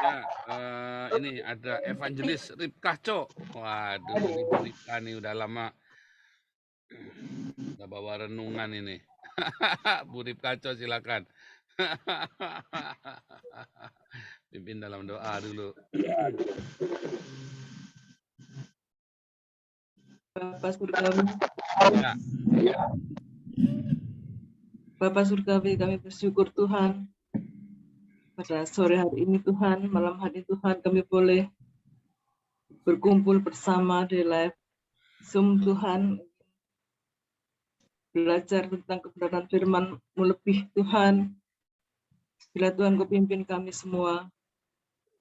Ya, ini ada Evangelis Ripkah Cok. Waduh, ini Bu Ripkah nih udah lama udah bawa renungan ini. Bu Ripkah Cok silakan. Pimpin dalam doa dulu. Bapak Surgawi, Ya, Bapak Surgawi, kami bersyukur Tuhan pada sore hari ini Tuhan, malam hari Tuhan kami boleh berkumpul bersama di live Zoom Tuhan, belajar tentang kebenaran firman-Mu lebih Tuhan. Bila Tuhan Kau pimpin kami semua,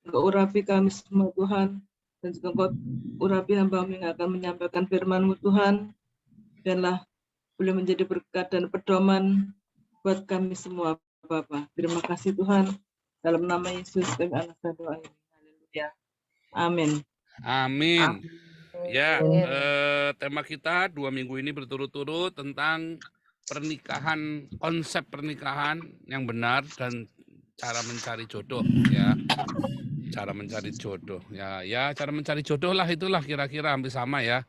Kau urapi kami semua Tuhan, dan juga Kau urapi hamba-Mu yang akan menyampaikan firman-Mu Tuhan, biarlah boleh menjadi berkat dan pedoman buat kami semua Bapa. Terima kasih Tuhan. Dalam nama Yesus kami anak doa ini. Haleluya. Amin. amin. Ya, tema kita 2 minggu ini berturut-turut tentang pernikahan, konsep pernikahan yang benar dan cara mencari jodoh ya. Cara mencari jodoh. Ya cara mencari jodoh lah itulah kira-kira hampir sama ya.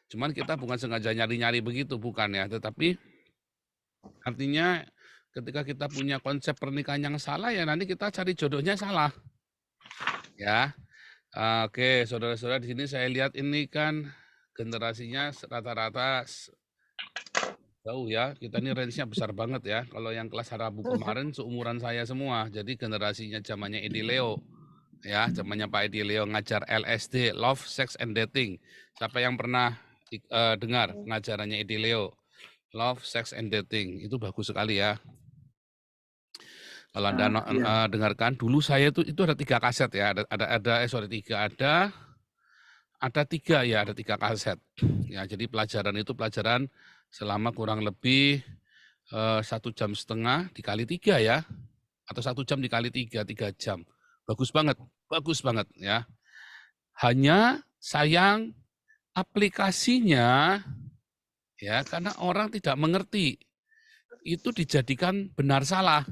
Cuman kita bukan sengaja nyari-nyari begitu bukan ya, tetapi artinya ketika kita punya konsep pernikahan yang salah ya nanti kita cari jodohnya salah. Ya. Oke, saudara-saudara di sini saya lihat ini kan generasinya rata-rata jauh ya. Kita ini range-nya besar banget ya. Kalau yang kelas Rabu kemarin seumuran saya semua. Jadi generasinya zamannya Edi Leo. Ya, zamannya Pak Edi Leo ngajar LSD, Love, Sex and Dating. Siapa yang pernah dengar pengajarannya Edi Leo? Love, Sex and Dating. Itu bagus sekali ya. Kalau Anda dengarkan, dulu saya itu ada 3 kaset ya. Ada 3 kaset. Ya, jadi pelajaran itu pelajaran selama kurang lebih 1,5 jam dikali 3 ya. Atau 1 jam dikali 3 jam. Bagus banget ya. Hanya sayang aplikasinya ya karena orang tidak mengerti. Itu dijadikan benar salah.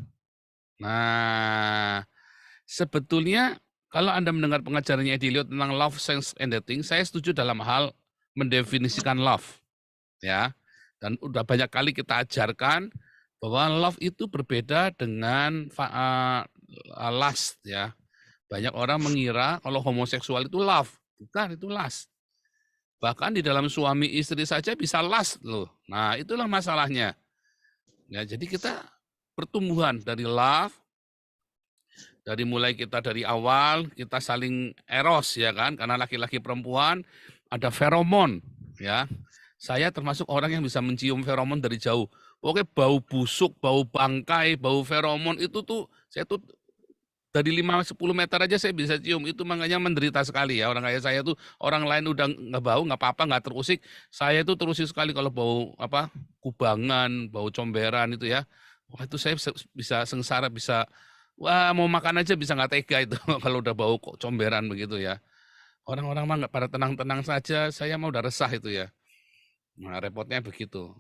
Nah, sebetulnya kalau Anda mendengar pengajarannya Edi Leo tentang love, sex, and dating, saya setuju dalam hal mendefinisikan love. Ya, dan udah banyak kali kita ajarkan bahwa love itu berbeda dengan lust ya. Banyak orang mengira kalau homoseksual itu love, bukan, itu lust. Bahkan di dalam suami istri saja bisa lust loh. Nah, itulah masalahnya. Ya, jadi kita pertumbuhan dari love, dari mulai kita dari awal kita saling eros ya kan, karena laki-laki perempuan ada feromon ya. Saya termasuk orang yang bisa mencium feromon dari jauh. Oke, bau busuk, bau bangkai, bau feromon itu tuh saya tuh dari 5-10 meter aja saya bisa cium. Itu makanya menderita sekali ya. Orang kayak saya tuh, orang lain udah nggak bau, nggak apa-apa, nggak terusik. Saya itu terusik sekali kalau bau apa kubangan, bau comberan itu ya. Wah itu saya bisa sengsara, bisa wah mau makan aja bisa nggak tega itu kalau udah bau kok comberan begitu ya. Orang-orang mah nggak pada tenang-tenang saja, saya mau udah resah itu ya. Nah repotnya begitu.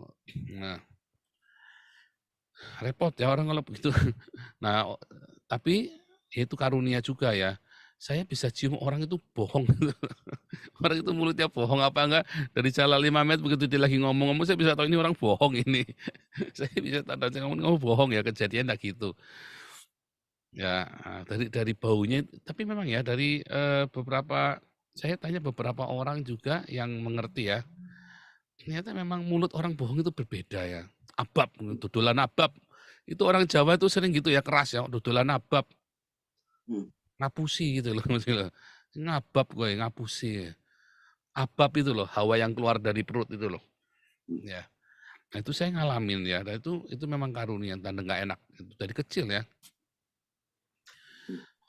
Nah repot ya orang kalau begitu. Nah tapi itu karunia juga ya. Saya bisa cium orang itu bohong. Orang itu mulutnya bohong apa enggak, dari jalan 5 menit begitu dia lagi ngomong-ngomong, saya bisa tahu ini orang bohong ini. Saya bisa tahu dia ngomong bohong ya, kejadian enggak gitu. Ya, dari baunya, tapi memang ya dari beberapa, saya tanya beberapa orang juga yang mengerti ya, ternyata memang mulut orang bohong itu berbeda ya. Abab, dodolan abab. Itu orang Jawa itu sering gitu ya, keras ya, dodolan abab. Ngapusi gitu loh, ngabab gue, ngapusi. Abab itu loh, hawa yang keluar dari perut itu loh. Ya. Nah itu saya ngalamin ya, nah itu memang karunia, tanda nggak enak. Itu dari kecil ya.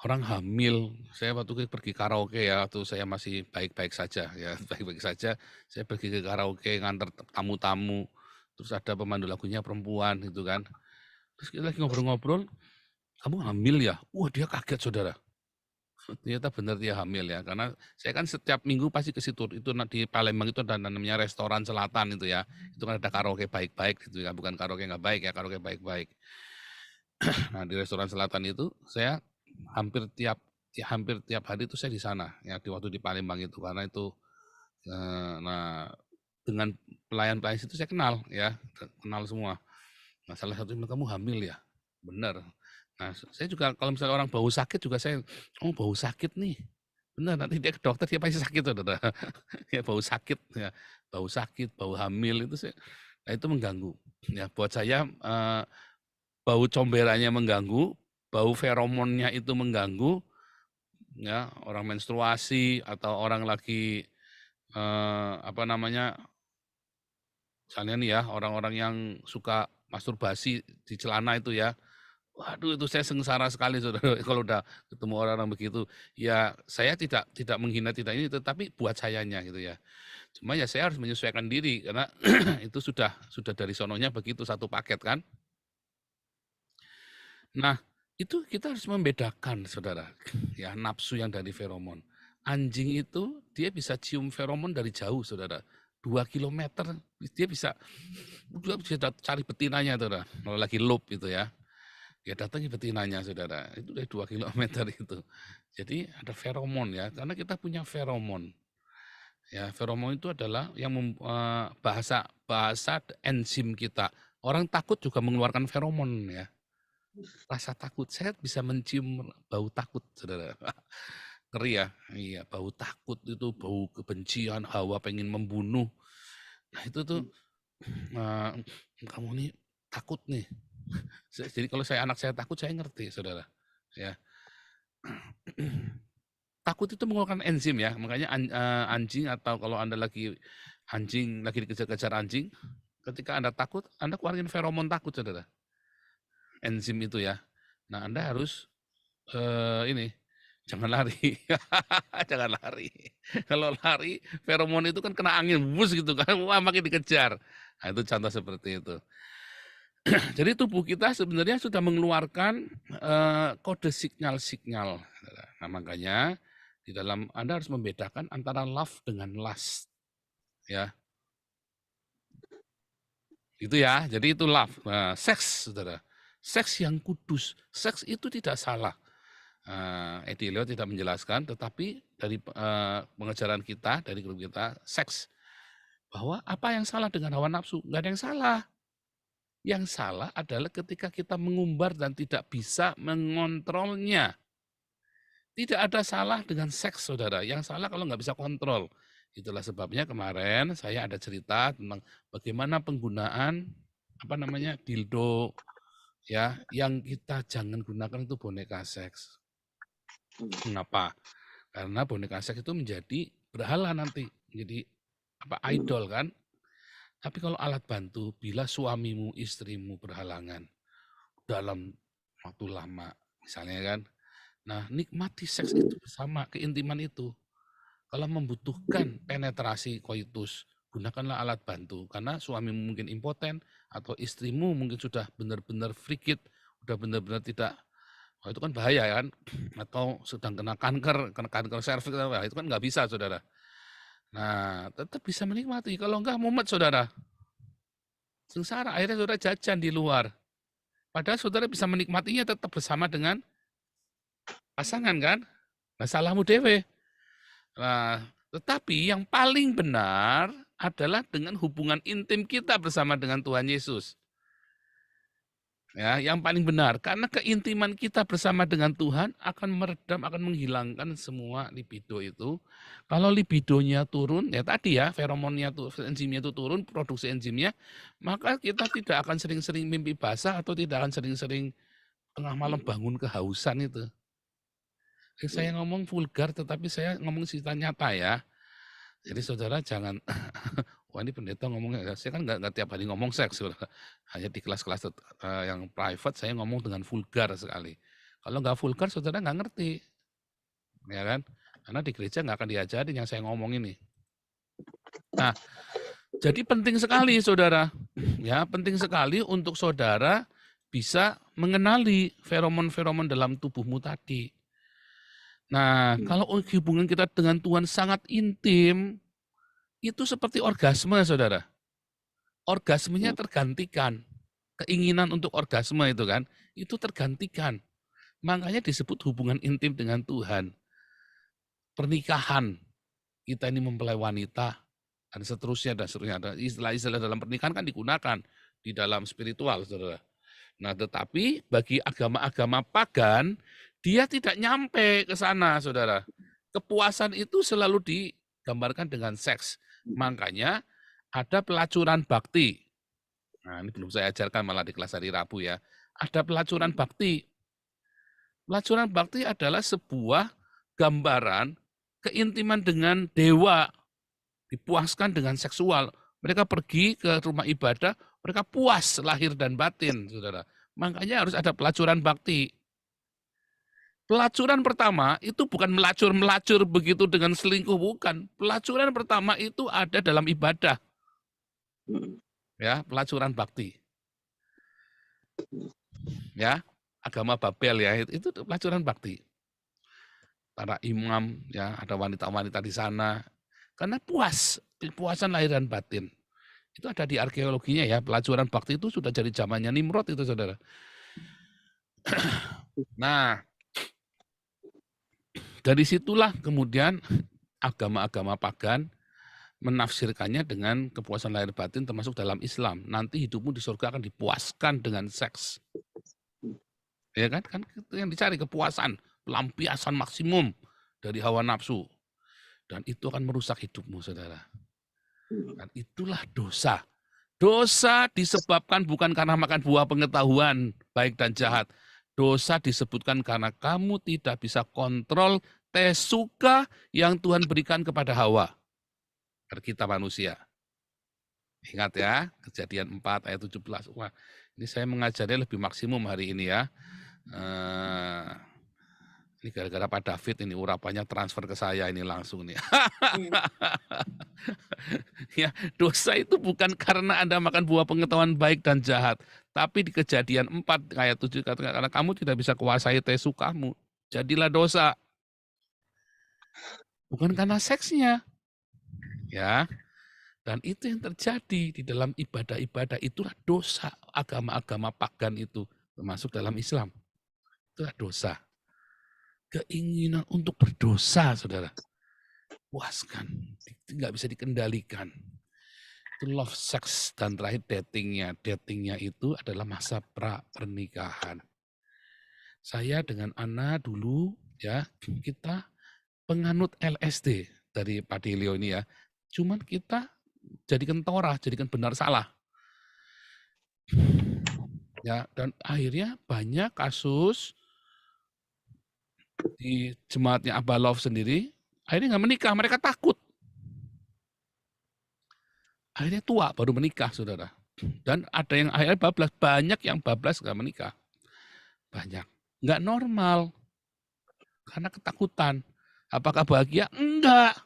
Orang hamil, saya waktu itu pergi karaoke ya, waktu saya masih baik-baik saja ya, baik-baik saja. Saya pergi ke karaoke nganter tamu-tamu, terus ada pemandu lagunya perempuan gitu kan. Terus kita lagi ngobrol-ngobrol, kamu hamil ya? Wah dia kaget saudara. Ternyata benar dia hamil ya, karena saya kan setiap minggu pasti ke situ. Itu di Palembang itu ada namanya restoran selatan itu ya. Itu kan ada karaoke baik-baik gitu ya, bukan karaoke nggak baik ya, karaoke baik-baik. Nah di restoran selatan itu saya hampir tiap hampir tiap hari itu saya di sana, ya waktu di Palembang itu, karena itu nah dengan pelayan-pelayan situ saya kenal ya, kenal semua. Nah, salah satu bilang, "Kamu hamil ya?" Benar. Nah, saya juga kalau misalnya orang bau sakit juga saya, "Oh, bau sakit nih." Benar, nanti dia ke dokter dia pasti sakit, Saudara. Ya bau sakit ya, bau sakit, bau hamil itu nah itu mengganggu. Ya buat saya bau comberannya mengganggu, bau feromonnya itu mengganggu, ya orang menstruasi atau orang lagi apa namanya, misalnya nih ya orang-orang yang suka masturbasi di celana itu ya, waduh itu saya sengsara sekali Saudara kalau udah ketemu orang-orang begitu. Ya saya tidak menghina tidak ini, tetapi buat sayanya gitu ya. Cuma ya saya harus menyesuaikan diri karena itu sudah dari sononya begitu satu paket kan. Nah, itu kita harus membedakan Saudara, ya nafsu yang dari feromon. Anjing itu dia bisa cium feromon dari jauh Saudara. 2 kilometer dia bisa cari betinanya Saudara. Kalau lagi loop itu ya. Dia datangi betinanya Saudara. Itu dari 2 kilometer itu. Jadi ada feromon ya, karena kita punya feromon. Ya, feromon itu adalah yang bahasa enzim kita. Orang takut juga mengeluarkan feromon ya. Rasa takut, saya bisa mencium bau takut, Saudara. Ngeri ya? Iya, bau takut itu, bau kebencian, hawa pengen membunuh. Nah itu tuh, kamu nih takut nih. Jadi kalau anak saya takut, saya ngerti, Saudara. Ya. Takut itu mengeluarkan enzim ya, makanya anjing atau kalau Anda anjing lagi dikejar-kejar anjing, ketika Anda takut, Anda keluarin feromon takut, Saudara. Enzim itu ya. Nah, Anda harus ini jangan lari. Jangan lari. Kalau lari, feromon itu kan kena angin, bus gitu kan, wah makin dikejar. Nah, itu contoh seperti itu. Jadi tubuh kita sebenarnya sudah mengeluarkan kode signal-signal. Nah, makanya di dalam Anda harus membedakan antara love dengan lust. Ya. Itu ya, jadi itu love. Nah, seks, Saudara. Seks yang kudus. Seks itu tidak salah. Eddie Leo tidak menjelaskan, tetapi dari pengajaran kita, dari grup kita, seks. Bahwa apa yang salah dengan hawa nafsu? Nggak ada yang salah. Yang salah adalah ketika kita mengumbar dan tidak bisa mengontrolnya. Tidak ada salah dengan seks, Saudara. Yang salah kalau nggak bisa kontrol. Itulah sebabnya kemarin saya ada cerita tentang bagaimana penggunaan dildo ya, yang kita jangan gunakan itu boneka seks. Mengapa? Karena boneka seks itu menjadi berhala nanti, menjadi idol kan. Tapi kalau alat bantu, bila suamimu, istrimu berhalangan dalam waktu lama, misalnya kan, nah nikmati seks itu bersama, keintiman itu. Kalau membutuhkan penetrasi koitus, gunakanlah alat bantu. Karena suamimu mungkin impoten, atau istrimu mungkin sudah benar-benar frigid, udah benar-benar tidak, itu kan bahaya kan, atau sedang kena kanker serviks, itu kan nggak bisa Saudara. Nah, tetap bisa menikmati, kalau enggak mumet Saudara. Sengsara, akhirnya Saudara jajan di luar. Padahal Saudara bisa menikmatinya tetap bersama dengan pasangan kan? Nah, salahmu dewe. Nah, tetapi yang paling benar adalah dengan hubungan intim kita bersama dengan Tuhan Yesus. Ya, yang paling benar, karena keintiman kita bersama dengan Tuhan akan meredam, akan menghilangkan semua libido itu. Kalau libidonya turun, ya tadi ya, feromonnya enzimnya itu turun, produksi enzimnya, maka kita tidak akan sering-sering mimpi basah atau tidak akan sering-sering tengah malam bangun kehausan itu. Saya ngomong vulgar, tetapi saya ngomong cerita nyata ya. Jadi Saudara jangan, wah ini pendeta ngomongnya, saya kan nggak tiap hari ngomong seks, hanya di kelas-kelas yang private saya ngomong dengan vulgar sekali. Kalau nggak vulgar Saudara nggak ngerti, ya kan? Karena di gereja nggak akan diajarin yang saya ngomong ini. Nah, jadi penting sekali Saudara, ya penting sekali untuk Saudara bisa mengenali feromon-feromon dalam tubuhmu tadi. Nah, kalau hubungan kita dengan Tuhan sangat intim, itu seperti orgasme, Saudara. Orgasmenya tergantikan. Keinginan untuk orgasme itu kan, itu tergantikan. Makanya disebut hubungan intim dengan Tuhan. Pernikahan, kita ini mempelai wanita, dan seterusnya, dan seterusnya. Ada istilah-istilah dalam pernikahan kan digunakan di dalam spiritual, saudara. Nah, tetapi bagi agama-agama pagan, dia tidak nyampe ke sana, saudara. Kepuasan itu selalu digambarkan dengan seks. Makanya ada pelacuran bakti. Nah, ini belum saya ajarkan malah di kelas hari Rabu ya. Ada pelacuran bakti. Pelacuran bakti adalah sebuah gambaran keintiman dengan dewa, dipuaskan dengan seksual. Mereka pergi ke rumah ibadah, mereka puas lahir dan batin, saudara. Makanya harus ada pelacuran bakti. Pelacuran pertama itu bukan melacur-melacur begitu dengan selingkuh, bukan. Pelacuran pertama itu ada dalam ibadah. Ya, pelacuran bakti. Ya, agama Babel ya, itu pelacuran bakti. Para imam, ya, ada wanita-wanita di sana. Karena puas, kepuasan lahir dan batin. Itu ada di arkeologinya ya, pelacuran bakti itu sudah jadi zamannya Nimrod itu, saudara. Nah, dari situlah kemudian agama-agama pagan menafsirkannya dengan kepuasan lahir batin termasuk dalam Islam. Nanti hidupmu di surga akan dipuaskan dengan seks. Ya kan? Kan itu yang dicari, kepuasan, pelampiasan maksimum dari hawa nafsu. Dan itu akan merusak hidupmu, saudara. Dan itulah dosa. Dosa disebabkan bukan karena makan buah pengetahuan baik dan jahat. Dosa disebutkan karena kamu tidak bisa kontrol tes suka yang Tuhan berikan kepada Hawa. Kita manusia. Ingat ya, Kejadian 4 ayat 17. Wah, ini saya mengajarnya lebih maksimum hari ini ya. Ini gara-gara Pak David ini urapannya transfer ke saya ini langsung nih. Ya, dosa itu bukan karena Anda makan buah pengetahuan baik dan jahat. Tapi di Kejadian 4 ayat 7 katakan karena kamu tidak bisa kuasai tes sukamu. Jadilah dosa. Bukan karena seksnya. Ya. Dan itu yang terjadi di dalam ibadah-ibadah, itulah dosa agama-agama pagan itu, termasuk dalam Islam. Itulah dosa. Keinginan untuk berdosa, saudara. Puaskan, nggak bisa dikendalikan. Itu love sex dan terakhir datingnya. Datingnya itu adalah masa pra-pernikahan. Saya dengan Ana dulu, ya kita penganut LSD dari Pak Delio ini ya. Cuman kita jadikan Torah, jadikan benar salah. Ya, dan akhirnya banyak kasus di jemaatnya Abah Love sendiri, akhirnya nggak menikah, mereka takut. Akhirnya tua baru menikah, saudara. Dan ada yang akhirnya bablas, banyak yang bablas nggak menikah. Banyak. Nggak normal. Karena ketakutan. Apakah bahagia? Enggak.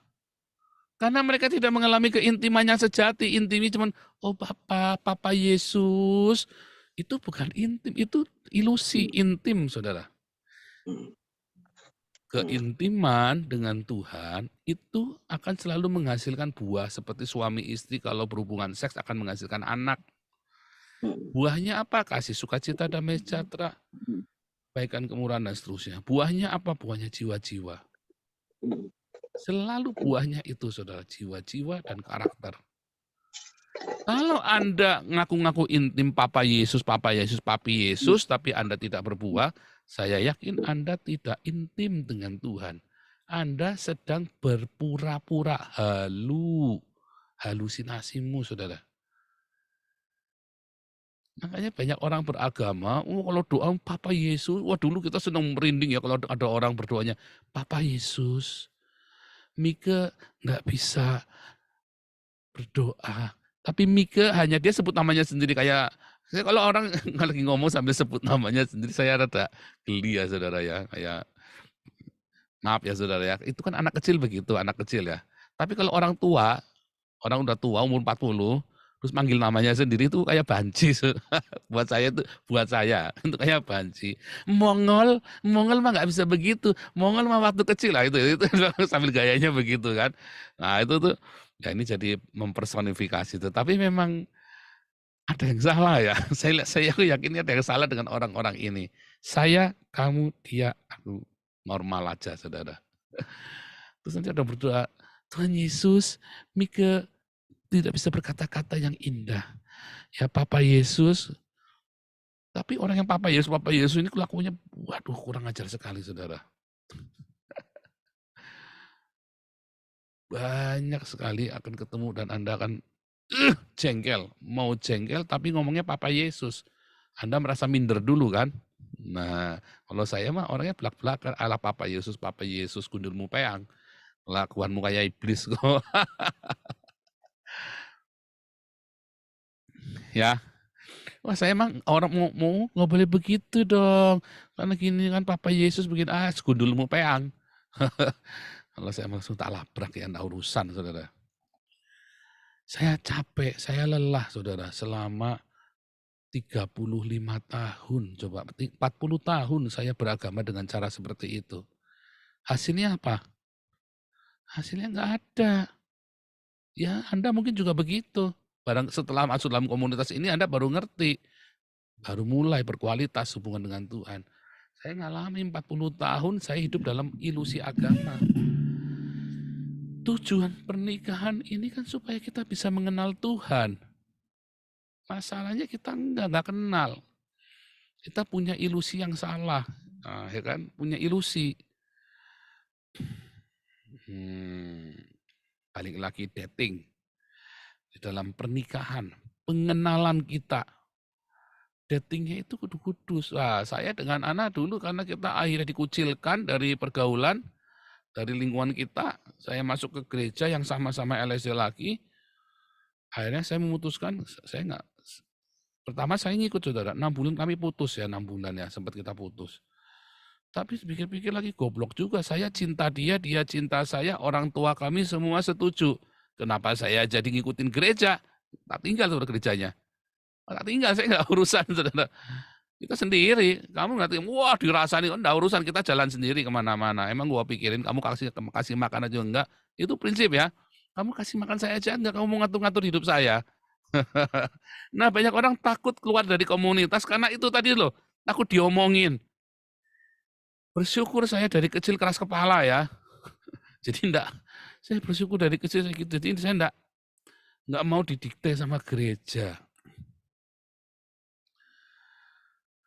Karena mereka tidak mengalami keintimannya sejati. Intimnya cuma, oh Papa Yesus. Itu bukan intim, itu ilusi intim, saudara. Keintiman dengan Tuhan itu akan selalu menghasilkan buah. Seperti suami istri kalau berhubungan seks akan menghasilkan anak. Buahnya apa? Kasih sukacita, damai sejahtera, kebaikan, kemurahan, dan seterusnya. Buahnya apa? Buahnya jiwa-jiwa. Selalu buahnya itu, saudara, jiwa-jiwa dan karakter. Kalau Anda ngaku-ngaku intim Papa Yesus, Papi Yesus, tapi Anda tidak berbuah, saya yakin Anda tidak intim dengan Tuhan. Anda sedang berpura-pura halusinasimu, saudara. Makanya banyak orang beragama, kalau doa Papa Yesus, wah dulu kita senang merinding ya kalau ada orang berdoanya, Papa Yesus, Mika nggak bisa berdoa. Tapi Mika hanya dia sebut namanya sendiri kayak, kalau orang lagi ngomong sambil sebut namanya sendiri, saya rada geli ya saudara ya. Kayak, maaf ya saudara ya, itu kan anak kecil begitu, anak kecil ya. Tapi kalau orang tua, orang udah tua umur 40, terus manggil namanya sendiri itu kayak banci. Buat saya itu kayak banci. Mongol mah nggak bisa begitu. Mongol mah waktu kecil lah itu sambil gayanya begitu kan. Nah itu tuh ya ini jadi mempersonifikasi itu. Tapi memang ada yang salah ya. Saya yakin ada yang salah dengan orang-orang ini. Saya, kamu, dia, aku. Normal aja, saudara. Terus nanti ada berdoa, Tuhan Yesus, Mika tidak bisa berkata-kata yang indah. Ya Papa Yesus, tapi orang yang Papa Yesus ini kelakuannya, waduh kurang ajar sekali, saudara. Banyak sekali akan ketemu dan Anda akan jengkel. Mau jengkel tapi ngomongnya Papa Yesus. Anda merasa minder dulu kan? Nah, kalau saya mah orangnya belak-belakan ala Papa Yesus, gundulmu peang. Kelakuanmu kayak iblis kok. Ya, wah saya emang orang mau nggak boleh begitu dong. Karena gini kan Papa Yesus bikin gundulmu peang. Kalau saya langsung tak labrak ya, enggak urusan saudara. Saya capek, saya lelah saudara selama 35 tahun, coba 40 tahun saya beragama dengan cara seperti itu. Hasilnya apa? Hasilnya nggak ada. Ya Anda mungkin juga begitu. Barang setelah masuk dalam komunitas ini Anda baru ngerti. Baru mulai berkualitas hubungan dengan Tuhan. Saya ngalami 40 tahun saya hidup dalam ilusi agama. Tujuan pernikahan ini kan supaya kita bisa mengenal Tuhan. Masalahnya kita nggak kenal. Kita punya ilusi yang salah. Nah, ya kan? Punya ilusi. Balik lagi dating. Di dalam pernikahan. Pengenalan kita. Datingnya itu kudu kudus. Wah, saya dengan Ana dulu karena kita akhirnya dikucilkan dari pergaulan, dari lingkungan kita. Saya masuk ke gereja yang sama-sama LSD lagi. Akhirnya saya memutuskan, saya nggak. Pertama saya ngikut saudara, 6 bulan kami putus ya, 6 bulan ya, sempat kita putus. Tapi pikir-pikir lagi goblok juga, saya cinta dia, dia cinta saya, orang tua kami semua setuju. Kenapa saya jadi ngikutin gereja? Tak tinggal saudara gerejanya. Tak tinggal, saya nggak urusan saudara. Kita sendiri, kamu nggak, wah dirasani, enggak urusan, kita jalan sendiri kemana-mana. Emang gua pikirin kamu kasih makan aja enggak? Itu prinsip ya. Kamu kasih makan saya aja enggak, kamu mau ngatur-ngatur hidup saya. Nah banyak orang takut keluar dari komunitas karena itu tadi loh, takut diomongin. Bersyukur saya dari kecil keras kepala ya. Jadi enggak, saya bersyukur dari kecil saya gitu. Jadi saya enggak mau didikte sama gereja.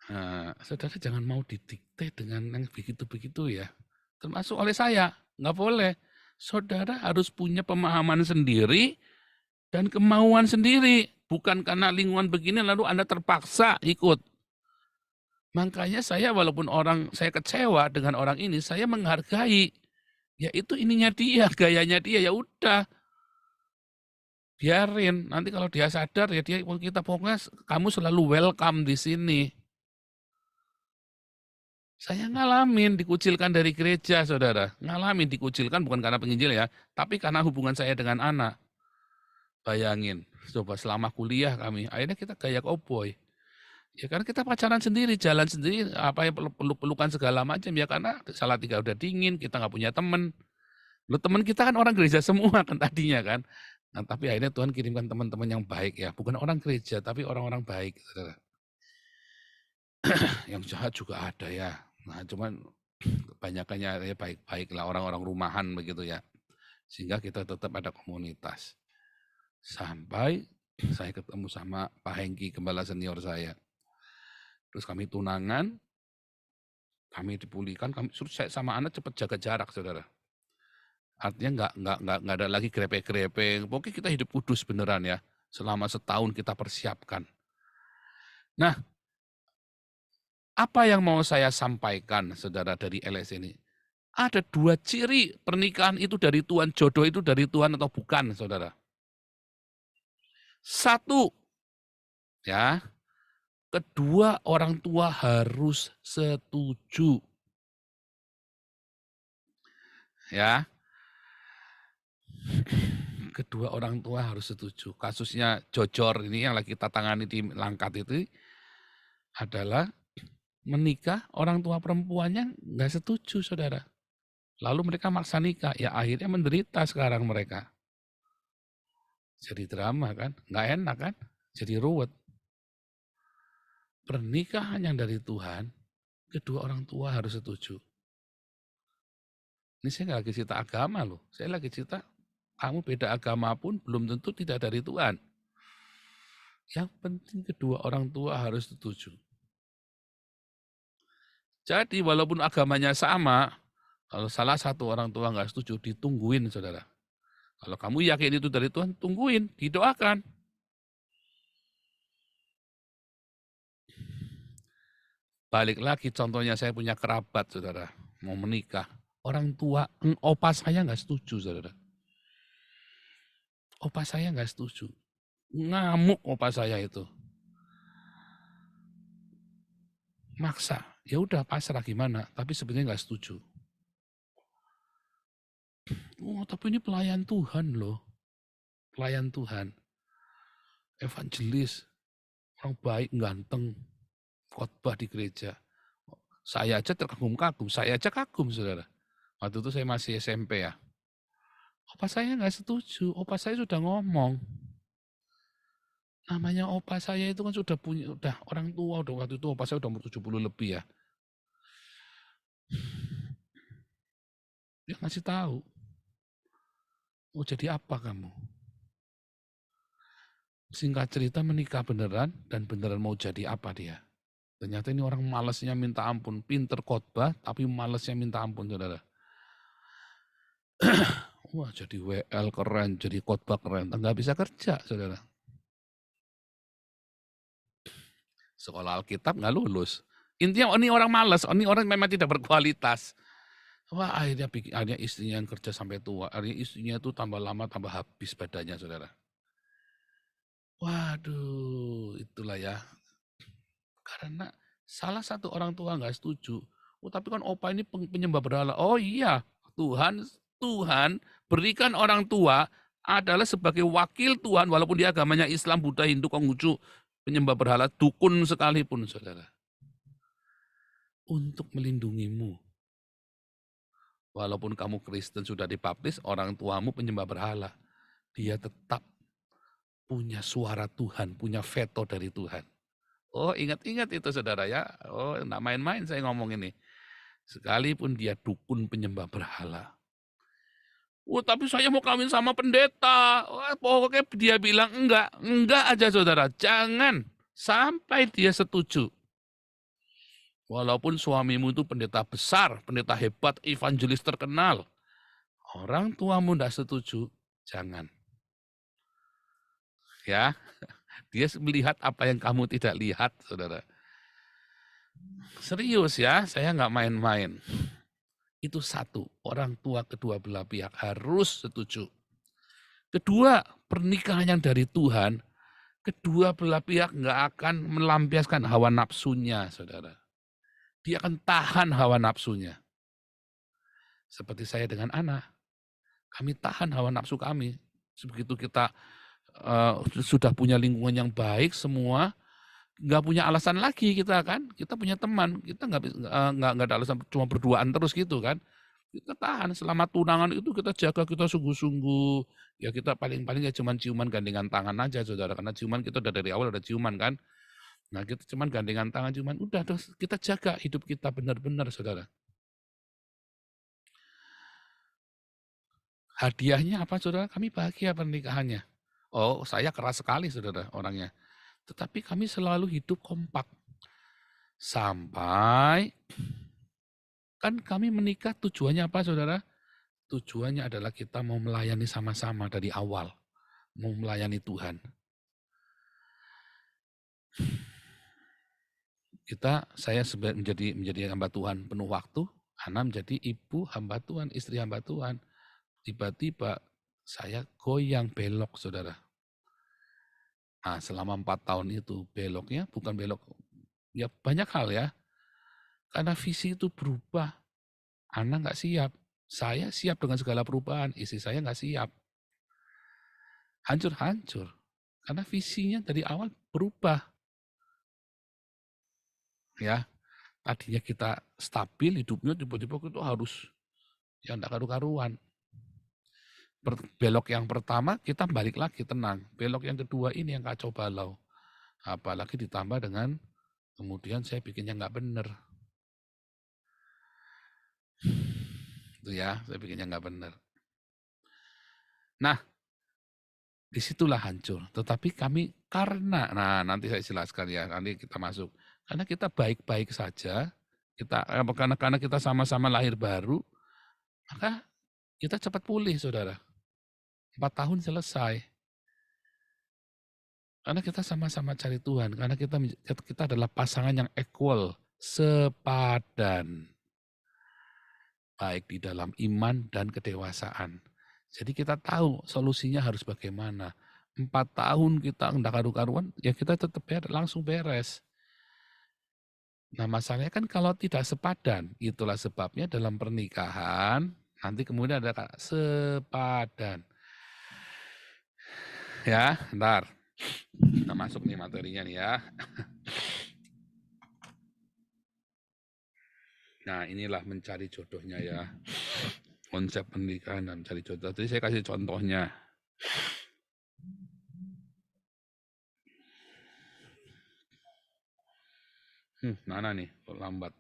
Nah, saudara jangan mau didikte dengan yang begitu-begitu ya. Termasuk oleh saya, nggak boleh. Saudara harus punya pemahaman sendiri dan kemauan sendiri. Bukan karena lingkungan begini lalu Anda terpaksa ikut. Makanya saya walaupun saya kecewa dengan orang ini, saya menghargai. Ya itu ininya dia, gayanya dia, ya udah. Biarin, nanti kalau dia sadar ya kita pokoknya kamu selalu welcome di sini. Saya ngalamin dikucilkan dari gereja, saudara. Ngalamin dikucilkan bukan karena penginjil ya, tapi karena hubungan saya dengan anak. Bayangin, coba selama kuliah kami, akhirnya kita gaya cowboy. Ya karena kita pacaran sendiri, jalan sendiri, apa yang peluk-pelukan segala macam ya karena Salatiga udah dingin, kita nggak punya temen. Lu temen kita kan orang gereja semua kan tadinya kan. Nah, tapi akhirnya Tuhan kirimkan teman-teman yang baik ya, bukan orang gereja tapi orang-orang baik, saudara. Yang jahat juga ada ya. Nah, cuman kebanyakannya ya baik-baik lah orang-orang rumahan begitu ya. Sehingga kita tetap ada komunitas. Sampai saya ketemu sama Pak Hengki, gembala senior saya. Terus kami tunangan, kami dipulihkan, kami suruh saya sama anak cepat jaga jarak, saudara. Artinya nggak ada lagi grepe-grepe. Pokoknya kita hidup kudus beneran ya. Selama setahun kita persiapkan. Nah, apa yang mau saya sampaikan, saudara, dari LS ini? Ada 2 ciri pernikahan itu dari Tuhan, jodoh itu dari Tuhan atau bukan, saudara. 1, ya, kedua orang tua harus setuju. Ya. Kedua orang tua harus setuju. Kasusnya Jojor ini yang lagi kita tangani di Langkat itu adalah menikah, orang tua perempuannya nggak setuju, saudara. Lalu mereka maksa nikah, ya akhirnya menderita sekarang mereka. Jadi drama kan, nggak enak kan, jadi ruwet. Pernikahan yang dari Tuhan kedua orang tua harus setuju. Ini saya nggak lagi cerita agama loh, saya lagi cerita kamu beda agama pun belum tentu tidak dari Tuhan. Yang penting kedua orang tua harus setuju. Jadi walaupun agamanya sama, kalau salah satu orang tua nggak setuju, ditungguin saudara. Kalau kamu yakin itu dari Tuhan, tungguin, didoakan. Balik lagi contohnya saya punya kerabat saudara, mau menikah. Orang tua, opa saya nggak setuju saudara. Opa saya nggak setuju. Ngamuk opa saya itu. Maksa, ya udah pasrah gimana, tapi sebenarnya nggak setuju. Oh, tapi ini pelayan Tuhan loh. Pelayan Tuhan. Evangelis, orang baik, ganteng, khotbah di gereja. Saya aja terkagum-kagum, saya aja kagum saudara. Waktu itu saya masih SMP ya. Opa saya nggak setuju, opa saya sudah ngomong. Namanya opa saya itu kan sudah punya, udah orang tua, udah waktu itu opa saya udah umur 70 lebih ya. Dia ngasih tahu, mau jadi apa kamu? Singkat cerita menikah beneran, dan beneran mau jadi apa dia. Ternyata ini orang malesnya minta ampun, pinter khotbah, tapi malesnya minta ampun saudara. Wah jadi WL keren, jadi khotbah keren, nggak bisa kerja saudara. Sekolah Alkitab nggak lulus. Intinya ini orang malas, ini orang memang tidak berkualitas. Wah akhirnya istrinya yang kerja sampai tua, akhirnya istrinya itu tambah lama tambah habis badannya saudara. Waduh, itulah ya. Karena salah satu orang tua nggak setuju. Oh tapi kan opa ini penyembah berhala. Oh iya, Tuhan berikan orang tua adalah sebagai wakil Tuhan walaupun dia agamanya Islam, Buddha, Hindu, Konghucu, penyembah berhala, dukun sekalipun saudara. Untuk melindungimu. Walaupun kamu Kristen sudah dibaptis, orang tuamu penyembah berhala. Dia tetap punya suara Tuhan, punya veto dari Tuhan. Oh ingat-ingat itu saudara ya. Oh enggak main-main saya ngomong ini. Sekalipun dia dukun penyembah berhala. Oh tapi saya mau kawin sama pendeta. Wah, pokoknya dia bilang enggak aja saudara. Jangan sampai dia setuju. Walaupun suamimu itu pendeta besar, pendeta hebat, evangelis terkenal. Orang tuamu enggak setuju, jangan. Ya, dia melihat apa yang kamu tidak lihat, saudara. Serius ya, saya nggak main-main. Itu satu, orang tua kedua belah pihak harus setuju. Kedua, pernikahan yang dari Tuhan, kedua belah pihak nggak akan melampiaskan hawa nafsunya, saudara. Dia akan tahan hawa nafsunya. Seperti saya dengan Ana, kami tahan hawa nafsu kami. Begitu kita sudah punya lingkungan yang baik semua, nggak punya alasan lagi kita kan, kita punya teman, kita nggak ada alasan cuma berduaan terus gitu kan. Kita tahan selama tunangan itu kita jaga, kita sungguh-sungguh. Ya kita paling-paling ya cuman ciuman gandengan tangan aja saudara, karena ciuman kita udah dari awal udah ciuman kan. Nah kita cuman gandengan tangan, cuman udah terus kita jaga hidup kita benar-benar saudara. Hadiahnya apa saudara? Kami bahagia pernikahannya. Oh saya keras sekali saudara orangnya. Tetapi kami selalu hidup kompak. Sampai, kan kami menikah tujuannya apa saudara? Tujuannya adalah kita mau melayani sama-sama dari awal. Mau melayani Tuhan. Saya menjadi hamba Tuhan penuh waktu, Ana menjadi ibu hamba Tuhan, istri hamba Tuhan. Tiba-tiba saya goyang belok saudara. Nah selama 4 tahun itu beloknya bukan belok, ya banyak hal ya. Karena visi itu berubah. Ana nggak siap. Saya siap dengan segala perubahan, istri saya nggak siap. Hancur-hancur. Karena visinya dari awal berubah. Ya, tadinya kita stabil hidupnya, tiba-tiba itu harus yang enggak karu-karuan. Belok yang pertama kita balik lagi tenang. Belok yang kedua ini yang kacau balau. Apalagi ditambah dengan kemudian saya bikinnya nggak bener. Itu ya, saya pikirnya nggak benar. Nah, disitulah hancur. Tetapi kami karena, nah nanti saya jelaskan ya, nanti kita masuk. Karena kita baik-baik saja, karena kita sama-sama lahir baru, maka kita cepat pulih, saudara. 4 tahun selesai. Karena kita sama-sama cari Tuhan, karena kita adalah pasangan yang equal, sepadan. Baik di dalam iman dan kedewasaan. Jadi kita tahu solusinya harus bagaimana. 4 tahun kita enggak karu-karuan, ya kita tetap langsung beres. Nah masalahnya kan kalau tidak sepadan, itulah sebabnya dalam pernikahan, nanti kemudian ada sepadan. Ya, ntar. Kita masuk nih materinya nih ya. Nah inilah mencari jodohnya ya. Konsep pernikahan dan mencari jodoh. Jadi saya kasih contohnya. Mana nih kok lambat?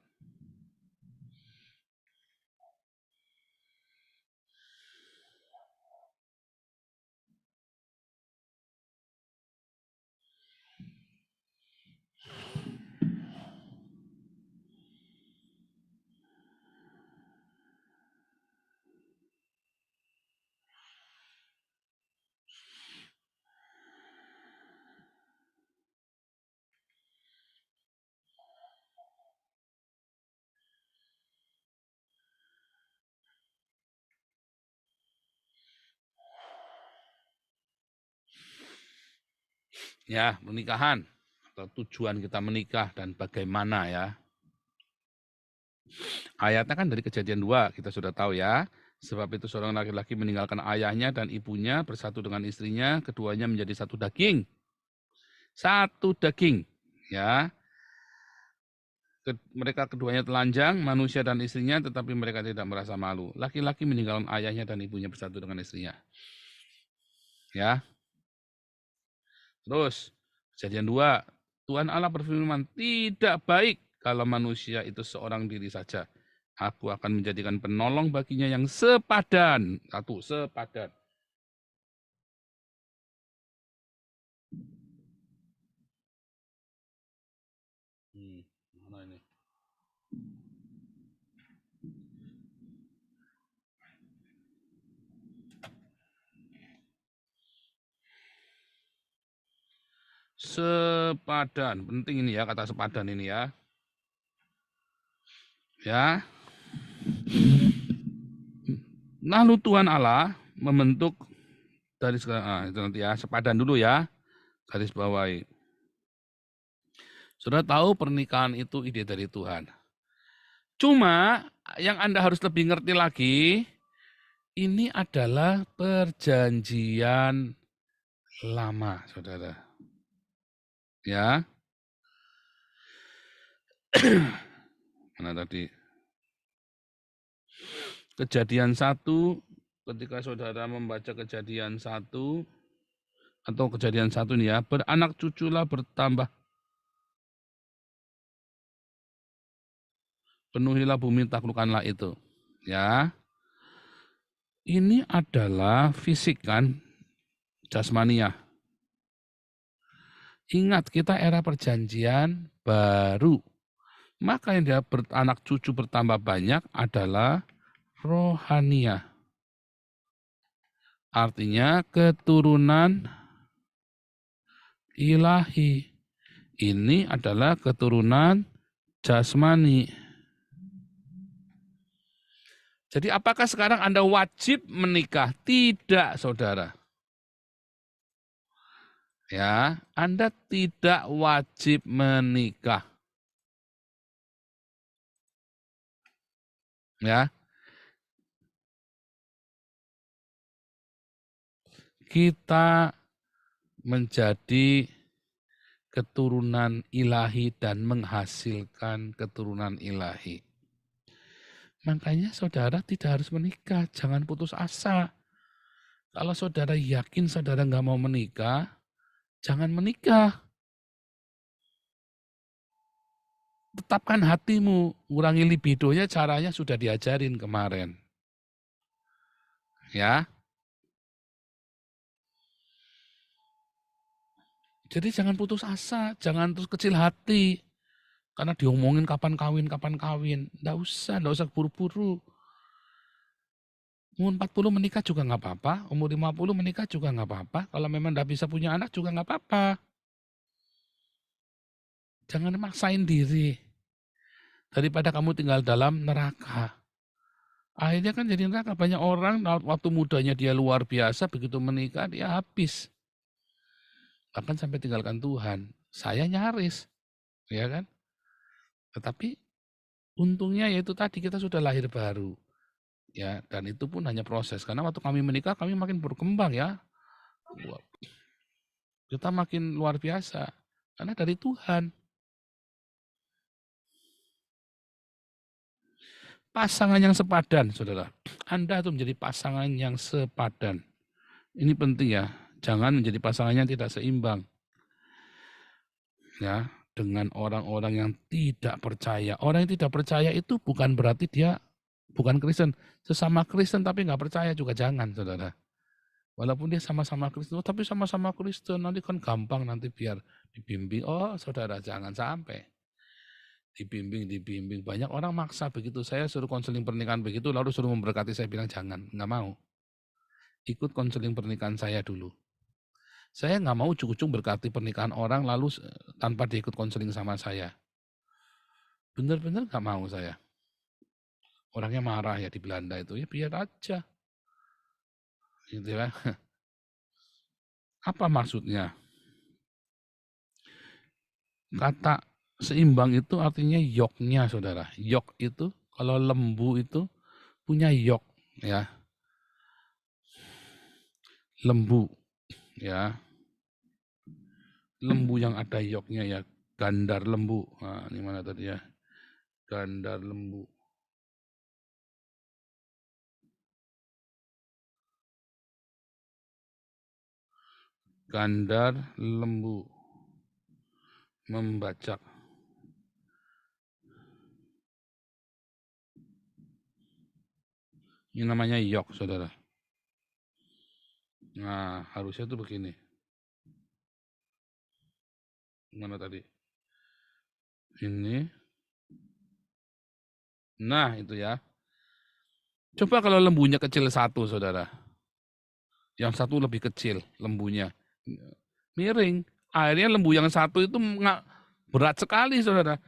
Ya, pernikahan atau tujuan kita menikah dan bagaimana ya. Ayatnya kan dari Kejadian 2, kita sudah tahu ya. Sebab itu seorang laki-laki meninggalkan ayahnya dan ibunya, bersatu dengan istrinya, keduanya menjadi satu daging. Satu daging, ya. Mereka keduanya telanjang, manusia dan istrinya, tetapi mereka tidak merasa malu. Laki-laki meninggalkan ayahnya dan ibunya, bersatu dengan istrinya. Ya. Terus, Kejadian 2, Tuhan Allah berfirman, tidak baik kalau manusia itu seorang diri saja. Aku akan menjadikan penolong baginya yang sepadan. Satu, sepadan. Mana ini? Sepadan, penting ini ya kata sepadan ini ya. Ya. Lalu Tuhan Allah membentuk dari segala, itu nanti ya, sepadan dulu ya, garis bawahi. Sudah tahu pernikahan itu ide dari Tuhan. Cuma yang Anda harus lebih ngerti lagi, ini adalah perjanjian lama, saudara. Ya. Mana tadi? Kejadian 1, ketika saudara membaca Kejadian 1, atau Kejadian 1 ini ya, beranak cuculah bertambah. Penuhilah bumi, taklukkanlah itu. Ya. Ini adalah fisik kan, jasmania. Ingat kita era perjanjian baru. Maka yang dia beranak cucu bertambah banyak adalah rohania. Artinya keturunan ilahi. Ini adalah keturunan jasmani. Jadi apakah sekarang Anda wajib menikah? Tidak, saudara. Ya, Anda tidak wajib menikah. Ya. Kita menjadi keturunan ilahi dan menghasilkan keturunan ilahi. Makanya saudara tidak harus menikah, jangan putus asa. Kalau saudara yakin saudara nggak mau menikah, jangan menikah. Tetapkan hatimu, ngurangi libidonya caranya sudah diajarin kemarin. Ya. Jadi jangan putus asa, jangan terus kecil hati. Karena diomongin kapan kawin, kapan kawin. Nggak usah buru-buru. Umur 40 menikah juga nggak apa-apa, umur 50 menikah juga nggak apa-apa. Kalau memang nggak bisa punya anak juga nggak apa-apa. Jangan maksain diri. Daripada kamu tinggal dalam neraka. Akhirnya kan jadi neraka. Banyak orang waktu mudanya dia luar biasa, begitu menikah dia habis. Bahkan sampai tinggalkan Tuhan. Saya nyaris, ya kan? Tetapi untungnya yaitu tadi kita sudah lahir baru. Ya, dan itu pun hanya proses. Karena waktu kami menikah kami makin berkembang ya. Kita makin luar biasa. Karena dari Tuhan. Pasangan yang sepadan, saudara. Anda tuh menjadi pasangan yang sepadan. Ini penting ya. Jangan menjadi pasangan yang tidak seimbang. Ya, dengan orang-orang yang tidak percaya. Orang yang tidak percaya itu bukan berarti dia bukan Kristen. Sesama Kristen tapi nggak percaya juga jangan, saudara. Walaupun dia sama-sama Kristen, tapi sama-sama Kristen, nanti kan gampang nanti biar dibimbing. Oh, saudara, jangan sampai. Dibimbing. Banyak orang maksa begitu. Saya suruh konseling pernikahan begitu, lalu suruh memberkati, saya bilang jangan, nggak mau. Ikut konseling pernikahan saya dulu. Saya nggak mau ujuk-ujuk berkati pernikahan orang lalu tanpa diikut konseling sama saya. Bener-bener nggak mau saya. Orangnya marah ya di Belanda itu, ya biar aja. Gitu ya. Apa maksudnya? Kata seimbang itu artinya yoknya, saudara. Yok itu, kalau lembu itu punya yok, ya. Lembu, ya. Lembu yang ada yoknya ya, gandar lembu. Nah, ini mana tadi ya? Gandar lembu. Gandar lembu. Membajak. Ini namanya yok, saudara. Nah, harusnya tuh begini. Mana tadi? Ini. Nah, itu ya. Coba kalau lembunya kecil satu, saudara. Yang satu lebih kecil lembunya. Miring. Akhirnya lembu yang satu itu berat sekali, saudara.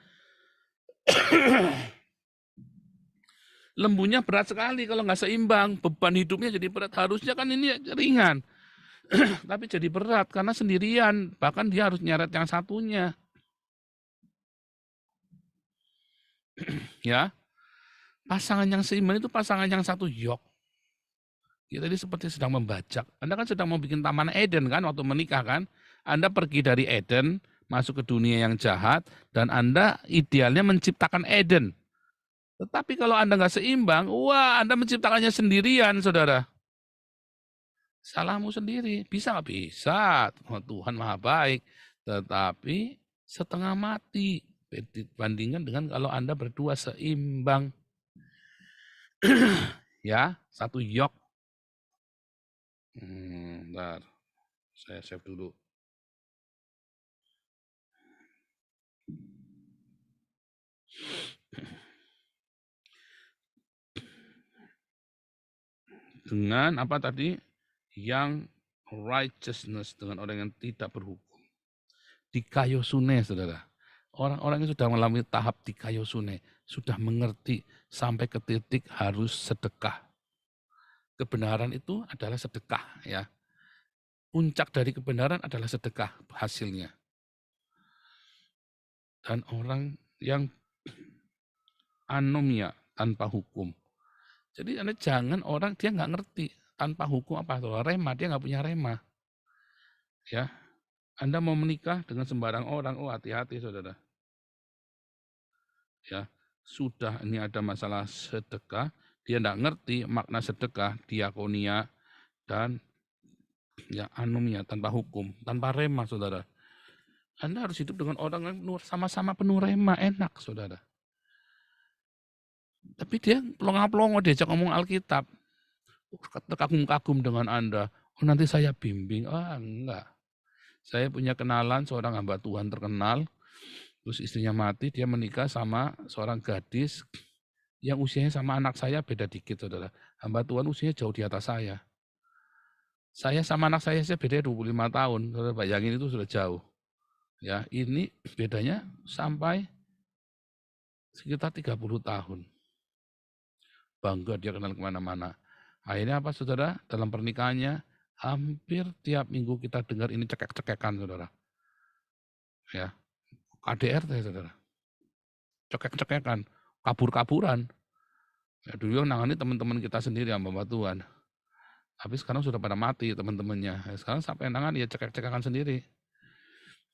Lembunya berat sekali kalau nggak seimbang. Beban hidupnya jadi berat. Harusnya kan ini ringan. Tapi jadi berat karena sendirian. Bahkan dia harus nyeret yang satunya. Ya, pasangan yang seimbang itu pasangan yang satu yok. Kita tadi seperti sedang membajak. Anda kan sedang mau bikin taman Eden kan waktu menikah kan. Anda pergi dari Eden, masuk ke dunia yang jahat, dan Anda idealnya menciptakan Eden. Tetapi kalau Anda nggak seimbang, wah Anda menciptakannya sendirian, saudara. Salahmu sendiri. Bisa nggak? Bisa. Oh, Tuhan maha baik. Tetapi setengah mati. Dibandingkan dengan kalau Anda berdua seimbang. Ya, satu yok. Bentar. Saya save dulu. Dengan apa tadi? Yang righteousness, dengan orang yang tidak berhukum. Dikayosune, saudara. Orang-orang yang sudah mengalami tahap dikayosune, sudah mengerti sampai ke titik harus sedekah. Kebenaran itu adalah sedekah, ya. Puncak dari kebenaran adalah sedekah hasilnya. Dan orang yang anomia tanpa hukum. Jadi Anda jangan orang dia nggak ngerti tanpa hukum apa tuh rema, dia nggak punya rema. Ya, Anda mau menikah dengan sembarang orang, oh hati-hati saudara. Ya, sudah ini ada masalah sedekah, dia nggak ngerti makna sedekah, diakonia dan ya anomia tanpa hukum, tanpa rema saudara. Anda harus hidup dengan orang yang sama-sama penuh rema, enak saudara. Tapi dia pelongo-pelongo diajak ngomong Alkitab. terkagum-kagum dengan Anda. Oh, nanti saya bimbing. Enggak. Saya punya kenalan seorang hamba Tuhan terkenal, terus istrinya mati, dia menikah sama seorang gadis yang usianya sama anak saya beda dikit, saudara. Hamba Tuhan usianya jauh di atas saya. Saya sama anak saya beda 25 tahun, saudara bayangin itu sudah jauh. Ya, ini bedanya sampai sekitar 30 tahun. Bangga dia kenal kemana-mana. Akhirnya apa, saudara? Dalam pernikahannya, hampir tiap minggu kita dengar ini cekek-cekekan, saudara. Ya, KDRT, saudara. Cekek-cekekan, kabur-kaburan. Ya, dulu yang nangani teman-teman kita sendiri yang hamba Tuhan. Tapi sekarang sudah pada mati teman-temannya. Ya, sekarang sampai nangani ya cekek-cekekan sendiri.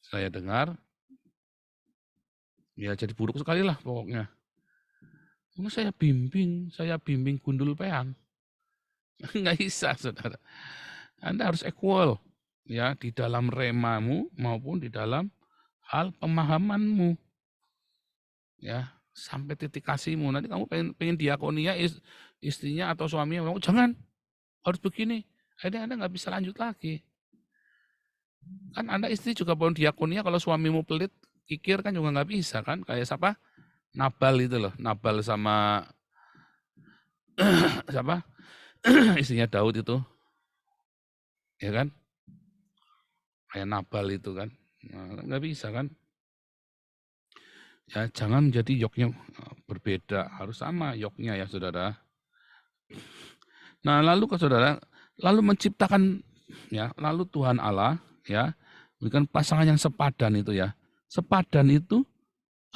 Saya dengar, ya jadi buruk sekali lah pokoknya. Saya bimbing gundul peang. Nggak bisa, saudara. Anda harus equal ya di dalam remamu maupun di dalam hal pemahamanmu. Ya, sampai titik kasihmu. Nanti kamu pengen diakonia istrinya atau suaminya ngomong, jangan, harus begini. Akhirnya Anda nggak bisa lanjut lagi. Kan Anda istri juga mau diakonia, kalau suamimu pelit, kikir kan juga nggak bisa kan. Kayak siapa? Nabal itu loh. Nabal sama siapa? Istrinya Daud itu. Ya kan? Kayak Nabal itu kan. Nah, nggak bisa kan. Ya, jangan menjadi yoknya berbeda, harus sama yoknya ya saudara. Nah lalu saudara, lalu menciptakan ya, lalu Tuhan Allah ya, berikan pasangan yang sepadan itu ya. Sepadan itu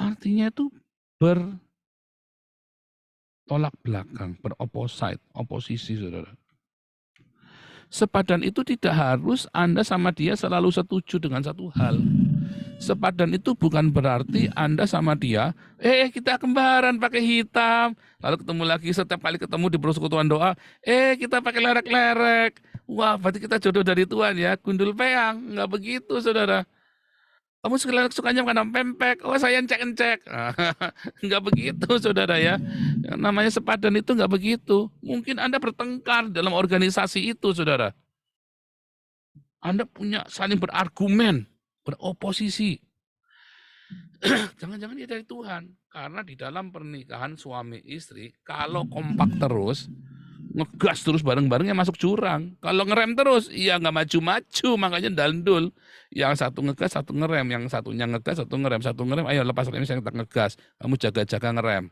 artinya itu bertolak belakang, oposisi saudara. Sepadan itu tidak harus Anda sama dia selalu setuju dengan satu hal. Sepadan itu bukan berarti Anda sama dia, kita kembaran pakai hitam, lalu ketemu lagi setiap kali ketemu di persekutuan doa, kita pakai lerek-lerek. Wah, berarti kita jodoh dari Tuhan ya, gundul peang. Enggak begitu, saudara. Kamu sukanya makan pempek, saya encek-encek. Enggak begitu, saudara ya. Yang namanya sepadan itu enggak begitu. Mungkin Anda bertengkar dalam organisasi itu, saudara. Anda punya saling berargumen, beroposisi. Jangan-jangan dia dari Tuhan. Karena di dalam pernikahan suami istri, kalau kompak terus, ngegas terus bareng-bareng ya masuk jurang. Kalau ngerem terus, ya nggak maju-maju, makanya dandul. Yang satu ngegas, satu ngerem. Yang satunya ngegas, satu ngerem. Ayo lepas rem, saya ngegas. Kamu jaga-jaga ngerem.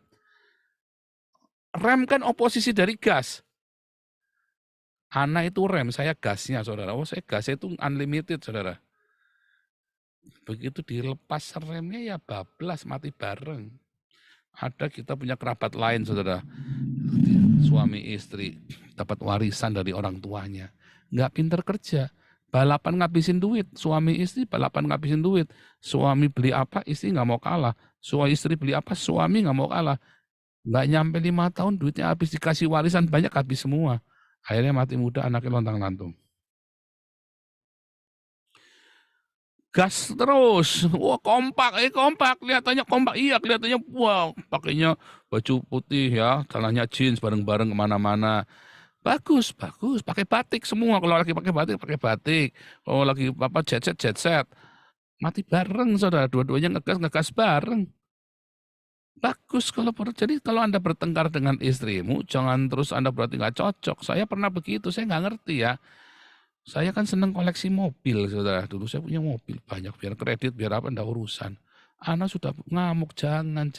Rem kan oposisi dari gas. Ana itu rem, saya gasnya, saudara. Saya gasnya itu unlimited, saudara. Begitu dilepas remnya ya bablas, mati bareng. Ada kita punya kerabat lain, saudara. Suami istri dapat warisan dari orang tuanya. Nggak pinter kerja. Balapan ngabisin duit. Suami istri balapan ngabisin duit. Suami beli apa, istri nggak mau kalah. Suami istri beli apa, suami nggak mau kalah. Nggak nyampe 5 tahun, duitnya habis, dikasih warisan banyak, habis semua. Akhirnya mati muda, anaknya lontang-lantung. Gas terus, wah kompak, kelihatannya kompak, iya kelihatannya, wah pakainya baju putih ya, celananya jeans, bareng-bareng kemana-mana. Bagus, pakai batik semua, kalau lagi pakai batik, kalau lagi jet set, mati bareng saudara, dua-duanya ngegas bareng. Bagus jadi kalau Anda bertengkar dengan istrimu, jangan terus Anda berarti nggak cocok. Saya pernah begitu, saya nggak ngerti ya. Saya kan seneng koleksi mobil, saudara. Dulu saya punya mobil banyak, biar kredit, biar apa, enggak urusan. Anak sudah ngamuk, jangan,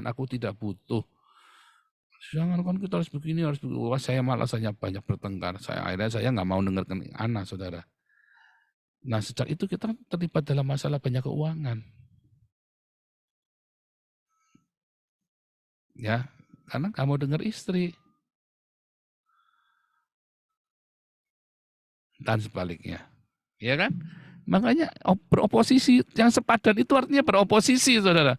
aku tidak butuh. Jangan kan kita harus begini, harus begitu. Wah, saya malasanya banyak bertengkar. Akhirnya saya nggak mau dengarkan anak, saudara. Nah, sejak itu kita terlibat dalam masalah banyak keuangan. Ya, karena nggak mau dengar istri. Dan sebaliknya. Ya kan? Makanya beroposisi, yang sepadan itu artinya beroposisi, saudara.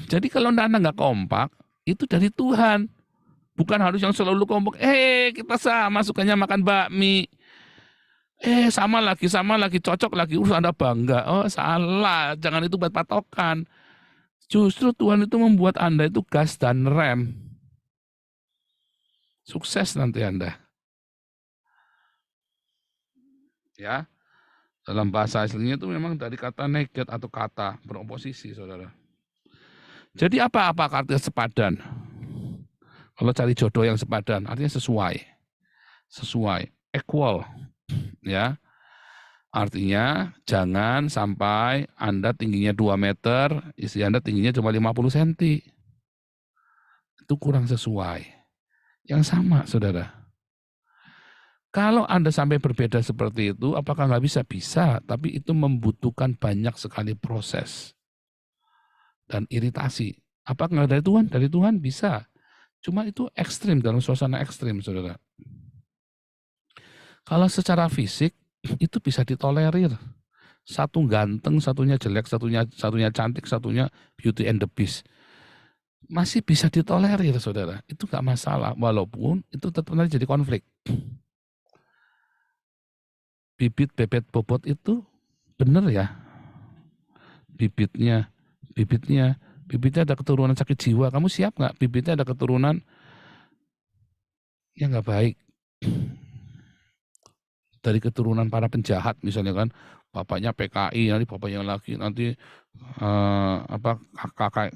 Jadi kalau Anda nggak kompak, itu dari Tuhan. Bukan harus yang selalu kompak, kita sama, sukanya makan bakmi. Sama lagi, cocok lagi, Anda bangga. Oh, salah, jangan itu buat patokan. Justru Tuhan itu membuat Anda itu gas dan rem. Sukses nanti Anda. Ya, dalam bahasa aslinya itu memang dari kata negate atau kata beroposisi, saudara. Jadi apa artinya sepadan? Kalau cari jodoh yang sepadan, artinya sesuai, equal, ya. Artinya jangan sampai Anda tingginya 2 meter, istri Anda tingginya cuma 50 cm. Itu kurang sesuai. Yang sama, saudara. Kalau Anda sampai berbeda seperti itu, apakah nggak bisa? Bisa, tapi itu membutuhkan banyak sekali proses dan iritasi. Apakah nggak dari Tuhan? Dari Tuhan bisa. Cuma itu ekstrim, dalam suasana ekstrim, saudara. Kalau secara fisik, itu bisa ditolerir. Satu ganteng, satunya jelek, satunya cantik, satunya beauty and the beast. Masih bisa ditolerir, saudara. Itu nggak masalah, walaupun itu tetap nanti jadi konflik. Bibit, bebet, bobot itu benar ya? Bibitnya ada keturunan sakit jiwa. Kamu siap nggak? Bibitnya ada keturunan yang nggak baik. Dari keturunan para penjahat misalnya kan, bapaknya PKI, nanti bapaknya lagi nanti kakak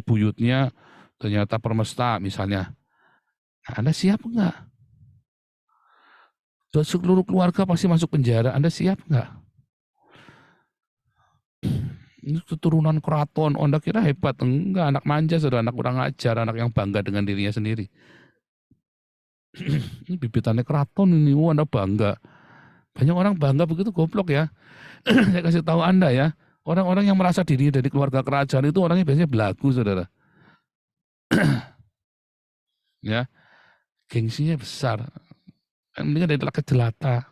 buyutnya ternyata permesta misalnya. Nah, Anda siap nggak? Seluruh keluarga pasti masuk penjara. Anda siap nggak? Ini keturunan keraton. Anda kira hebat? Enggak, anak manja, saudara, anak kurang ajar, anak yang bangga dengan dirinya sendiri. Ini bibitannya keraton ini, Anda bangga. Banyak orang bangga begitu, goblok ya. Saya kasih tahu Anda ya, orang-orang yang merasa diri dari keluarga kerajaan itu orangnya biasanya belagu, saudara. Ya, gengsinya besar. Mendingan dari rakyat jelata.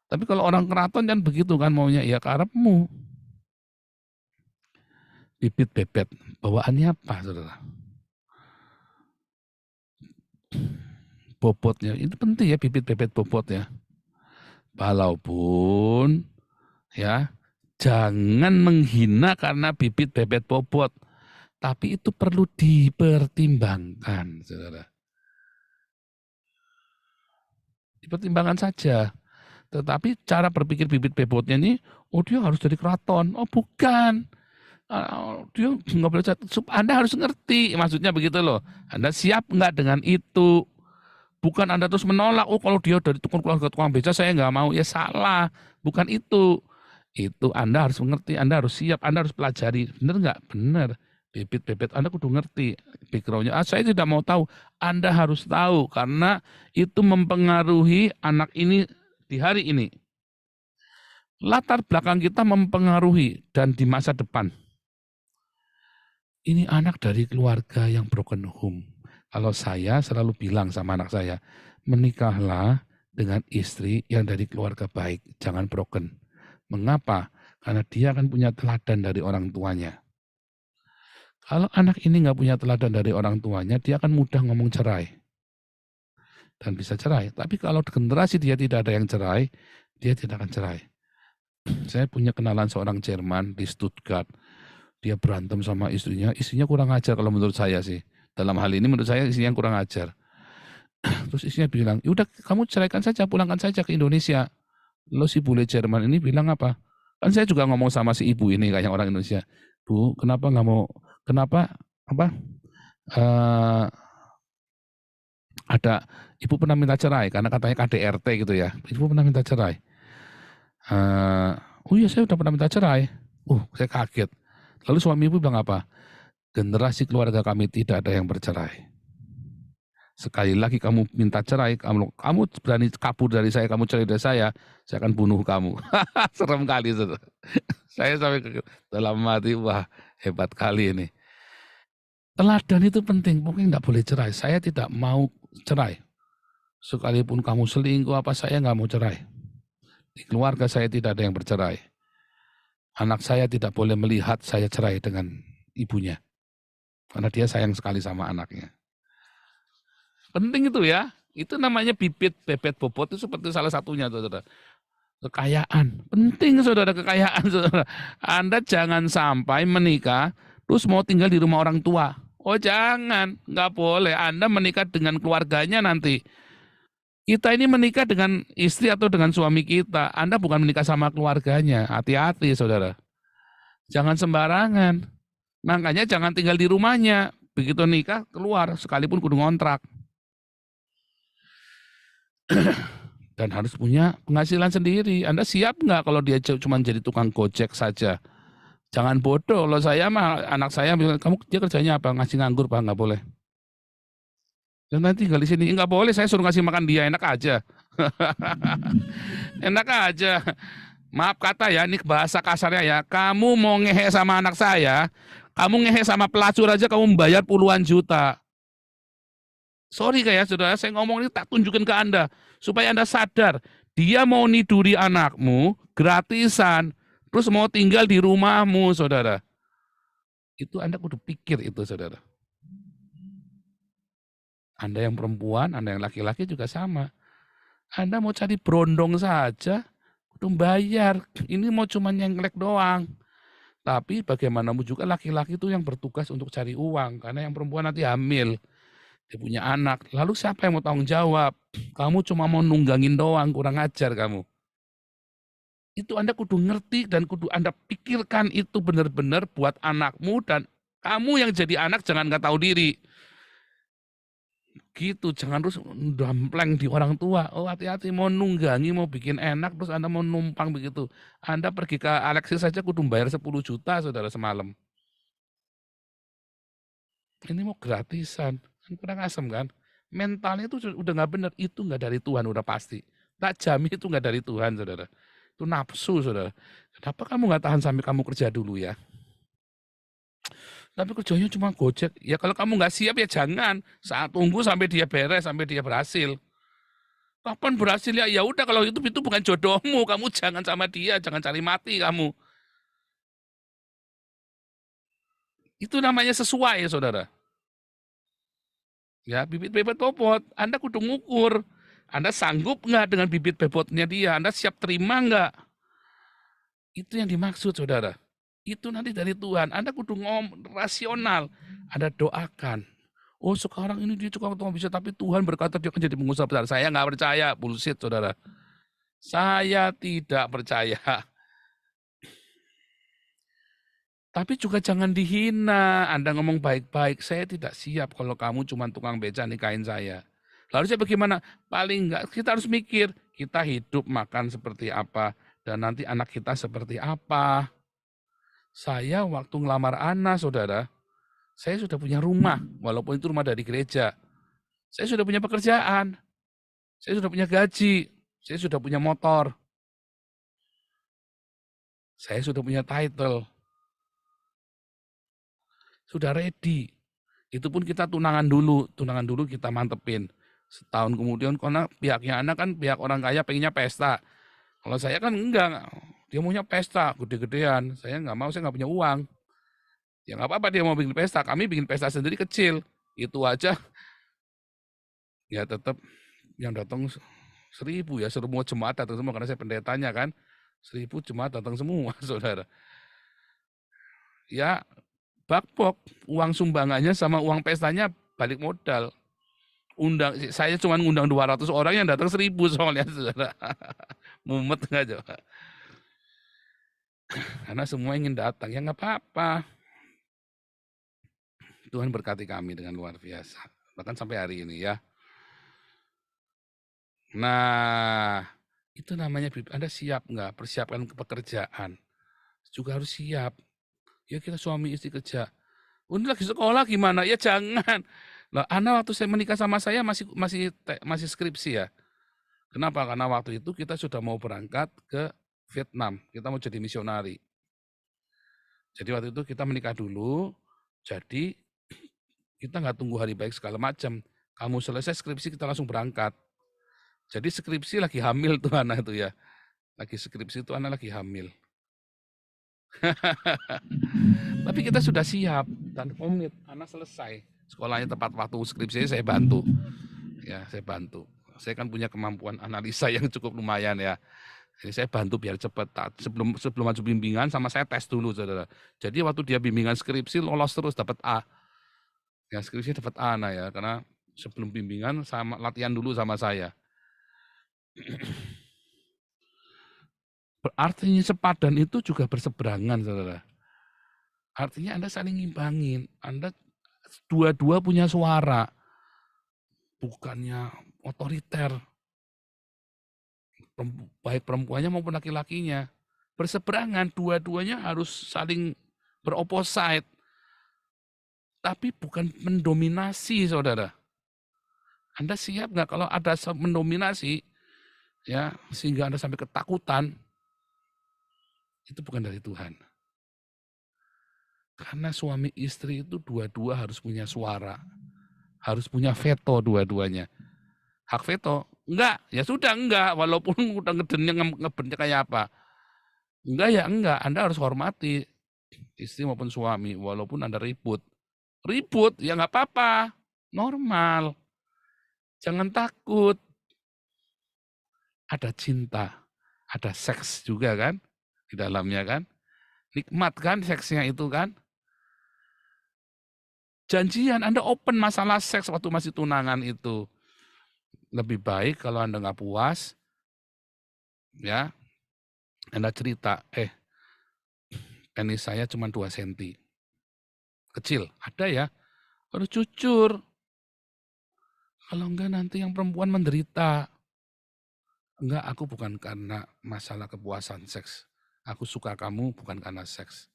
Tapi kalau orang keraton kan begitu kan, maunya ya karepmu. Bibit bebet, bawaannya apa, saudara? Bobotnya, itu penting ya, bibit bebet bobot ya. Walaupun ya, jangan menghina karena bibit bebet bobot. Tapi itu perlu dipertimbangkan, saudara. Dipertimbangkan saja. Tetapi cara berpikir bibit bebotnya ini, oh dia harus dari keraton. Oh bukan. Dia nggak boleh. Anda harus ngerti, maksudnya begitu loh. Anda siap nggak dengan itu? Bukan Anda terus menolak, oh kalau dia dari keluarga tukang beca saya nggak mau. Ya salah, bukan itu. Itu Anda harus mengerti, Anda harus siap, Anda harus pelajari. Benar nggak? Benar. Bibit-bibit Anda kudu ngerti background-nya. Saya tidak mau tahu. Anda harus tahu karena itu mempengaruhi anak ini di hari ini. Latar belakang kita mempengaruhi dan di masa depan. Ini anak dari keluarga yang broken home. Kalau saya selalu bilang sama anak saya, menikahlah dengan istri yang dari keluarga baik, jangan broken. Mengapa? Karena dia akan punya teladan dari orang tuanya. Kalau anak ini nggak punya teladan dari orang tuanya, dia akan mudah ngomong cerai. Dan bisa cerai. Tapi kalau generasi dia tidak ada yang cerai, dia tidak akan cerai. Saya punya kenalan seorang Jerman di Stuttgart. Dia berantem sama istrinya kurang ajar kalau menurut saya sih. Dalam hal ini menurut saya istrinya kurang ajar. Terus istrinya bilang, yaudah kamu ceraikan saja, pulangkan saja ke Indonesia. Lalu si bule Jerman ini bilang apa? Kan saya juga ngomong sama si ibu ini kayak orang Indonesia. Bu, kenapa nggak mau, ada ibu pernah minta cerai karena katanya KDRT gitu ya. Ibu pernah minta cerai. Oh iya saya udah pernah minta cerai. Saya kaget. Lalu suami ibu bilang apa? Generasi keluarga kami tidak ada yang bercerai. Sekali lagi kamu minta cerai, kamu berani kabur dari saya, kamu cerai dari saya akan bunuh kamu. Serem kali. Saya sampai dalam hati, wah hebat kali ini. Teladan itu penting, pokoknya nggak boleh cerai. Saya tidak mau cerai. Sekalipun kamu selingkuh apa, saya nggak mau cerai. Di keluarga saya tidak ada yang bercerai. Anak saya tidak boleh melihat saya cerai dengan ibunya. Karena dia sayang sekali sama anaknya. Penting itu ya. Itu namanya bibit, bebet, bobot itu seperti salah satunya, saudara. Kekayaan. Penting, saudara, kekayaan, saudara. Anda jangan sampai menikah, terus mau tinggal di rumah orang tua. Oh jangan, nggak boleh. Anda menikah dengan keluarganya nanti. Kita ini menikah dengan istri atau dengan suami kita. Anda bukan menikah sama keluarganya. Hati-hati, saudara. Jangan sembarangan. Makanya jangan tinggal di rumahnya. Begitu nikah, keluar. Sekalipun kudu ngontrak. Dan harus punya penghasilan sendiri. Anda siap nggak kalau dia cuma jadi tukang gojek saja? Jangan bodoh. Kalau saya mah, anak saya, kamu dia kerjanya apa? Ngasih nganggur, Pak? Nggak boleh. Dan nanti tinggal di sini. Nggak boleh, saya suruh ngasih makan dia. Enak aja. Enak aja. Maaf kata ya, ini bahasa kasarnya ya. Kamu mau ngehe sama anak saya, kamu ngehe sama pelacur aja kamu membayar puluhan juta. Sorry kayak saudara, saya ngomong ini tak tunjukin ke Anda. Supaya Anda sadar, dia mau niduri anakmu gratisan, terus mau tinggal di rumahmu, saudara. Itu Anda kudu pikir itu, saudara. Anda yang perempuan, Anda yang laki-laki juga sama. Anda mau cari berondong saja, kudu bayar. Ini mau cuma nyengklek doang. Tapi bagaimanapun juga laki-laki itu yang bertugas untuk cari uang. Karena yang perempuan nanti hamil. Dia punya anak. Lalu siapa yang mau tanggung jawab? Kamu cuma mau nunggangin doang, kurang ajar kamu. Itu Anda kudu ngerti dan kudu Anda pikirkan itu benar-benar buat anakmu dan kamu yang jadi anak jangan nggak tahu diri. Gitu, jangan terus dampleng di orang tua. Oh hati-hati mau nunggangi, mau bikin enak, terus Anda mau numpang begitu. Anda pergi ke Alexis saja kudu bayar 10 juta saudara semalam. Ini mau gratisan, kan kurang asem kan? Mentalnya itu udah nggak bener, itu nggak dari Tuhan udah pasti. Tak jamin itu nggak dari Tuhan saudara. Itu nafsu saudara. Kenapa kamu nggak tahan sampai kamu kerja dulu ya? Tapi kerjanya cuma gojek. Ya kalau kamu nggak siap ya jangan. Saat tunggu sampai dia beres, sampai dia berhasil. Kapan berhasil ya? Ya udah kalau itu bukan jodohmu, kamu jangan sama dia, jangan cari mati kamu. Itu namanya sesuai ya saudara. Ya bibit bebot bobot, Anda kudu ngukur. Anda sanggup nggak dengan bibit bebotnya dia? Anda siap terima nggak? Itu yang dimaksud saudara. Itu nanti dari Tuhan. Anda kudu rasional. Anda doakan. Oh sekarang ini dia tukang bisa, tapi Tuhan berkata dia akan jadi pengusaha besar. Saya nggak percaya, bullshit saudara. Saya tidak percaya. Tapi juga jangan dihina. Anda ngomong baik-baik. Saya tidak siap kalau kamu cuma tukang beca nikahin saya. Lalu saya bagaimana? Paling enggak kita harus mikir. Kita hidup makan seperti apa. Dan nanti anak kita seperti apa. Saya waktu ngelamar Ana, saudara. Saya sudah punya rumah. Walaupun itu rumah dari gereja. Saya sudah punya pekerjaan. Saya sudah punya gaji. Saya sudah punya motor. Saya sudah punya title. Sudah ready. Itu pun kita tunangan dulu kita mantepin. Setahun kemudian, karena pihaknya anak kan pihak orang kaya pengennya pesta. Kalau saya kan enggak, dia maunya pesta, gede-gedean. Saya nggak mau, saya nggak punya uang. Ya nggak apa-apa dia mau bikin pesta, kami bikin pesta sendiri kecil. Itu aja, ya tetap yang datang 1.000 ya, semua jemaat datang semua, karena saya pendetanya kan. 1.000 jemaat datang semua, saudara. Ya, bakpok, uang sumbangannya sama uang pestanya balik modal. Saya cuma ngundang 200 orang yang datang 1.000 soalnya saudara. Mumet nggak coba? Karena semua ingin datang, ya nggak apa-apa. Tuhan berkati kami dengan luar biasa. Bahkan sampai hari ini ya. Nah, itu namanya Anda siap nggak? Persiapkan pekerjaan. Juga harus siap. Ya kita suami istri kerja. Ini lagi sekolah gimana? Ya jangan. Lah, Ana waktu saya menikah sama saya masih skripsi ya. Kenapa? Karena waktu itu kita sudah mau berangkat ke Vietnam. Kita mau jadi misionari. Jadi waktu itu kita menikah dulu. Jadi kita nggak tunggu hari baik segala macam. Kamu selesai skripsi kita langsung berangkat. Jadi skripsi lagi hamil tuh anak itu ya. Lagi skripsi itu anak lagi hamil. Tapi kita sudah siap dan komit. Anak selesai. Sekolahnya tepat waktu, skripsi saya bantu. Ya, saya bantu. Saya kan punya kemampuan analisa yang cukup lumayan ya. Jadi saya bantu biar cepat. Sebelum maju bimbingan sama saya tes dulu, saudara. Jadi waktu dia bimbingan skripsi lolos terus dapat A. Ya skripsi dapat A nah ya, karena sebelum bimbingan sama latihan dulu sama saya. Artinya sepadan itu juga berseberangan, saudara. Artinya Anda saling ngimbangin, Anda dua-dua punya suara, bukannya otoriter, baik perempuannya maupun laki-lakinya. Berseberangan, dua-duanya harus saling beropposite, tapi bukan mendominasi, saudara. Anda siap nggak kalau ada mendominasi, ya sehingga Anda sampai ketakutan, itu bukan dari Tuhan. Karena suami istri itu dua-dua harus punya suara, harus punya veto dua-duanya. Hak veto, enggak, ya sudah enggak, walaupun udah ngedennya ngebennya kayak apa. Enggak ya enggak, Anda harus hormati istri maupun suami, walaupun Anda ribut. Ribut, ya nggak apa-apa, normal. Jangan takut. Ada cinta, ada seks juga kan, di dalamnya kan. Nikmat kan seksnya itu kan. Janjian, Anda open masalah seks waktu masih tunangan itu. Lebih baik kalau Anda nggak puas, ya Anda cerita, penis saya cuma 2 cm. Kecil, ada ya, harus jujur. Kalau enggak nanti yang perempuan menderita. Enggak, aku bukan karena masalah kepuasan seks. Aku suka kamu bukan karena seks.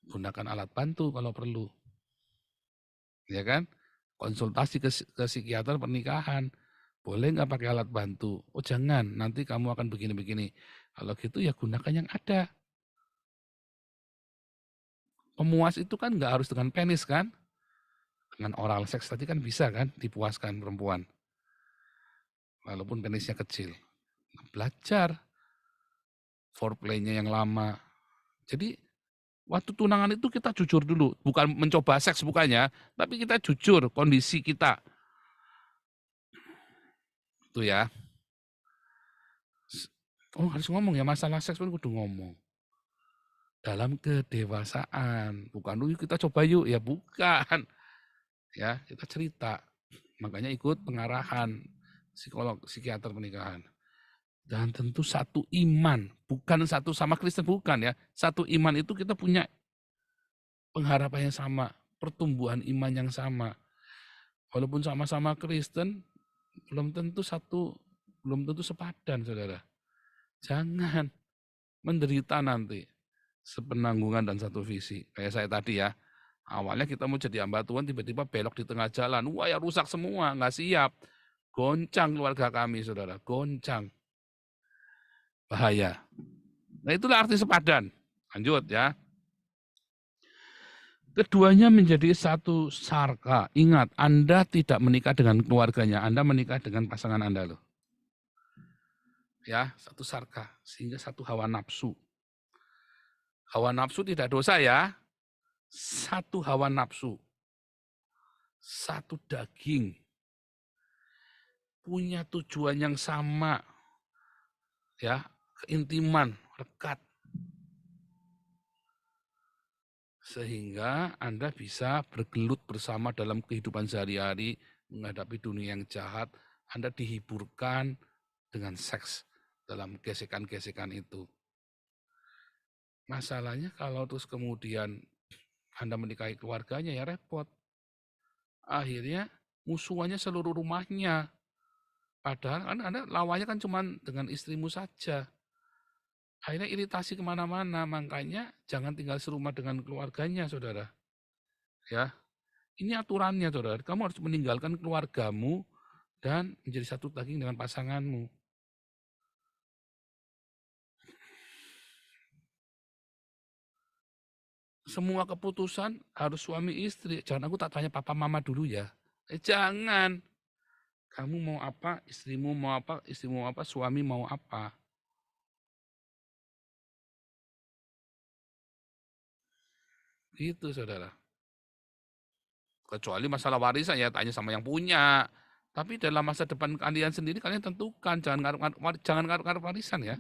Gunakan alat bantu kalau perlu. Ya kan? Konsultasi ke psikiater pernikahan. Boleh nggak pakai alat bantu? Oh jangan, nanti kamu akan begini-begini. Kalau gitu ya gunakan yang ada. Pemuas itu kan nggak harus dengan penis kan? Dengan oral seks tadi kan bisa kan dipuaskan perempuan. Walaupun penisnya kecil. Belajar foreplay-nya yang lama. Jadi waktu tunangan itu kita jujur dulu. Bukan mencoba seks bukannya, tapi kita jujur kondisi kita. Itu ya. Oh harus ngomong ya, masalah seks pun kudu ngomong. Dalam kedewasaan. Bukan yuk kita coba yuk, ya bukan. Ya, kita cerita. Makanya ikut pengarahan psikolog, psikiater pernikahan. Dan tentu satu iman, bukan satu sama Kristen, bukan ya. Satu iman itu kita punya pengharapan yang sama, pertumbuhan iman yang sama. Walaupun sama-sama Kristen, belum tentu sepadan, saudara. Jangan menderita nanti sepenanggungan dan satu visi. Kayak saya tadi ya, awalnya kita mau jadi hamba Tuhan, tiba-tiba belok di tengah jalan. Wah ya rusak semua, nggak siap. Goncang keluarga kami, saudara. Goncang. Bahaya. Nah itulah arti sepadan. Lanjut ya. Keduanya menjadi satu sarka. Ingat, Anda tidak menikah dengan keluarganya, Anda menikah dengan pasangan Anda loh. Ya, satu sarka, sehingga satu hawa nafsu. Hawa nafsu tidak dosa ya. Satu hawa nafsu. Satu daging. Punya tujuan yang sama. Ya, keintiman, rekat. Sehingga Anda bisa bergelut bersama dalam kehidupan sehari-hari, menghadapi dunia yang jahat, Anda dihiburkan dengan seks dalam gesekan-gesekan itu. Masalahnya kalau terus kemudian Anda menikahi keluarganya ya repot. Akhirnya musuhannya seluruh rumahnya. Padahal kan Anda lawannya kan cuma dengan istrimu saja. Akhirnya iritasi kemana-mana, makanya jangan tinggal serumah dengan keluarganya, saudara. Ya, ini aturannya, saudara. Kamu harus meninggalkan keluargamu dan menjadi satu daging dengan pasanganmu. Semua keputusan harus suami istri. Jangan aku tak tanya papa mama dulu ya. Jangan. Kamu mau apa, istrimu mau apa, suami mau apa. Gitu, saudara. Kecuali masalah warisan ya tanya sama yang punya. Tapi dalam masa depan kalian sendiri kalian tentukan. Jangan ngaruh warisan ya.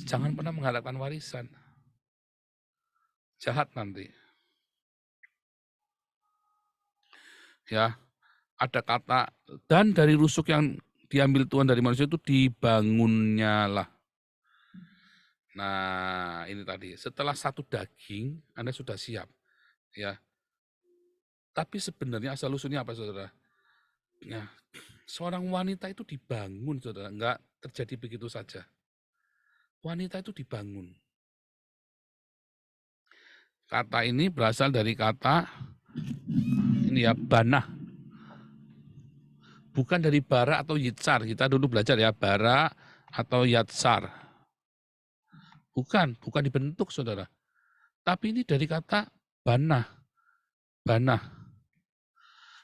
Jangan pernah mengharapkan warisan. Jahat nanti. Ya, ada kata dan dari rusuk yang diambil Tuhan dari manusia itu dibangunnya lah. Nah, ini tadi setelah satu daging Anda sudah siap, ya. Tapi sebenarnya asal usulnya apa, saudara? Ya, seorang wanita itu dibangun, saudara, enggak terjadi begitu saja. Wanita itu dibangun. Kata ini berasal dari kata ini ya, banah. Bukan dari bara atau yitsar. Kita dulu belajar ya, bara atau yatsar. Bukan dibentuk, saudara. Tapi ini dari kata banah. Banah.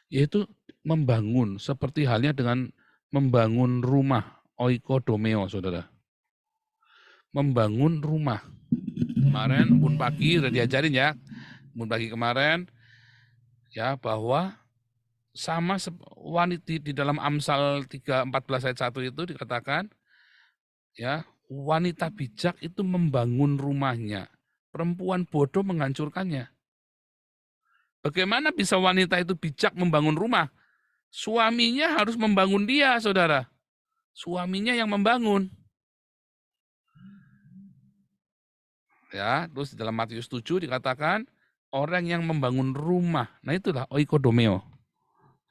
Yaitu membangun. Seperti halnya dengan membangun rumah. Oikodomeo, saudara. Membangun rumah. Kemarin, Bun Pagi udah diajarin ya. Bun Pagi kemarin, ya bahwa sama wanita di dalam Amsal 3:14 ayat 1 itu dikatakan, ya, wanita bijak itu membangun rumahnya, perempuan bodoh menghancurkannya. Bagaimana bisa wanita itu bijak membangun rumah? Suaminya harus membangun dia, saudara. Suaminya yang membangun. Ya, terus di dalam Matius 7 dikatakan orang yang membangun rumah. Nah, itulah oikodomeo.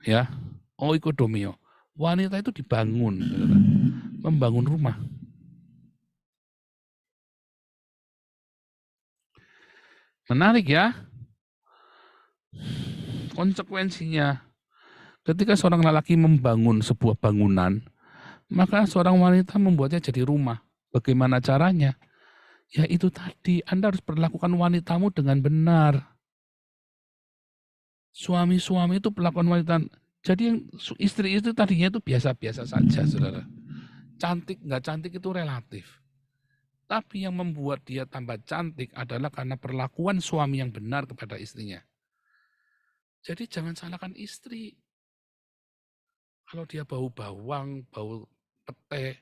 Ya, oikodomeo. Wanita itu dibangun, saudara. Membangun rumah. Menarik ya. Konsekuensinya, ketika seorang lelaki membangun sebuah bangunan, maka seorang wanita membuatnya jadi rumah. Bagaimana caranya? Ya itu tadi, Anda harus perlakukan wanitamu dengan benar. Suami-suami itu perlakukan wanita. Jadi yang istri itu tadinya itu biasa-biasa saja, saudara. Cantik, nggak cantik itu relatif. Tapi yang membuat dia tambah cantik adalah karena perlakuan suami yang benar kepada istrinya. Jadi jangan salahkan istri. Kalau dia bau bawang, bau pete,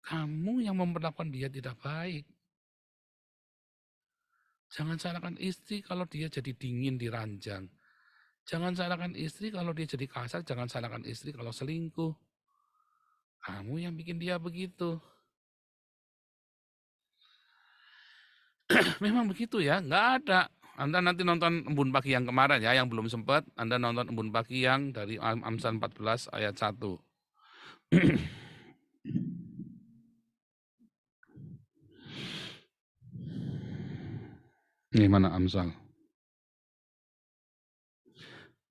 kamu yang memperlakukan dia tidak baik. Jangan salahkan istri kalau dia jadi dingin di ranjang. Jangan salahkan istri kalau dia jadi kasar, jangan salahkan istri kalau selingkuh. Kamu yang bikin dia begitu. Memang begitu ya, nggak ada. Anda nanti nonton Embun Pagi yang kemarin ya, yang belum sempat, Anda nonton Embun Pagi yang dari Amsal 14 ayat 1. Ini mana Amsal?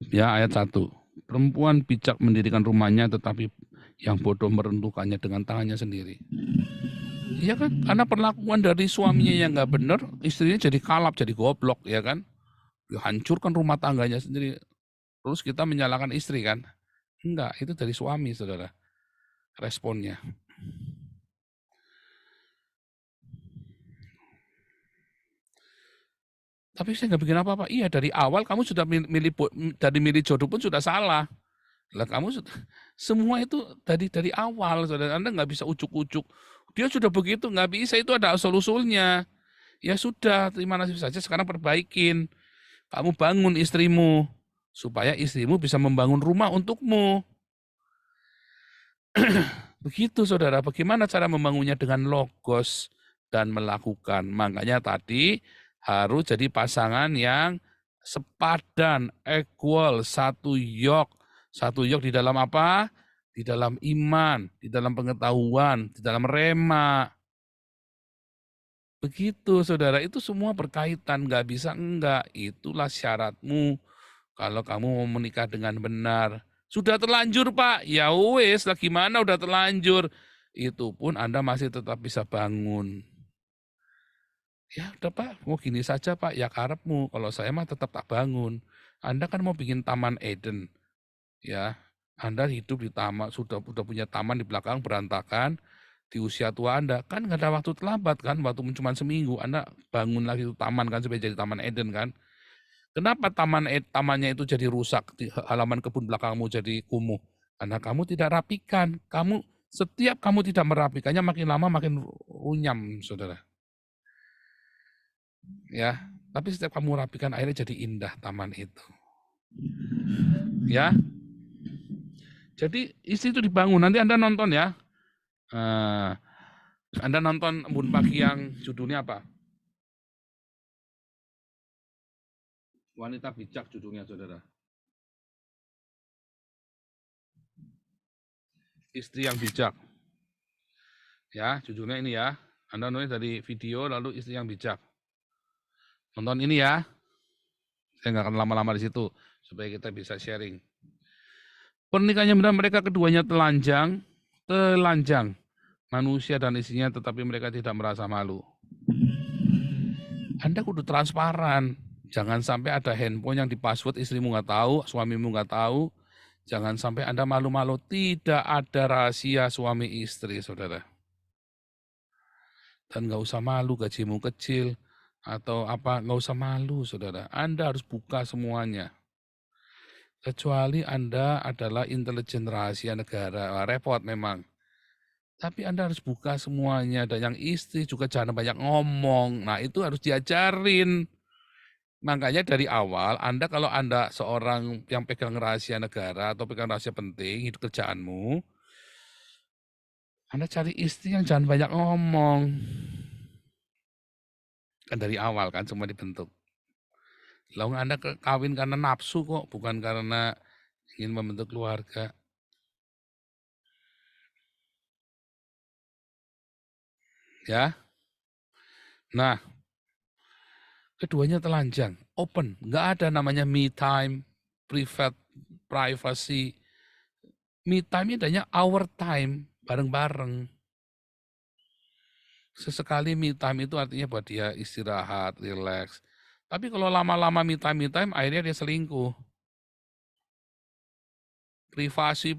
Ya, ayat 1. Perempuan bijak mendirikan rumahnya, tetapi yang bodoh meruntuhkannya dengan tangannya sendiri. Iya kan? Karena perlakuan dari suaminya yang nggak benar, istrinya jadi kalap, jadi goblok, ya kan? Hancurkan rumah tangganya sendiri. Terus kita menyalahkan istri kan? Enggak, itu dari suami, saudara. Responnya. Tapi saya nggak bikin apa-apa. Iya, dari awal kamu sudah milih jodoh pun sudah salah. Lah kamu semua itu dari awal, saudara. Anda nggak bisa ucuk-ucuk. Dia sudah begitu, nggak bisa. Itu ada asal-usulnya. Ya sudah, terima nasib saja. Sekarang perbaikin. Kamu bangun istrimu supaya istrimu bisa membangun rumah untukmu. Begitu, saudara. Bagaimana cara membangunnya? Dengan logos dan melakukan. Makanya tadi harus jadi pasangan yang sepadan, equal, satu yok. Satu yok di dalam apa? Di dalam iman, di dalam pengetahuan, di dalam rema. Begitu, saudara. Itu semua berkaitan, nggak bisa enggak. Itulah syaratmu kalau kamu mau menikah dengan benar. Sudah terlanjur, Pak. Ya wes, lah gimana udah terlanjur. Itu pun Anda masih tetap bisa bangun. Ya udah Pak, mau gini saja Pak, ya karepmu. Kalau saya mah tetap tak bangun. Anda kan mau bikin Taman Eden. Ya, Anda hidup di taman, sudah punya taman di belakang berantakan, di usia tua Anda, kan nggak ada waktu terlambat kan, waktu cuma seminggu, Anda bangun lagi itu taman kan, supaya jadi Taman Eden kan. Kenapa tamannya itu jadi rusak, halaman kebun belakangmu jadi kumuh? Karena kamu tidak rapikan. Setiap kamu tidak merapikannya, makin lama makin runyam, saudara. Ya, tapi setiap kamu rapikan, akhirnya jadi indah taman itu. Ya. Jadi istri itu dibangun. Nanti Anda nonton ya. Anda nonton Embun Pagi yang judulnya apa? Wanita Bijak judulnya, saudara. Istri yang bijak. Ya, judulnya ini ya. Anda nulis dari video lalu istri yang bijak. Nonton ini ya. Saya nggak akan lama-lama di situ supaya kita bisa sharing. Pernikahannya mereka keduanya telanjang. Manusia dan istrinya, tetapi mereka tidak merasa malu. Anda kudu transparan. Jangan sampai ada handphone yang di-password istrimu nggak tahu, suamimu nggak tahu. Jangan sampai Anda malu-malu. Tidak ada rahasia suami istri, saudara. Dan nggak usah malu gajimu kecil atau apa, nggak usah malu, saudara. Anda harus buka semuanya. Kecuali Anda adalah intelijen rahasia negara. Wah, repot memang. Tapi Anda harus buka semuanya. Dan yang istri juga jangan banyak ngomong. Nah, itu harus diajarin. Makanya dari awal, kalau Anda seorang yang pegang rahasia negara atau pegang rahasia penting, itu kerjaanmu, Anda cari istri yang jangan banyak ngomong. Kan dari awal kan semua dibentuk. Lalu Anda kawin karena nafsu kok, bukan karena ingin membentuk keluarga. Ya. Nah, keduanya telanjang, open, nggak ada namanya me time, privacy. Me time ini adanya our time, bareng-bareng. Sesekali me time itu artinya buat dia istirahat, relax. Tapi kalau lama-lama me time, akhirnya dia selingkuh. Privasi,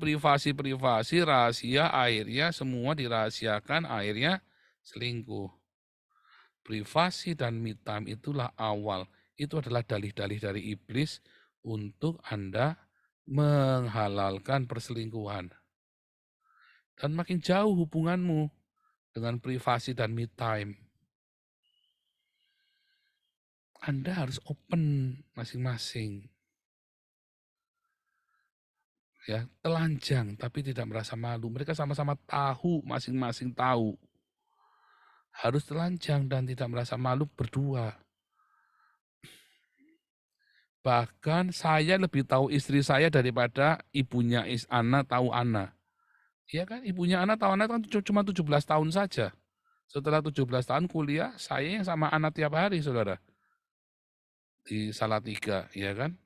rahasia, akhirnya semua dirahasiakan, akhirnya selingkuh. Privasi dan me time itulah awal. Itu adalah dalih-dalih dari iblis untuk Anda menghalalkan perselingkuhan. Dan makin jauh hubunganmu dengan privasi dan me time. Anda harus open masing-masing. Ya, telanjang tapi tidak merasa malu. Mereka sama-sama tahu, masing-masing tahu. Harus telanjang dan tidak merasa malu berdua. Bahkan saya lebih tahu istri saya daripada ibunya Ana tahu Ana. Iya kan, ibunya Ana tahu Ana kan cuma 17 tahun saja. Setelah 17 tahun kuliah, saya yang sama Ana tiap hari, saudara. Di Salatiga, ya kan?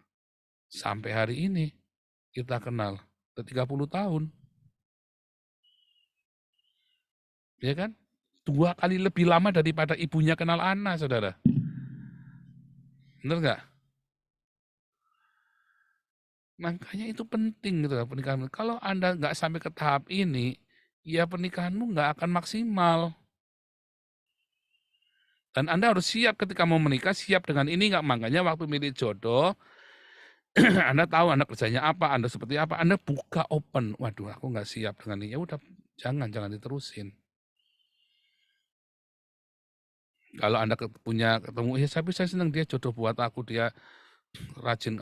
Sampai hari ini kita kenal. Ke 30 tahun. Ya kan? 2 kali lebih lama daripada ibunya kenal Ana, saudara. Bener nggak? Makanya itu penting gitu pernikahan. Kalau Anda nggak sampai ke tahap ini, ya pernikahanmu nggak akan maksimal. Dan Anda harus siap ketika mau menikah, siap dengan ini nggak? Makanya waktu milih jodoh, Anda tahu Anda kerjanya apa, Anda seperti apa, Anda buka open. Waduh, aku nggak siap dengan ini. Ya udah, jangan diterusin. Kalau Anda ketemu, ya saya senang dia jodoh buat aku, dia rajin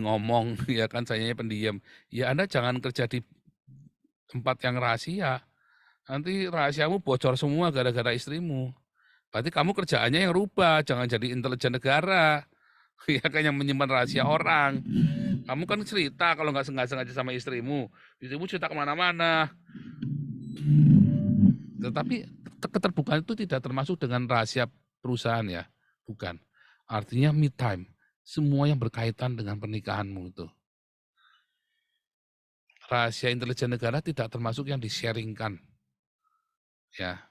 ngomong, ya kan, sayanya pendiam. Ya Anda jangan kerja di tempat yang rahasia. Nanti rahasiamu bocor semua gara-gara istrimu. Berarti kamu kerjaannya yang rubah, jangan jadi intelijen negara. Ya kan, yang menyimpan rahasia orang. Kamu kan cerita kalau nggak sengaja sama istrimu cerita kemana-mana. Tetapi keterbukaan itu tidak termasuk dengan rahasia perusahaan ya, bukan. Artinya me time, semua yang berkaitan dengan pernikahanmu itu. Rahasia intelijen negara tidak termasuk yang di-sharingkan. Ya,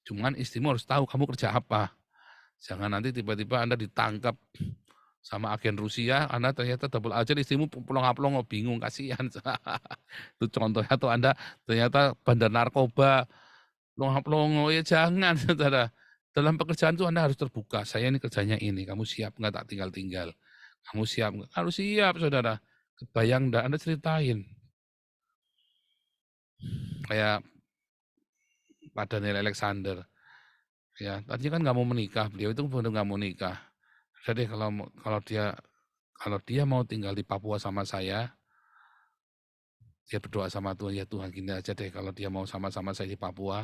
cuman istrimu harus tahu kamu kerja apa. Jangan nanti tiba-tiba Anda ditangkap sama agen Rusia, Anda ternyata double agent, istrimu plong-plong bingung, kasihan. Itu contohnya, atau Anda ternyata bandar narkoba, plong-plong, ya jangan, saudara. Dalam pekerjaan itu Anda harus terbuka. Saya ini kerjanya ini, kamu siap nggak tak tinggal-tinggal? Kamu siap nggak? Harus siap, saudara. Kebayang nggak? Anda ceritain. Kayak Pak Daniel Alexander. Ya, tadinya kan nggak mau menikah, beliau itu benar nggak mau nikah. Jadi kalau dia mau tinggal di Papua sama saya, dia berdoa sama Tuhan, ya Tuhan gini aja deh, kalau dia mau sama-sama saya di Papua,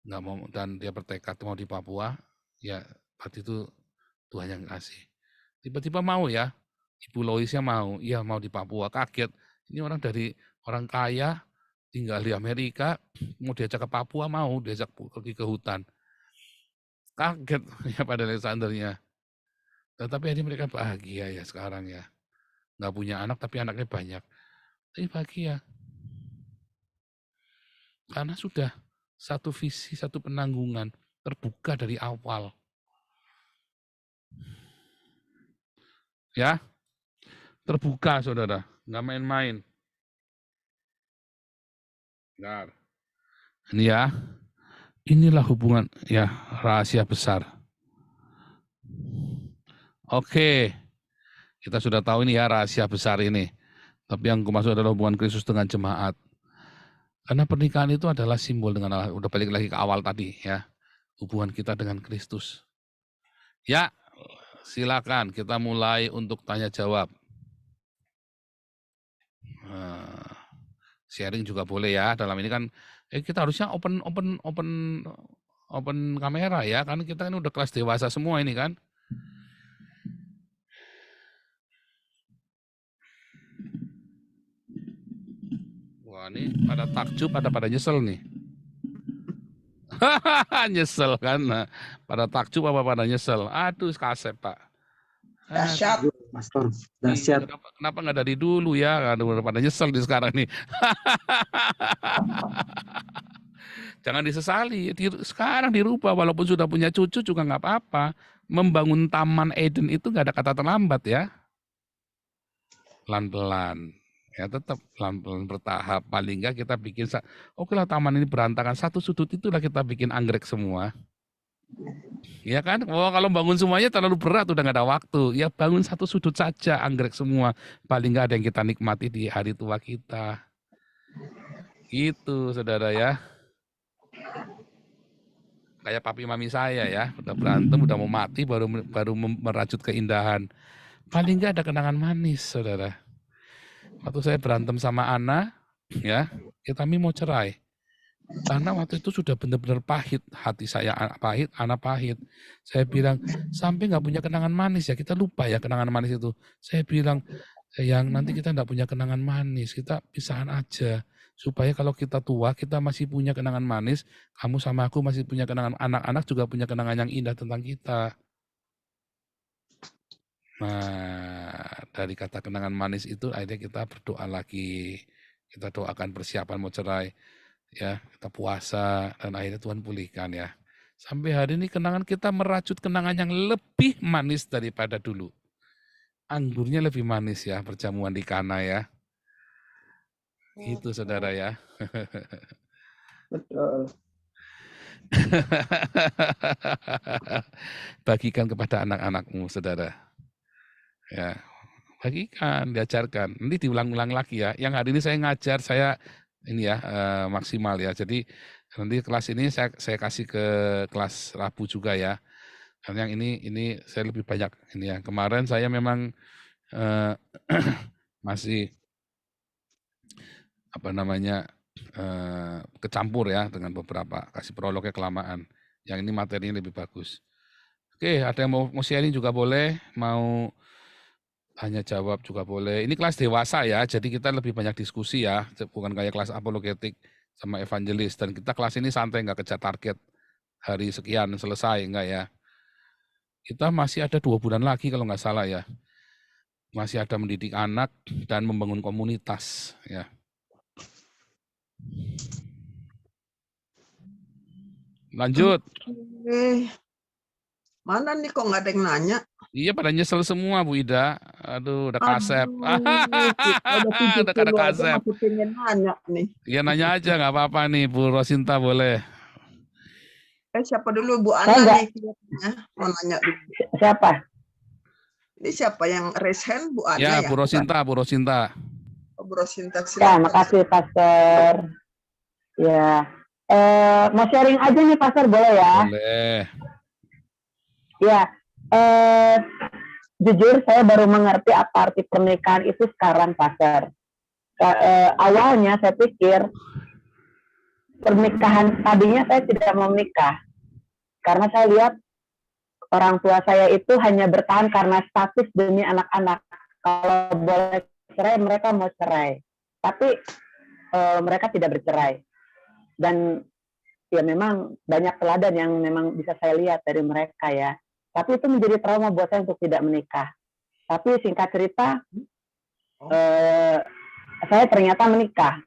nggak mau, dan dia bertekad mau di Papua, ya berarti itu Tuhan yang kasih. Tiba-tiba mau ya, Ibu Loisnya mau, iya mau di Papua, kaget. Ini orang dari orang kaya, tinggal di Amerika, mau diajak ke Papua, mau diajak pergi ke hutan. Kaget ya pada Alexandernya. Tetapi ini mereka bahagia ya sekarang ya. Nggak punya anak tapi anaknya banyak. Tapi bahagia. Karena sudah satu visi, satu penanggungan, terbuka dari awal. Ya, terbuka saudara, nggak main-main. Benar. Ini ya, inilah hubungan, ya rahasia besar. Oke, kita sudah tahu ini ya rahasia besar ini. Tapi yang kumaksud adalah hubungan Kristus dengan jemaat. Karena pernikahan itu adalah simbol dengan Allah. Udah balik lagi ke awal tadi ya. Hubungan kita dengan Kristus. Ya, silakan kita mulai untuk tanya jawab. Sharing juga boleh ya. Dalam ini kan kita harusnya open kamera ya. Kan kita kan udah kelas dewasa semua ini kan. Wah, ini pada takjub, pada nyesel nih. Nyesel kan. Nah, pada takjub apa pada nyesel? Aduh, kasep, Pak. Dahsyat, Pastor. Dahsyat. Kenapa nggak dari dulu ya? Aduh, pada nyesel di sekarang nih. Jangan disesali. Sekarang dirubah, walaupun sudah punya cucu juga nggak apa-apa. Membangun Taman Eden itu nggak ada kata terlambat ya. Pelan-pelan. Ya tetap pelan-pelan bertahap. Paling nggak kita bikin, oke lah taman ini berantakan. Satu sudut itulah kita bikin anggrek semua. Ya kan? Wah, kalau bangun semuanya terlalu berat, udah nggak ada waktu. Ya bangun satu sudut saja, anggrek semua. Paling nggak ada yang kita nikmati di hari tua kita. Gitu, saudara ya. Kayak papi mami saya ya, udah berantem, udah mau mati, baru merajut keindahan. Paling nggak ada kenangan manis, saudara. Waktu saya berantem sama Ana, ya, kami mau cerai. Karena waktu itu sudah benar-benar pahit, hati saya pahit, Ana pahit. Saya bilang, sampai nggak punya kenangan manis ya, kita lupa ya kenangan manis itu. Saya bilang, sayang, nanti kita nggak punya kenangan manis, kita pisahan aja. Supaya kalau kita tua, kita masih punya kenangan manis, kamu sama aku masih punya kenangan, anak-anak juga punya kenangan yang indah tentang kita. Nah, dari kata kenangan manis itu akhirnya kita berdoa lagi. Kita doakan persiapan mau cerai. Ya, kita puasa dan akhirnya Tuhan pulihkan ya. Sampai hari ini kenangan kita merajut kenangan yang lebih manis daripada dulu. Anggurnya lebih manis ya, perjamuan di Kana ya. Itu saudara ya. Betul. Bagikan kepada anak-anakmu saudara. Ya, bagikan, diajarkan. Nanti diulang-ulang lagi ya. Yang hari ini saya ngajar, saya ini ya maksimal ya. Jadi nanti kelas ini saya kasih ke kelas Rabu juga ya. Karena yang ini saya lebih banyak ini ya. Kemarin saya memang masih apa namanya kecampur ya dengan beberapa, kasih prolognya kelamaan. Yang ini materinya lebih bagus. Oke, ada yang mau sharing juga boleh, mau tanya jawab juga boleh. Ini kelas dewasa ya, jadi kita lebih banyak diskusi ya, bukan kayak kelas apologetik sama evangelis. Dan kita kelas ini santai, nggak kejar target hari sekian selesai, enggak ya. Kita masih ada 2 bulan lagi kalau nggak salah ya. Masih ada mendidik anak dan membangun komunitas ya. Lanjut. Mana nih kok nggak ada yang nanya? Iya pada nyesel semua Bu Ida. Aduh udah kasep. Udah kada kasep. masih pengen nanya nih. Iya nanya aja nggak apa-apa nih Bu Rosinta boleh. Siapa dulu Bu Ana nih? Mau nanya dulu. Siapa? Ini siapa yang raise hand Bu Ana Ya, ya? Bu Rosinta, Bu Rosinta. Bu Rosinta Ya, silakan. makasih Pastor. Ya, mau sharing aja nih Pastor, boleh ya? Boleh. Ya, jujur saya baru mengerti apa arti pernikahan itu sekarang Pastor. Awalnya saya pikir pernikahan, tadinya saya tidak mau menikah karena saya lihat orang tua saya itu hanya bertahan karena status demi anak-anak. Kalau boleh cerai, mereka mau cerai. Tapi mereka tidak bercerai. Dan ya memang banyak teladan yang memang bisa saya lihat dari mereka ya. Tapi itu menjadi trauma buat saya untuk tidak menikah. Tapi singkat cerita, saya ternyata menikah.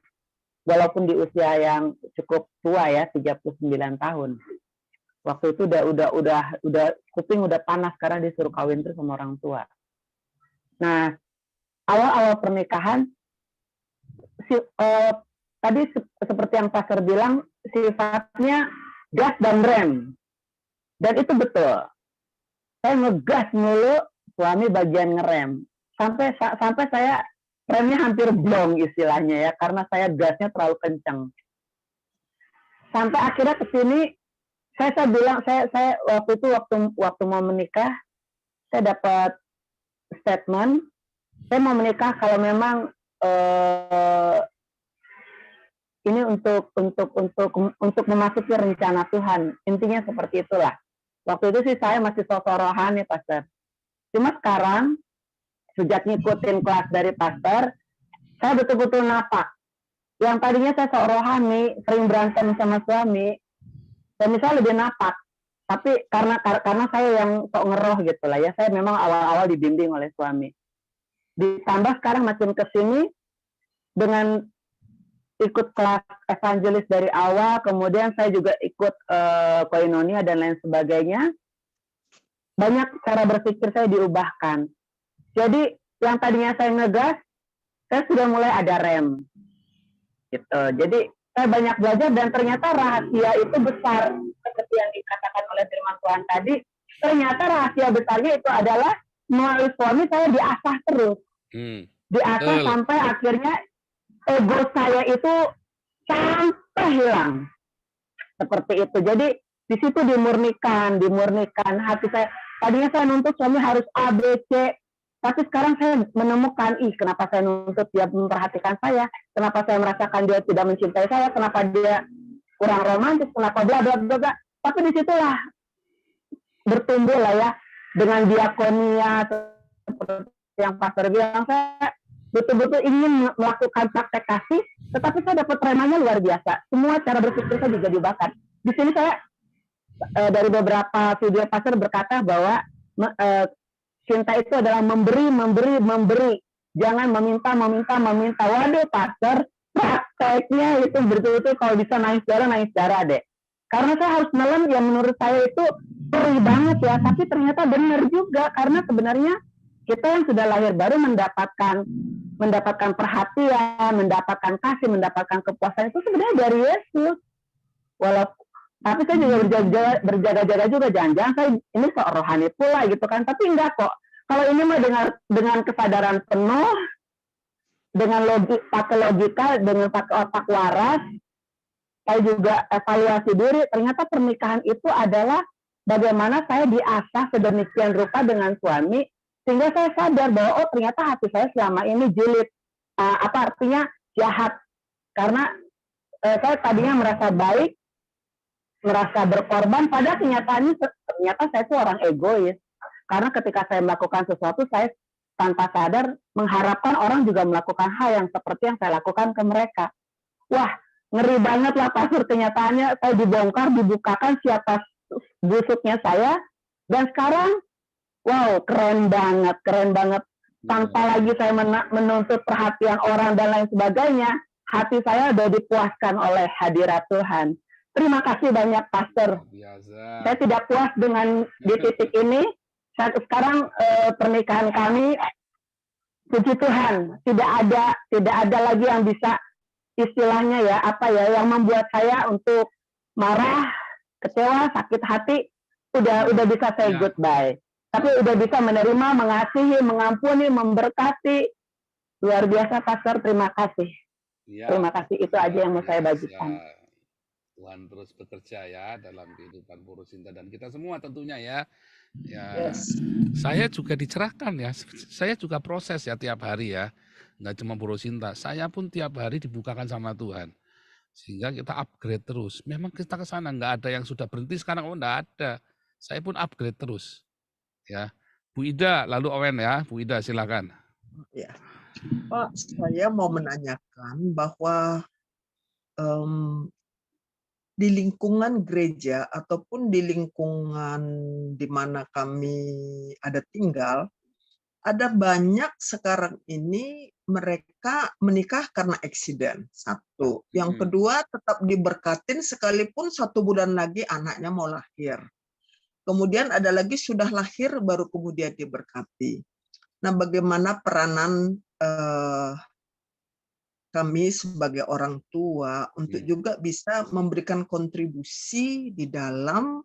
Walaupun di usia yang cukup tua ya, 39 tahun. Waktu itu udah kuping udah panas karena disuruh kawin terus sama orang tua. Nah, awal-awal pernikahan tadi seperti yang Pastor bilang, sifatnya gas dan rem. Dan itu betul. Saya ngegas mulu, suami bagian ngerem. Sampai saya remnya hampir blong istilahnya ya, karena saya gasnya terlalu kencang. Sampai akhirnya ke sini, saya bilang, saya waktu mau menikah, saya dapat statement, saya mau menikah kalau memang ini untuk memasuki rencana Tuhan. Intinya seperti itulah. Waktu itu sih saya masih sosok rohani, Pastor. Cuma sekarang, sejak ngikutin kelas dari Pastor, saya betul-betul napak. Yang tadinya saya sok rohani, sering berantem sama suami, saya misalnya lebih napak. Tapi karena saya yang sok ngeroh gitu lah ya, saya memang awal-awal dibimbing oleh suami. Ditambah sekarang makin kesini, dengan ikut kelas evangelis dari awal, kemudian saya juga ikut koinonia dan lain sebagainya. Banyak cara berpikir saya diubahkan. Jadi yang tadinya saya ngegas, saya sudah mulai ada rem. Gitu. Jadi saya banyak belajar dan ternyata rahasia itu besar. Seperti yang dikatakan oleh firman Tuhan tadi, ternyata rahasia besarnya itu adalah melalui suami saya diasah terus. Diasah sampai akhirnya ego saya itu sampai hilang. Seperti itu. Jadi di situ dimurnikan hati saya. Tadinya saya nuntut suami harus A, B, C. Tapi sekarang saya menemukan, kenapa saya nuntut dia memperhatikan saya? Kenapa saya merasakan dia tidak mencintai saya? Kenapa dia kurang romantis? Kenapa bla bla bla bla? Tapi disitulah bertumbuh lah ya. Dengan diakonia, seperti yang Pastor bilang, saya betul-betul ingin melakukan praktek kasih, tetapi saya dapat remanya luar biasa. Semua cara berpikir saya juga dibakar. Di sini saya dari beberapa video Pastor berkata bahwa cinta itu adalah memberi. Jangan meminta. Waduh, Pastor, prakteknya itu betul-betul kalau bisa nangis darah deh. Karena saya harus nelen yang menurut saya itu perih banget ya, tapi ternyata benar juga karena sebenarnya kita yang sudah lahir baru mendapatkan perhatian, mendapatkan kasih, mendapatkan kepuasan itu sebenarnya dari Yesus. Tapi saya juga berjaga-jaga juga, jangan-jangan saya ini sok rohani pula gitu kan, tapi enggak kok. Kalau ini mah dengan kesadaran penuh, dengan pakai logika, dengan pakai otak waras, saya juga evaluasi diri, ternyata pernikahan itu adalah bagaimana saya diasah sedemikian rupa dengan suami, sehingga saya sadar bahwa ternyata hati saya selama ini julid. Apa artinya jahat? Karena saya tadinya merasa baik, merasa berkorban, pada kenyataannya ternyata saya itu orang egois. Karena ketika saya melakukan sesuatu, saya tanpa sadar mengharapkan orang juga melakukan hal yang seperti yang saya lakukan ke mereka. Wah, ngeri banget lah Pastor, kenyataannya saya dibukakan siapa busuknya saya, dan sekarang wow, keren banget. Tanpa lagi saya menuntut perhatian orang dan lain sebagainya, hati saya sudah dipuaskan oleh hadirat Tuhan. Terima kasih banyak Pastor. Biasa. Saya tidak puas dengan di titik ini. Sekarang pernikahan kami, puji Tuhan, tidak ada lagi yang bisa istilahnya ya, yang membuat saya untuk marah, kecewa, sakit hati, udah bisa say goodbye. Tapi udah bisa menerima, mengasihi, mengampuni, memberkati. Luar biasa Pastor, terima kasih. Ya, terima kasih, itu aja yang mau saya bagikan. Tuhan terus bekerja ya dalam kehidupan Puro Sinta dan kita semua tentunya ya. Ya, yes. Saya juga dicerahkan ya. Saya juga proses ya tiap hari ya. nggak cuma Purwosinta. Saya pun tiap hari dibukakan sama Tuhan. Sehingga kita upgrade terus. Memang kita ke sana, nggak ada yang sudah berhenti sekarang, nggak ada. Saya pun upgrade terus. Ya, Bu Ida, lalu Owen ya, Bu Ida silakan. Ya, Pak, saya mau menanyakan bahwa di lingkungan gereja ataupun di lingkungan di mana kami ada tinggal, ada banyak sekarang ini mereka menikah karena eksiden. Satu. Yang kedua, tetap diberkatin sekalipun 1 bulan lagi anaknya mau lahir. Kemudian ada lagi sudah lahir baru kemudian diberkati. Nah, bagaimana peranan kami sebagai orang tua untuk juga bisa memberikan kontribusi di dalam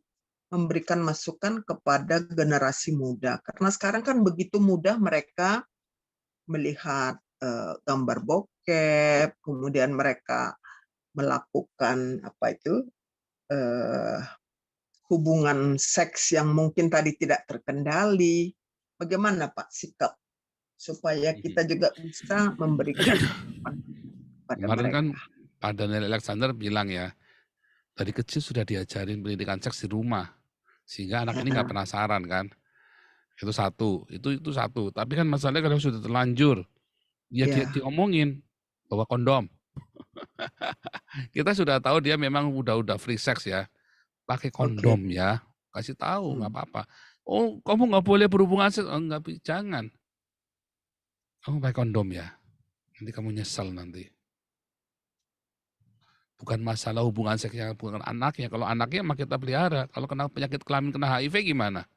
memberikan masukan kepada generasi muda. Karena sekarang kan begitu mudah mereka melihat gambar bokep, kemudian mereka melakukan hubungan seks yang mungkin tadi tidak terkendali. Bagaimana Pak sikap supaya kita juga bisa memberikan pada Kemarin mereka? kan Pak Daniel Alexander bilang ya, dari kecil sudah diajarin pendidikan seks di rumah, sehingga anak ini nggak penasaran kan. Itu satu, itu satu. Tapi kan masalahnya kalau sudah terlanjur, ya diomongin bawa kondom. Kita sudah tahu dia memang udah free sex ya, pakai kondom ya, kasih tahu nggak apa-apa. Oh, kamu nggak boleh berhubungan seks, oh, jangan. Kamu pakai kondom ya, nanti kamu nyesel nanti. Bukan masalah hubungan seks yang bukan anaknya. Kalau anaknya mah kita pelihara. Kalau kena penyakit kelamin, kena HIV gimana?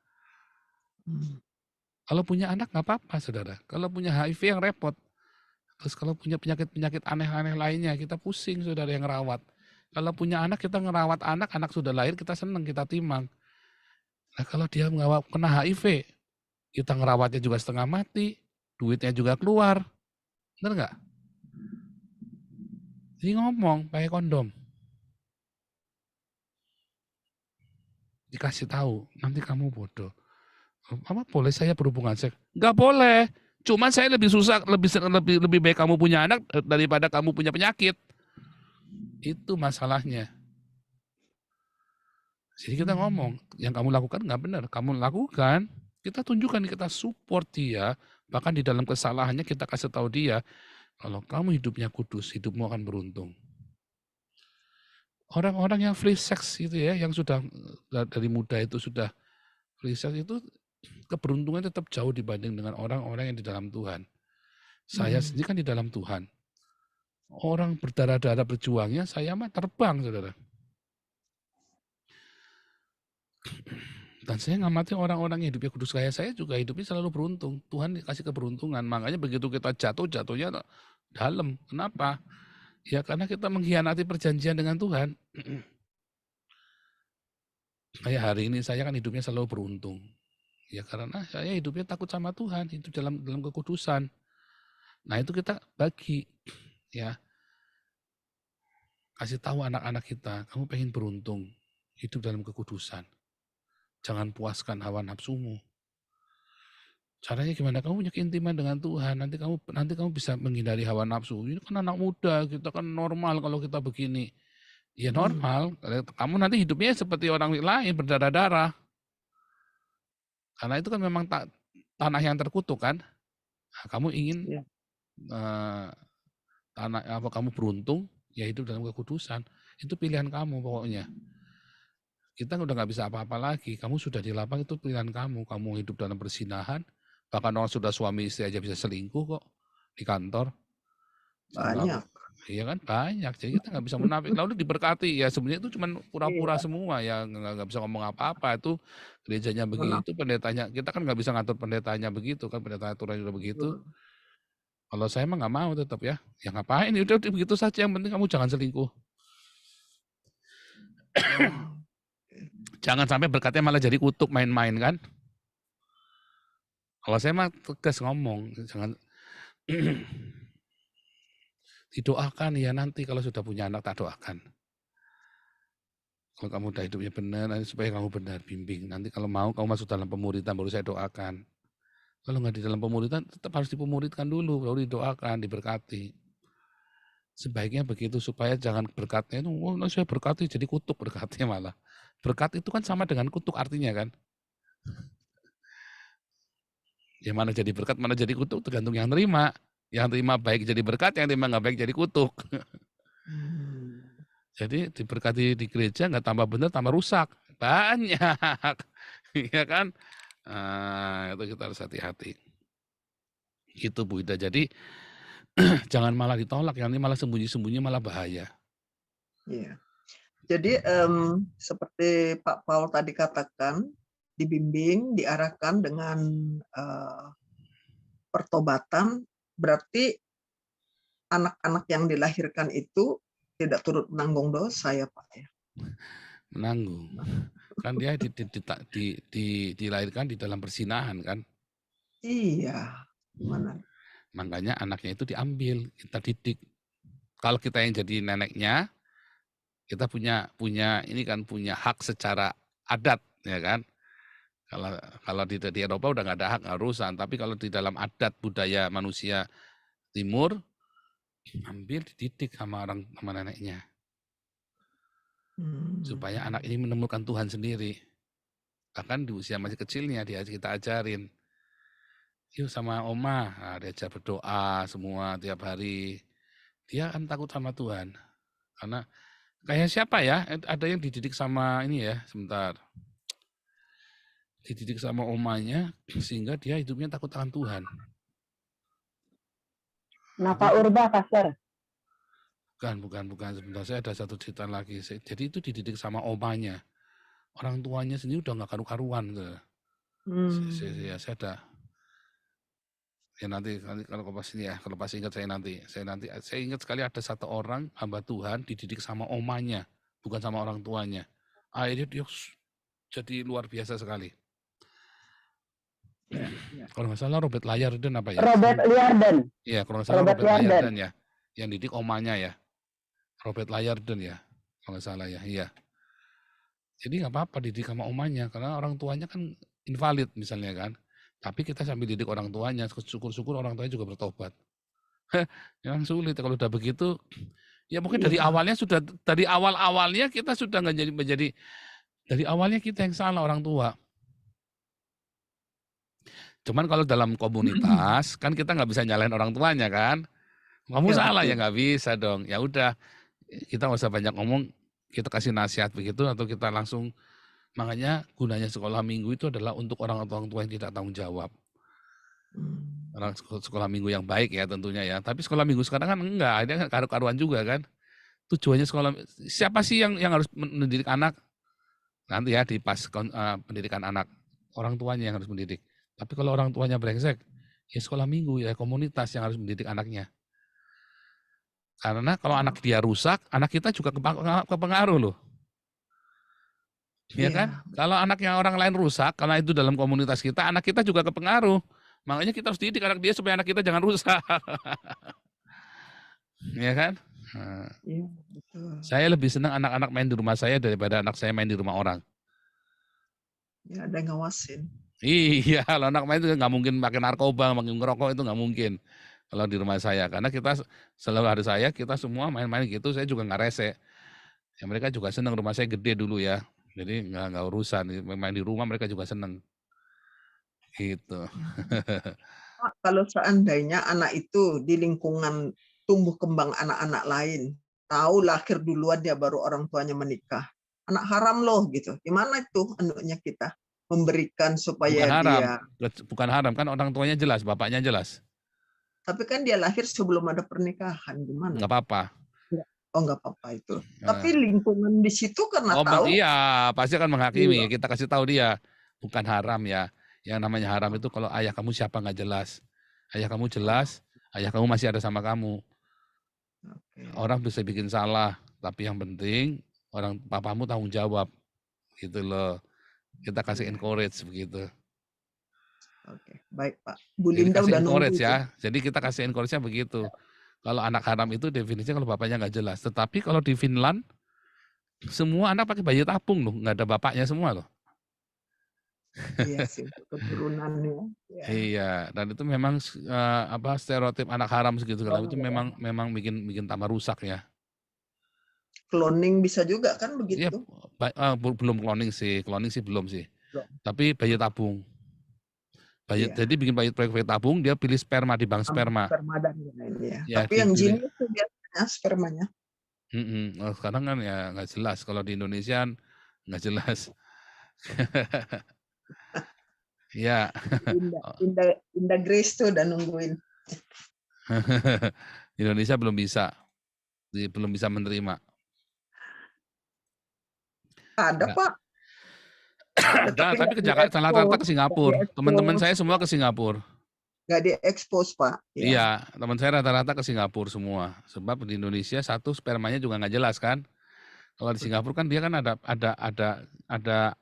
Kalau punya anak nggak apa-apa, saudara. Kalau punya HIV yang repot. Terus kalau punya penyakit-penyakit aneh-aneh lainnya, kita pusing, saudara, yang ngerawat. Kalau punya anak, kita ngerawat anak sudah lahir, kita senang, kita timang. Nah, kalau dia kena HIV, kita ngerawatnya juga setengah mati, duitnya juga keluar. Benar nggak? Jadi ngomong, pakai kondom. Dikasih tahu, nanti kamu bodoh. Apa boleh saya berhubungan seks? Nggak boleh. Cuman saya lebih susah, lebih baik kamu punya anak daripada kamu punya penyakit. Itu masalahnya. Jadi kita ngomong, yang kamu lakukan nggak benar. Kamu lakukan, kita tunjukkan, kita support dia. Bahkan di dalam kesalahannya kita kasih tahu dia, kalau kamu hidupnya kudus, hidupmu akan beruntung. Orang-orang yang free sex itu ya, yang sudah dari muda itu sudah free sex itu, keberuntungan tetap jauh dibanding dengan orang-orang yang di dalam Tuhan. Saya sendiri kan di dalam Tuhan. Orang berdarah-darah berjuangnya, saya mah terbang, saudara. Dan saya ngamati orang-orang yang hidupnya kudus kayak saya juga hidupnya selalu beruntung. Tuhan kasih keberuntungan. Makanya begitu kita jatuhnya dalam. Kenapa? Ya karena kita mengkhianati perjanjian dengan Tuhan. Kayak hari ini saya kan hidupnya selalu beruntung. Ya karena saya hidupnya takut sama Tuhan, hidup dalam kekudusan. Nah itu kita bagi, ya. Kasih tahu anak-anak kita, kamu pengen beruntung, hidup dalam kekudusan. Jangan puaskan hawa nafsumu. Caranya gimana? Kamu punya keintiman dengan Tuhan, nanti kamu bisa menghindari hawa nafsu. Ini kan anak muda, kita kan normal kalau kita begini. Ya normal, kamu nanti hidupnya seperti orang lain, berdarah-darah. Karena itu kan memang tanah yang terkutuk kan. Nah, kamu ingin kamu beruntung, ya hidup dalam kekudusan. Itu pilihan kamu pokoknya. Kita udah nggak bisa apa-apa lagi. Kamu sudah di lapang, itu pilihan kamu. Kamu hidup dalam persinahan. Bahkan orang sudah suami istri aja bisa selingkuh kok di kantor. Banyak. Iya kan banyak. Jadi kita nggak bisa munafik. Lalu diberkati ya sebenarnya itu cuma pura-pura semua ya, nggak bisa ngomong apa-apa. Itu gerejanya begitu, pendetanya kita kan nggak bisa ngatur pendetanya begitu kan, pendeta aturan udah begitu. Kalau saya mah nggak mau tetap ya. Ya ngapain? Udah begitu saja. Yang penting kamu jangan selingkuh. Jangan sampai berkatnya malah jadi kutuk main-main kan. Kalau saya mah tegas ngomong, jangan didoakan ya nanti kalau sudah punya anak tak doakan. Kalau kamu udah hidupnya benar, nanti supaya kamu benar bimbing. Nanti kalau mau kamu masuk dalam pemuridan baru saya doakan. Kalau nggak di dalam pemuritan, tetap harus dipemuritkan dulu, baru didoakan, diberkati. Sebaiknya begitu, supaya jangan berkatnya itu, oh, saya berkati jadi kutuk berkatnya malah. Berkat itu kan sama dengan kutuk artinya kan. Ya mana jadi berkat, mana jadi kutuk, tergantung yang terima. Yang terima baik jadi berkat, yang terima nggak baik jadi kutuk. Jadi diberkati di gereja nggak tambah benar, tambah rusak. Banyak. Iya kan? Itu kita harus hati-hati. Gitu Bu Ida. Jadi jangan malah ditolak, yang ini malah sembunyi-sembunyi malah bahaya. Iya. Jadi seperti Pak Paul tadi katakan, dibimbing, diarahkan dengan pertobatan, berarti anak-anak yang dilahirkan itu tidak turut menanggung dosa ya Pak ya. Menanggung. Kan dia dilahirkan di dalam persinahan kan. Iya. Gimana? Makanya anaknya itu diambil, kita didik. Kalau kita yang jadi neneknya, kita punya ini kan punya hak secara adat ya kan. Kalau di Eropa udah nggak ada hak, nggak urusan. Tapi kalau di dalam adat budaya manusia Timur, ambil dididik sama neneknya. Supaya anak ini menemukan Tuhan sendiri. Bahkan di usia masih kecilnya kita ajarin. Yuk sama oma, diajar berdoa semua tiap hari. Dia akan takut sama Tuhan. Karena kayak siapa ya? Ada yang dididik sama ini ya, sebentar. Dididik sama omanya sehingga dia hidupnya takut akan Tuhan. Napa Urba, Pastor? Bukan. Sebentar, saya ada satu cerita lagi. Jadi itu dididik sama omanya. Orang tuanya sendiri udah nggak karu-karuan. Saya ada. Ya nanti kalau pas ingat saya nanti. Saya ingat sekali ada satu orang hamba Tuhan dididik sama omanya, bukan sama orang tuanya. Akhirnya dia jadi luar biasa sekali. Ya. Kalau nggak salah Robert Liardon apa ya? Robert Liardon. Iya, kalau nggak salah Robert Liardon ya, yang didik omanya ya. Robert Liardon ya, kalau nggak salah ya. Iya. Jadi nggak apa-apa didik sama omanya, karena orang tuanya kan invalid misalnya kan. Tapi kita sambil didik orang tuanya, syukur-syukur orang tuanya juga bertobat. Yang sulit kalau udah begitu, ya mungkin dari awalnya kita sudah nggak menjadi dari awalnya kita yang salah orang tua. Cuman kalau dalam komunitas kan kita nggak bisa nyalain orang tuanya kan. Kamu salah ya nggak bisa dong. Ya udah kita nggak usah banyak ngomong, kita kasih nasihat begitu atau kita langsung. Makanya gunanya sekolah minggu itu adalah untuk orang tua yang tidak tanggung jawab. Orang sekolah minggu yang baik ya tentunya ya. Tapi sekolah minggu sekarang kan enggak, ada kan karu-karuan juga kan. Tujuannya sekolah, siapa sih yang harus mendidik anak? Nanti ya di pas pendidikan anak, orang tuanya yang harus mendidik. Tapi kalau orang tuanya brengsek, ya sekolah minggu ya komunitas yang harus mendidik anaknya. Karena kalau anak dia rusak, anak kita juga kepengaruh loh. Ya kan? Kalau anaknya orang lain rusak, karena itu dalam komunitas kita, anak kita juga kepengaruh. Makanya kita harus didik anak dia supaya anak kita jangan rusak. Ya kan? Nah, Iya, betul. saya lebih senang anak-anak main di rumah saya daripada anak saya main di rumah orang. Ya, ada yang ngawasin. Iya, kalau anak main itu nggak mungkin pakai narkoba, makin ngerokok itu nggak mungkin. Kalau di rumah saya, karena kita selalu hari saya, kita semua main-main gitu, saya juga nggak rese. Ya, mereka juga senang, rumah saya gede dulu ya. Jadi nggak urusan, main di rumah mereka juga seneng. Gitu. Kalau seandainya anak itu di lingkungan tumbuh kembang anak-anak lain, tahu lahir duluan dia baru orang tuanya menikah. Anak haram loh gitu. Gimana itu anaknya kita memberikan supaya Bukan haram kan orang tuanya jelas, bapaknya jelas. Tapi kan dia lahir sebelum ada pernikahan, gimana? Nggak apa-apa. Oh nggak apa-apa itu. Tapi lingkungan di situ karena tahu. Iya, pasti akan menghakimi. Kita kasih tahu dia bukan haram ya. Yang namanya haram itu kalau ayah kamu siapa nggak jelas. Ayah kamu jelas, ayah kamu masih ada sama kamu. Orang bisa bikin salah, tapi yang penting orang papamu tanggung jawab. Gitu loh. Kita kasih encourage begitu. Oke, baik Pak. Bu Linda udah nunggu ya. Jadi kita kasih encourage-nya begitu. Kalau anak haram itu definisinya kalau bapaknya nggak jelas. Tetapi kalau di Finland, semua anak pakai bayi tabung loh, nggak ada bapaknya semua loh. Iya sih, keturunannya. Ya. Iya, dan itu memang stereotip anak haram segitu Oh, itu ya. memang bikin tambah rusak ya. Cloning bisa juga kan Iya, begitu? belum cloning sih belum sih. Belum. Tapi bayi tabung. Iya. Jadi bikin proyek bayi tabung, dia pilih sperma di bank sperma. Sperma dan lain ya. Ya, Tapi yang dipilih. jini itu biasanya spermanya. Sekarang kan ya nggak jelas. Kalau di Indonesia kan nggak jelas. Ya. Indah Grace tuh udah nungguin. Indonesia belum bisa menerima. Ada Ya. Pak. Ada, tapi ke Jakarta, rata-rata ke Singapura. Teman-teman saya semua ke Singapura. Nggak diekspos Pak. Ya. Iya, teman saya rata-rata ke Singapura semua. Sebab di Indonesia satu spermanya juga nggak jelas kan. Kalau di Singapura kan dia kan ada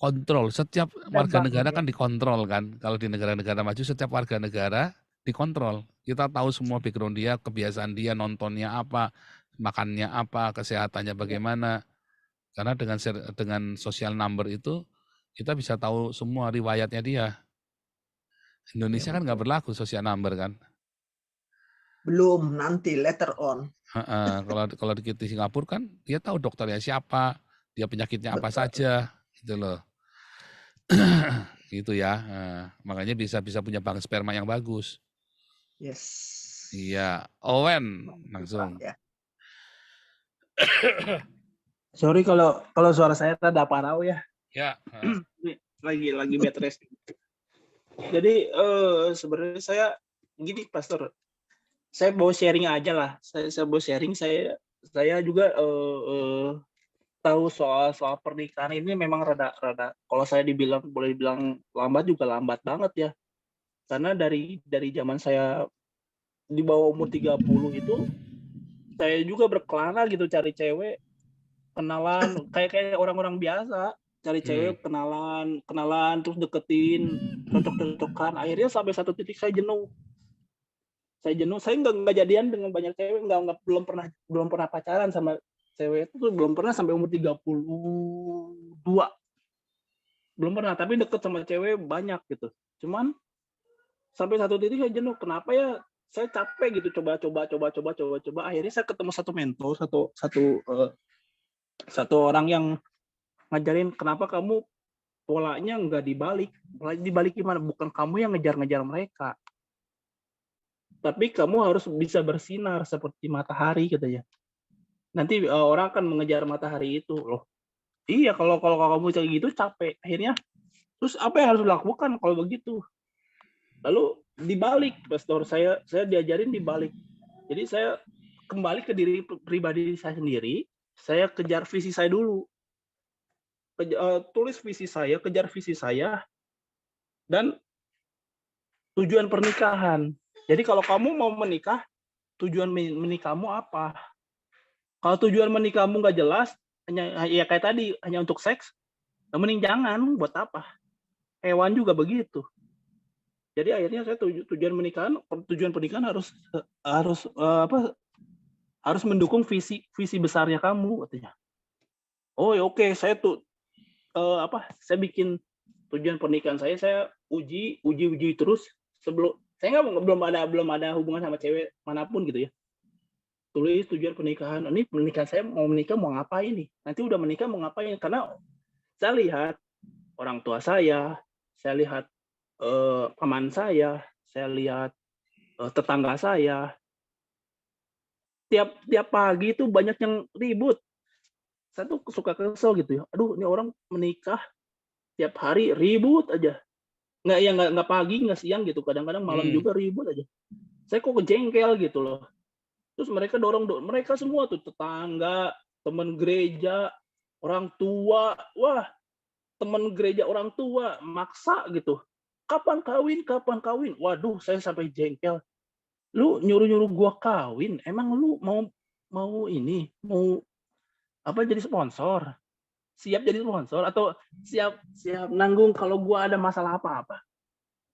kontrol. Setiap warga negara kan dikontrol kan. Kalau di negara-negara maju setiap warga negara dikontrol. Kita tahu semua background dia, kebiasaan dia, nontonnya apa, makannya apa, kesehatannya bagaimana. Karena dengan social number itu kita bisa tahu semua riwayatnya dia. Indonesia kan nggak berlaku social number kan. Belum, nanti later on. Kalau di Singapura kan dia tahu dokternya siapa, dia penyakitnya apa saja, gitu loh. Gitu ya. Makanya bisa punya bank sperma yang bagus. Yes. Iya, Owen langsung. Ya. Sorry kalau suara saya rada parau ya. Ya. lagi bed rest. Jadi sebenarnya saya gini, Pastor. Saya mau sharing aja lah. Saya mau sharing. Saya juga tahu soal pernikahan ini memang rada kalau saya boleh dibilang lambat juga lambat banget ya. Karena dari zaman saya di bawah umur 30 itu saya juga berkelana gitu cari cewek, kenalan kayak orang-orang biasa, cari cewek, kenalan terus deketin, cocok-cocokan. Akhirnya sampai satu titik saya jenuh. Saya nggak jadian dengan banyak cewek, belum pernah pacaran sama cewek itu, belum pernah sampai umur 32. Belum pernah, tapi deket sama cewek banyak gitu. Cuman sampai satu titik saya jenuh. Kenapa ya? Saya capek gitu, coba. Akhirnya saya ketemu satu mentor, satu orang yang ngajarin kenapa kamu polanya nggak dibalik. Dibalik gimana? Bukan kamu yang ngejar-ngejar mereka, tapi kamu harus bisa bersinar seperti matahari katanya. Nanti orang akan mengejar matahari itu loh. Iya, kalau kamu kayak gitu capek. Akhirnya terus apa yang harus dilakukan kalau begitu? Lalu dibalik, Pastor, saya diajarin dibalik. Jadi saya kembali ke diri pribadi saya sendiri. Saya kejar visi saya dulu. Tulis visi saya, kejar visi saya, dan tujuan pernikahan. Jadi kalau kamu mau menikah, tujuan menikahmu apa? Kalau tujuan menikahmu nggak jelas, hanya ya kayak tadi, hanya untuk seks, mending jangan, buat apa? Hewan juga begitu. Jadi akhirnya saya tujuan pernikahan harus mendukung visi besarnya kamu katanya. Oh ya oke, saya saya bikin tujuan pernikahan saya uji terus sebelum saya belum ada hubungan sama cewek manapun gitu ya. Tulis tujuan pernikahan. Ini pernikahan saya mau menikah mau ngapain nih? Nanti udah menikah mau ngapain? Karena saya lihat orang tua saya lihat paman saya lihat tetangga saya. Tiap pagi itu banyak yang ribut. Saya tuh suka kesel gitu ya. Aduh, ini orang menikah tiap hari ribut aja. Nggak pagi, nggak siang gitu. Kadang-kadang malam juga ribut aja. Saya kok kejengkel gitu loh. Terus mereka dorong mereka semua tuh, tetangga, teman gereja, orang tua. Wah, teman gereja orang tua maksa gitu. Kapan kawin? Waduh, saya sampai jengkel. Lu nyuruh gua kawin, emang lu mau jadi sponsor? Siap jadi sponsor atau siap nanggung kalau gua ada masalah apa-apa?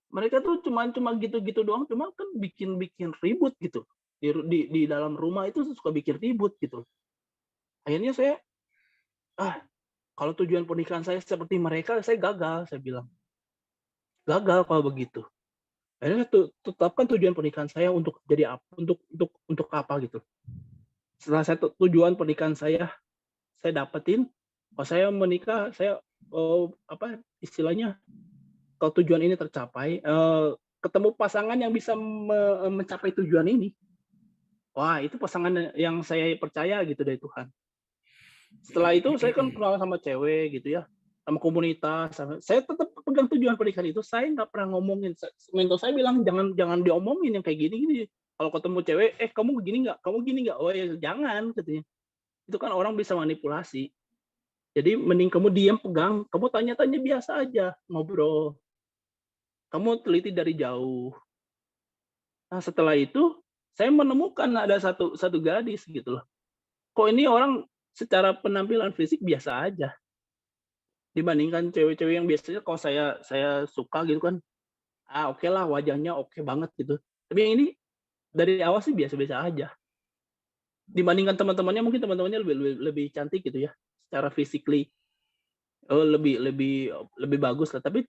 Mereka tuh cuma gitu-gitu doang, cuma kan bikin ribut gitu. Di dalam rumah itu suka bikin ribut gitu. Akhirnya saya kalau tujuan pernikahan saya seperti mereka, saya gagal, saya bilang. Gagal kalau begitu. Akhirnya tetapkan tujuan pernikahan saya untuk jadi apa, untuk apa gitu. Setelah tujuan pernikahan saya dapetin, kalau saya menikah, saya apa istilahnya, kalau tujuan ini tercapai, ketemu pasangan yang bisa mencapai tujuan ini. Wah, itu pasangan yang saya percaya gitu dari Tuhan. Setelah itu saya kan kenal sama cewek gitu ya, sama komunitas. Saya tetap pegang tujuan pernikahan itu. Saya nggak pernah ngomongin. Mentor saya bilang jangan diomongin yang kayak gini. Kalau ketemu cewek, kamu gini nggak? Kamu gini nggak? Oh ya jangan katanya. Itu kan orang bisa manipulasi. Jadi mending kamu diam pegang. Kamu tanya-tanya biasa aja, ngobrol. Kamu teliti dari jauh. Nah setelah itu saya menemukan ada satu gadis gitu loh. Kok ini orang secara penampilan fisik biasa aja dibandingkan cewek-cewek yang biasanya kalau saya suka gitu kan, oke lah wajahnya oke banget gitu. Tapi yang ini dari awal sih biasa-biasa aja. Dibandingkan teman-temannya, mungkin teman-temannya lebih cantik gitu ya, secara physically lebih bagus lah. Tapi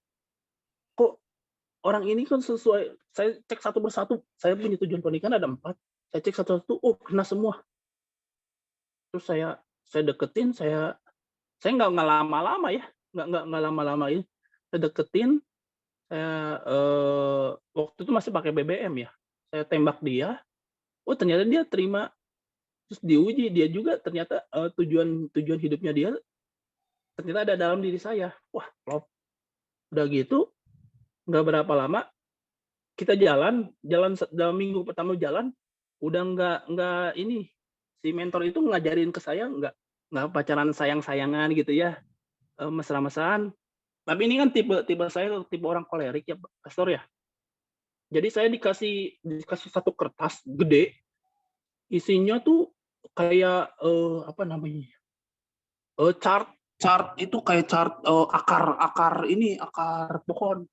kok orang ini kan sesuai, saya cek satu persatu, saya punya tujuan pernikahan ada 4, saya cek satu-satu, kena semua. Terus saya deketin, saya nggak lama-lama ya, nggak lama-lama ya. Saya deketin, saya waktu itu masih pakai BBM ya. Saya tembak dia, ternyata dia terima. Terus diuji, dia juga ternyata tujuan hidupnya dia ternyata ada dalam diri saya. Wah, klop. Udah gitu, nggak berapa lama kita jalan dalam minggu pertama jalan, udah nggak ini. Si mentor itu ngajarin ke saya nggak pacaran sayang-sayangan gitu ya, mesra-mesraan. Tapi ini kan tipe saya tipe orang kolerik ya, Pastor ya. Jadi saya dikasih satu kertas gede, isinya tuh kayak apa namanya? Chart itu kayak chart akar pohon.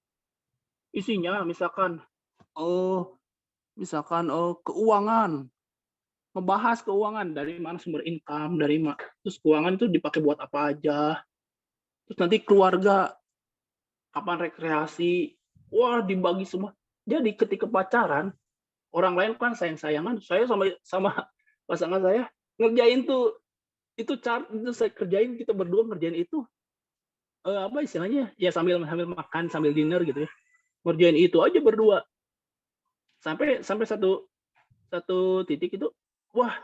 Isinya misalkan keuangan. Ngebahas keuangan, dari mana sumber income, terus keuangan itu dipakai buat apa aja. Terus nanti keluarga, kapan rekreasi, wah dibagi semua. Jadi ketika pacaran, orang lain kan sayang-sayangan, saya sama pasangan saya ngerjain itu chart, itu saya kerjain, kita berdua ngerjain itu. Apa istilahnya? Ya sambil makan, sambil dinner gitu ya. Ngerjain itu aja berdua. Sampai satu titik itu, wah,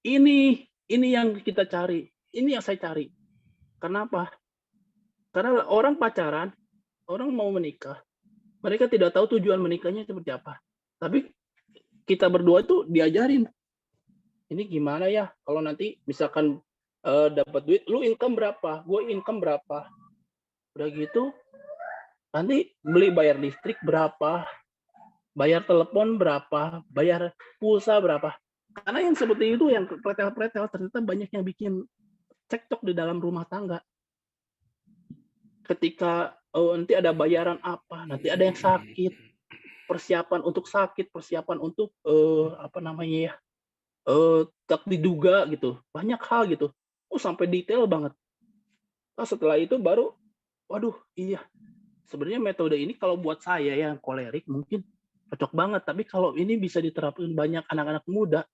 ini yang kita cari. Ini yang saya cari. Kenapa? Karena orang pacaran, orang mau menikah, mereka tidak tahu tujuan menikahnya seperti apa. Tapi kita berdua itu diajarin. Ini gimana ya? Kalau nanti misalkan dapat duit, lu income berapa? Gue income berapa? Udah gitu, nanti bayar listrik berapa? Bayar telepon berapa? Bayar pulsa berapa? Karena yang seperti itu, yang pretel-pretel, ternyata banyak yang bikin cekcok di dalam rumah tangga. Ketika nanti ada bayaran apa, nanti ada yang sakit, persiapan untuk sakit, persiapan untuk apa namanya ya, tak diduga gitu, banyak hal gitu. Sampai detail banget. Nah, setelah itu baru, waduh, iya. Sebenarnya metode ini kalau buat saya yang kolerik mungkin cocok banget, tapi kalau ini bisa diterapkan banyak anak-anak muda,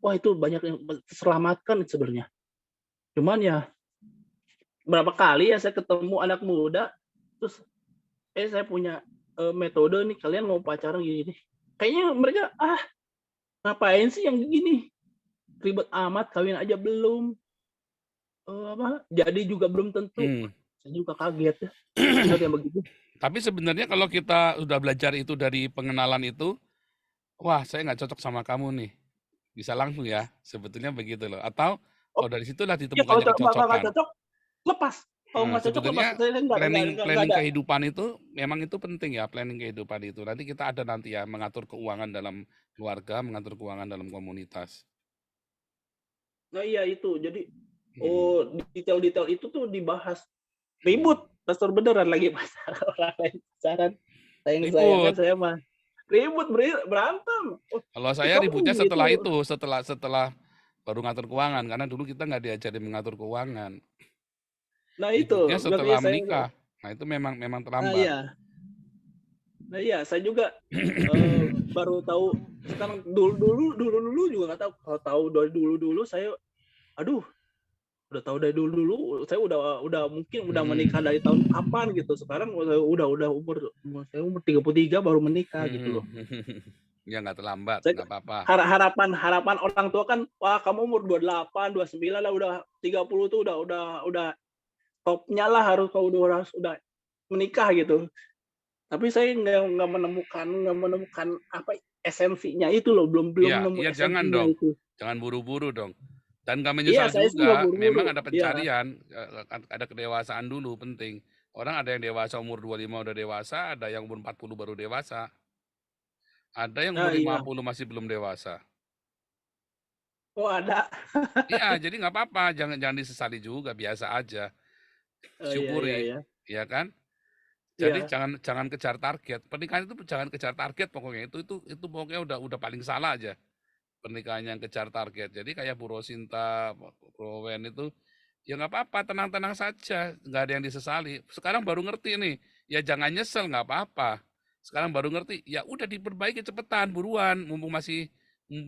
wah itu banyak yang terselamatkan sebenarnya. Cuman ya berapa kali ya saya ketemu anak muda, terus saya punya metode nih, kalian mau pacaran gini, kayaknya mereka ngapain sih yang gini, ribet amat, kawin aja belum, jadi juga belum tentu. Saya juga kaget ya, yang begitu. Tapi sebenarnya kalau kita udah belajar itu dari pengenalan itu, wah saya nggak cocok sama kamu nih, bisa langsung ya, sebetulnya begitu loh. Atau kalau dari situlah ditemukannya kecocokan. Kalau cocok, lepas. Kalau nggak cocok, sebetulnya lepas. planning kehidupan itu memang itu penting ya, planning kehidupan itu. Nanti kita ada nanti ya, mengatur keuangan dalam keluarga, mengatur keuangan dalam komunitas. Nah iya itu, jadi detail-detail itu tuh dibahas. Ribut, Pastor, beneran lagi orang lain pacaran. Sayang-sayangan saya mah. Ribut, berantem. Kalau saya ributnya setelah itu, setelah baru ngatur keuangan, karena dulu kita nggak diajarin mengatur keuangan. Nah itu Ributnya setelah makanya saya menikah. Nah itu memang nah terlambat. iya. Nah iya, saya juga baru tahu sekarang dulu juga nggak tahu. Kalau tahu dari dulu saya, aduh, udah tahu dari dulu. Saya udah mungkin udah menikah dari tahun kapan gitu. Sekarang udah umur saya umur 33 baru menikah gitu loh. Ya nggak terlambat, Saya nggak apa-apa. harapan orang tua kan, wah kamu umur 28, 29 lah, udah 30 tuh udah topnya lah, harus udah menikah gitu. Tapi saya nggak menemukan apa esensinya itu loh, belum Iya, nemu iya jangan esensinya dong. itu. Jangan buru-buru dong. Dan nggak Iya, menyesal saya sih nggak juga, buru-buru. memang ada Iya, pencarian, ada kedewasaan dulu penting. Orang ada yang dewasa umur 25 udah dewasa, ada yang umur 40 baru dewasa. Ada yang umur nah iya. 50 masih belum dewasa. Oh ada. Iya, jadi nggak apa-apa, jangan disesali juga, biasa aja. Oh, Syukuri, iya. ya kan? Jadi Iya. jangan kejar target. Pernikahan itu jangan kejar target pokoknya. Itu pokoknya udah paling salah aja. Pernikahan yang kejar target. Jadi kayak Bu Rosinta, Bro Wen itu, ya nggak apa-apa, tenang-tenang saja, nggak ada yang disesali. Sekarang baru ngerti nih, ya jangan nyesel, nggak apa-apa. Sekarang baru ngerti, ya udah diperbaiki cepetan, buruan, mumpung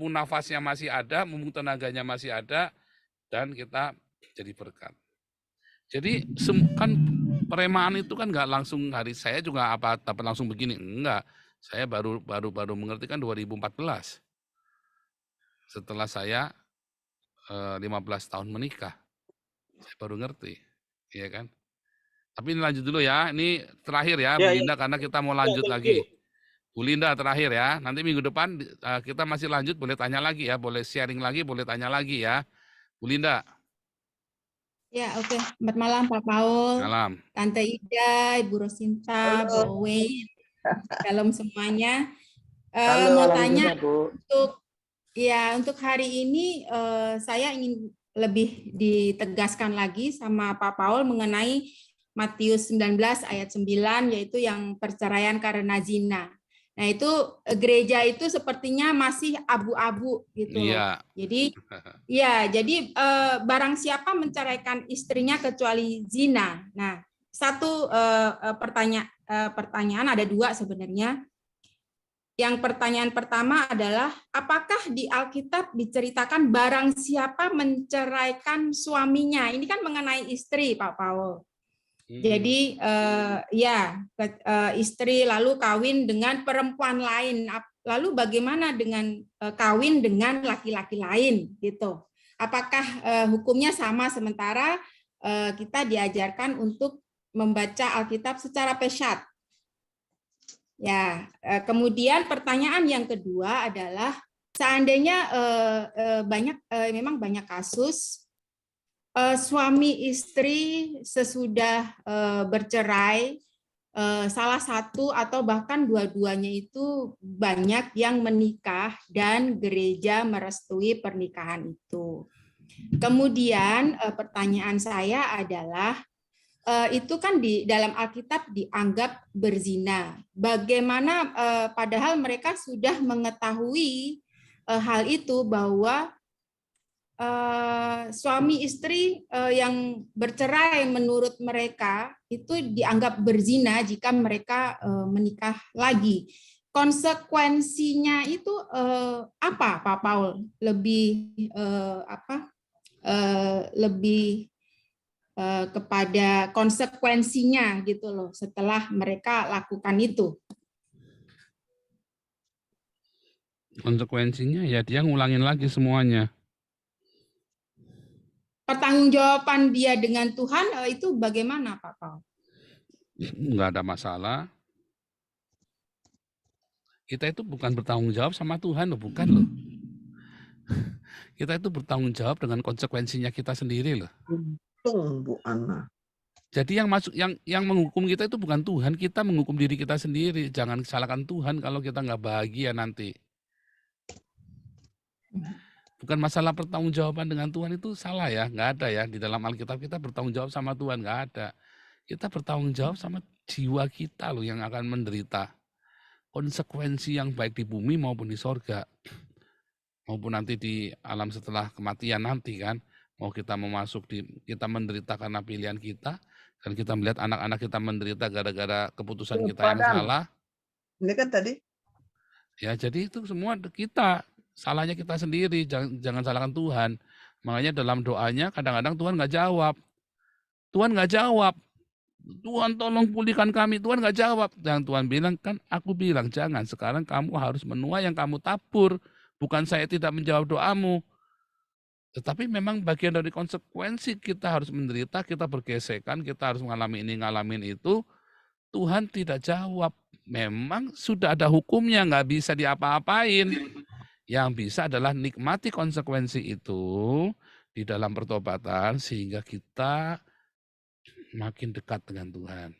nafasnya masih ada, mumpung tenaganya masih ada, dan kita jadi berkat. Jadi kan peremaan itu kan nggak langsung hari saya juga dapat langsung begini, enggak. Saya baru mengerti kan 2014. Setelah saya 15 tahun menikah, saya baru ngerti, ya kan. Tapi ini lanjut dulu ya, ini terakhir ya, Bu Iya. Linda, karena kita mau lanjut Thank lagi. you. Bu Linda terakhir ya, nanti minggu depan kita masih lanjut, boleh tanya lagi ya, boleh sharing lagi, boleh tanya lagi ya. Bu Linda. Ya, oke. Selamat malam Pak Paul, Malam. Tante Ida, Ibu Rosinta, Halo. Bro Wayne, shalom semuanya. Halo, Mau salam tanya juga, Bu. untuk hari ini saya ingin lebih ditegaskan lagi sama Pak Paul mengenai Matius 19 ayat 9, yaitu yang perceraian karena zina. Nah, itu gereja itu sepertinya masih abu-abu gitu loh. Iya. Jadi barang siapa menceraikan istrinya kecuali zina. Nah, satu pertanyaan ada dua sebenarnya. Yang pertanyaan pertama adalah, apakah di Alkitab diceritakan barang siapa menceraikan suaminya? Ini kan mengenai istri, Pak Paul. Jadi istri lalu kawin dengan perempuan lain. Lalu bagaimana dengan kawin dengan laki-laki lain gitu? Apakah hukumnya sama sementara kita diajarkan untuk membaca Alkitab secara pesyat? Ya, kemudian pertanyaan yang kedua adalah seandainya memang banyak kasus suami istri sesudah bercerai, salah satu atau bahkan dua-duanya itu banyak yang menikah dan gereja merestui pernikahan itu. Kemudian pertanyaan saya adalah, itu kan di dalam Alkitab dianggap berzina. Bagaimana padahal mereka sudah mengetahui hal itu, bahwa suami istri yang bercerai menurut mereka itu dianggap berzina jika mereka menikah lagi. Konsekuensinya itu apa, Pak Paul? Lebih kepada konsekuensinya gitu loh setelah mereka lakukan itu. Konsekuensinya ya dia ngulangin lagi semuanya. Pertanggungjawaban dia dengan Tuhan itu bagaimana, Pak Paul? Nggak ada masalah. Kita itu bukan bertanggung jawab sama Tuhan loh, bukan loh. Kita itu bertanggung jawab dengan konsekuensinya kita sendiri loh. Untung Bu Ana. Jadi yang menghukum kita itu bukan Tuhan, kita menghukum diri kita sendiri. Jangan salahkan Tuhan kalau kita nggak bahagia nanti. Bukan masalah pertanggungjawaban dengan Tuhan, itu salah ya, nggak ada ya. Di dalam Alkitab kita bertanggung jawab sama Tuhan, nggak ada. Kita bertanggung jawab sama jiwa kita loh yang akan menderita konsekuensi yang baik di bumi maupun di sorga. Maupun nanti di alam setelah kematian nanti kan, Mau kita kita menderita karena pilihan kita, dan kita melihat anak-anak kita menderita gara-gara keputusan kita yang salah. Ini kan tadi. Ya, jadi itu semua kita, salahnya kita sendiri, jangan salahkan Tuhan. Makanya dalam doanya kadang-kadang Tuhan nggak jawab. Tuhan tolong pulihkan kami, Tuhan nggak jawab. Yang Tuhan bilang kan, aku bilang jangan, sekarang kamu harus menuai yang kamu tabur. Bukan saya tidak menjawab doamu. Tetapi memang bagian dari konsekuensi kita harus menderita, kita bergesekan, kita harus mengalami ini, ngalamin itu. Tuhan tidak jawab. Memang sudah ada hukumnya, nggak bisa diapa-apain. Yang bisa adalah nikmati konsekuensi itu di dalam pertobatan, sehingga kita makin dekat dengan Tuhan.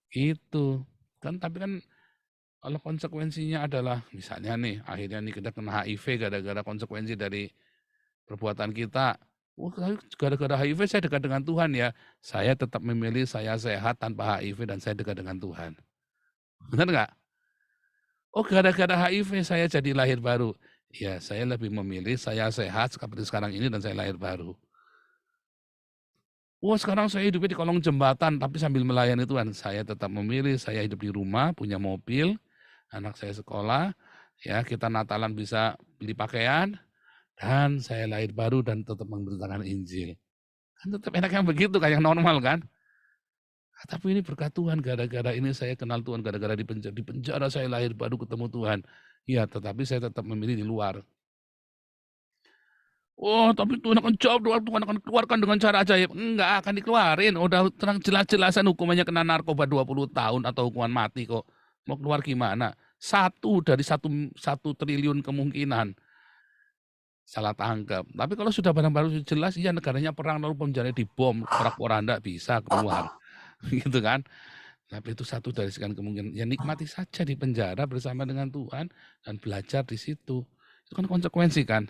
Itu kan, tapi kan kalau konsekuensinya adalah misalnya nih, akhirnya nih kita kena HIV gara-gara konsekuensi dari perbuatan kita. Gara-gara HIV saya dekat dengan Tuhan ya. Saya tetap memilih saya sehat tanpa HIV dan saya dekat dengan Tuhan. Benar nggak? Oh, gara-gara HIV saya jadi lahir baru. Ya, saya lebih memilih saya sehat seperti sekarang ini dan saya lahir baru. Wah, sekarang saya hidupnya di kolong jembatan tapi sambil melayani Tuhan. Saya tetap memilih saya hidup di rumah, punya mobil, anak saya sekolah, ya kita Natalan bisa beli pakaian, dan saya lahir baru dan tetap memberitakan Injil. Kan tetap enak yang begitu, kayak yang normal kan. Tapi ini berkat Tuhan, gara-gara ini saya kenal Tuhan, gara-gara di penjara saya lahir baru ketemu Tuhan. Ya, tetapi saya tetap memilih di luar. Oh, tapi Tuhan akan jawab doa, Tuhan akan keluarkan dengan cara ajaib. Enggak akan dikeluarin. Udah terang jelas-jelasan hukumannya kena narkoba 20 tahun atau hukuman mati kok. Mau keluar gimana? 1 dari 1 triliun kemungkinan. Salah tangkap. Tapi kalau sudah barang-barang jelas, ya negaranya perang lalu penjara dibom, porak-poranda bisa keluar. Gitu kan. Tapi itu 1 dari sekian kemungkinan. Ya nikmati saja di penjara bersama dengan Tuhan dan belajar di situ. Itu kan konsekuensi kan.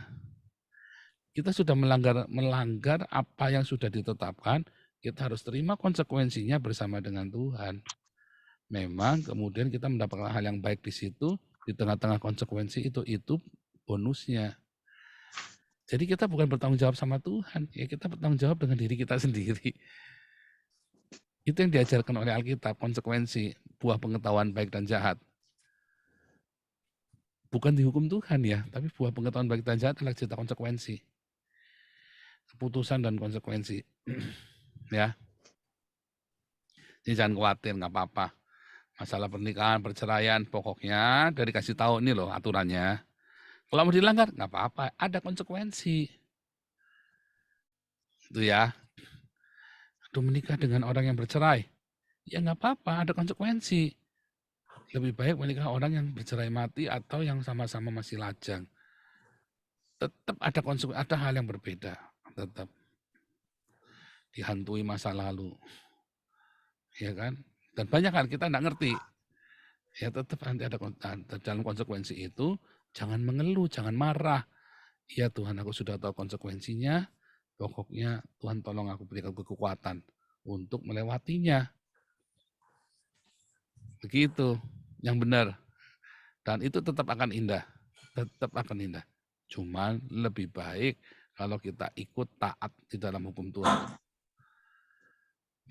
Kita sudah melanggar apa yang sudah ditetapkan, kita harus terima konsekuensinya bersama dengan Tuhan. Memang kemudian kita mendapatkan hal yang baik di situ, di tengah-tengah konsekuensi itu bonusnya. Jadi kita bukan bertanggung jawab sama Tuhan, ya kita bertanggung jawab dengan diri kita sendiri. Itu yang diajarkan oleh Alkitab, konsekuensi, buah pengetahuan baik dan jahat. Bukan dihukum Tuhan ya, tapi buah pengetahuan baik dan jahat adalah cerita konsekuensi. Keputusan dan konsekuensi. Ya. Ini jangan khawatir, nggak apa-apa. Masalah pernikahan, perceraian, pokoknya dari kasih tahu ini loh aturannya. Kalau mau dilanggar, nggak apa-apa, ada konsekuensi. Itu ya. Aduh, menikah dengan orang yang bercerai, ya nggak apa-apa, ada konsekuensi. Lebih baik menikah orang yang bercerai mati atau yang sama-sama masih lajang. Tetap ada konsekuensi, ada hal yang berbeda. Tetap dihantui masa lalu, ya kan? Dan banyak hal kita nggak ngerti. Ya tetap nanti ada dalam konsekuensi itu. Jangan mengeluh, jangan marah. Ya Tuhan, aku sudah tahu konsekuensinya. Pokoknya Tuhan tolong aku berikan kekuatan untuk melewatinya. Begitu, yang benar. Dan itu tetap akan indah. Tetap akan indah. Cuman lebih baik kalau kita ikut taat di dalam hukum Tuhan.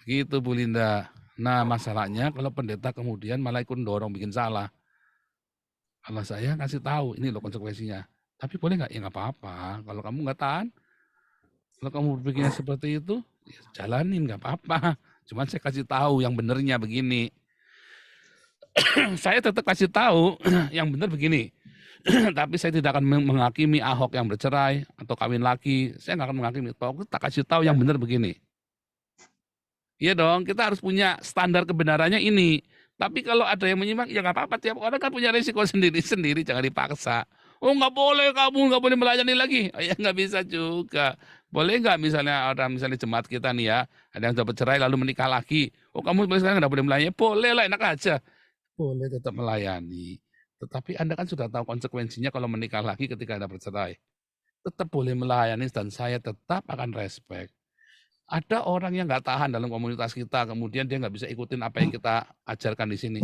Begitu Bu Linda. Nah masalahnya kalau pendeta kemudian malah ikut dorong bikin salah. Kalau saya kasih tahu, ini loh konsekuensinya. Tapi boleh nggak? Ya nggak apa-apa. Kalau kamu nggak tahan, kalau kamu berpikirnya seperti itu, ya jalanin nggak apa-apa. Cuman saya kasih tahu yang benernya begini. Saya tetap kasih tahu yang benar begini. Tapi saya tidak akan menghakimi Ahok yang bercerai atau kawin lagi. Saya nggak akan menghakimi. Pokoknya tak kasih tahu yang benar begini. Iya dong, kita harus punya standar kebenarannya ini. Tapi kalau ada yang menyimak, ya nggak apa-apa. Tiap orang kan punya risiko sendiri-sendiri, jangan dipaksa. Oh nggak boleh, kamu nggak boleh melayani lagi. Oh, ya nggak bisa juga. Boleh nggak misalnya misalnya jemaat kita nih ya, ada yang sudah bercerai lalu menikah lagi. Oh kamu sekarang nggak boleh melayani? Boleh lah, enak aja. Boleh tetap melayani. Tetapi Anda kan sudah tahu konsekuensinya kalau menikah lagi ketika Anda bercerai. Tetap boleh melayani dan saya tetap akan respect. Ada orang yang nggak tahan dalam komunitas kita, kemudian dia nggak bisa ikutin apa yang kita ajarkan di sini.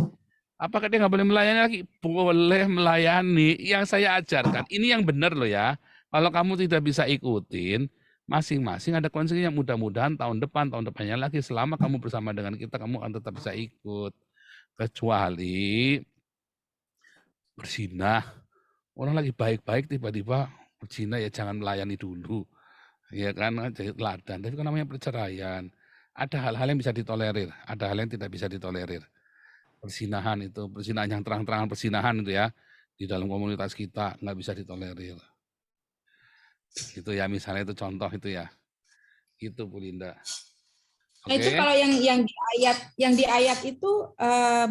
Apakah dia nggak boleh melayani lagi? Boleh melayani yang saya ajarkan. Ini yang benar loh ya. Kalau kamu tidak bisa ikutin, masing-masing ada konsekuensinya. Mudah-mudahan tahun depannya lagi, selama kamu bersama dengan kita, kamu akan tetap bisa ikut. Kecuali berzina. Orang lagi baik-baik tiba-tiba berzina, ya jangan melayani dulu. Ya kan, jadi teladan. Tapi kan namanya perceraian. Ada hal-hal yang bisa ditolerir, ada hal yang tidak bisa ditolerir. Perzinahan itu, perzinahan yang terang-terangan perzinahan itu ya, di dalam komunitas kita nggak bisa ditolerir. Itu ya, misalnya itu contoh itu ya. Itu Bu Linda. Nah, itu kalau yang di ayat itu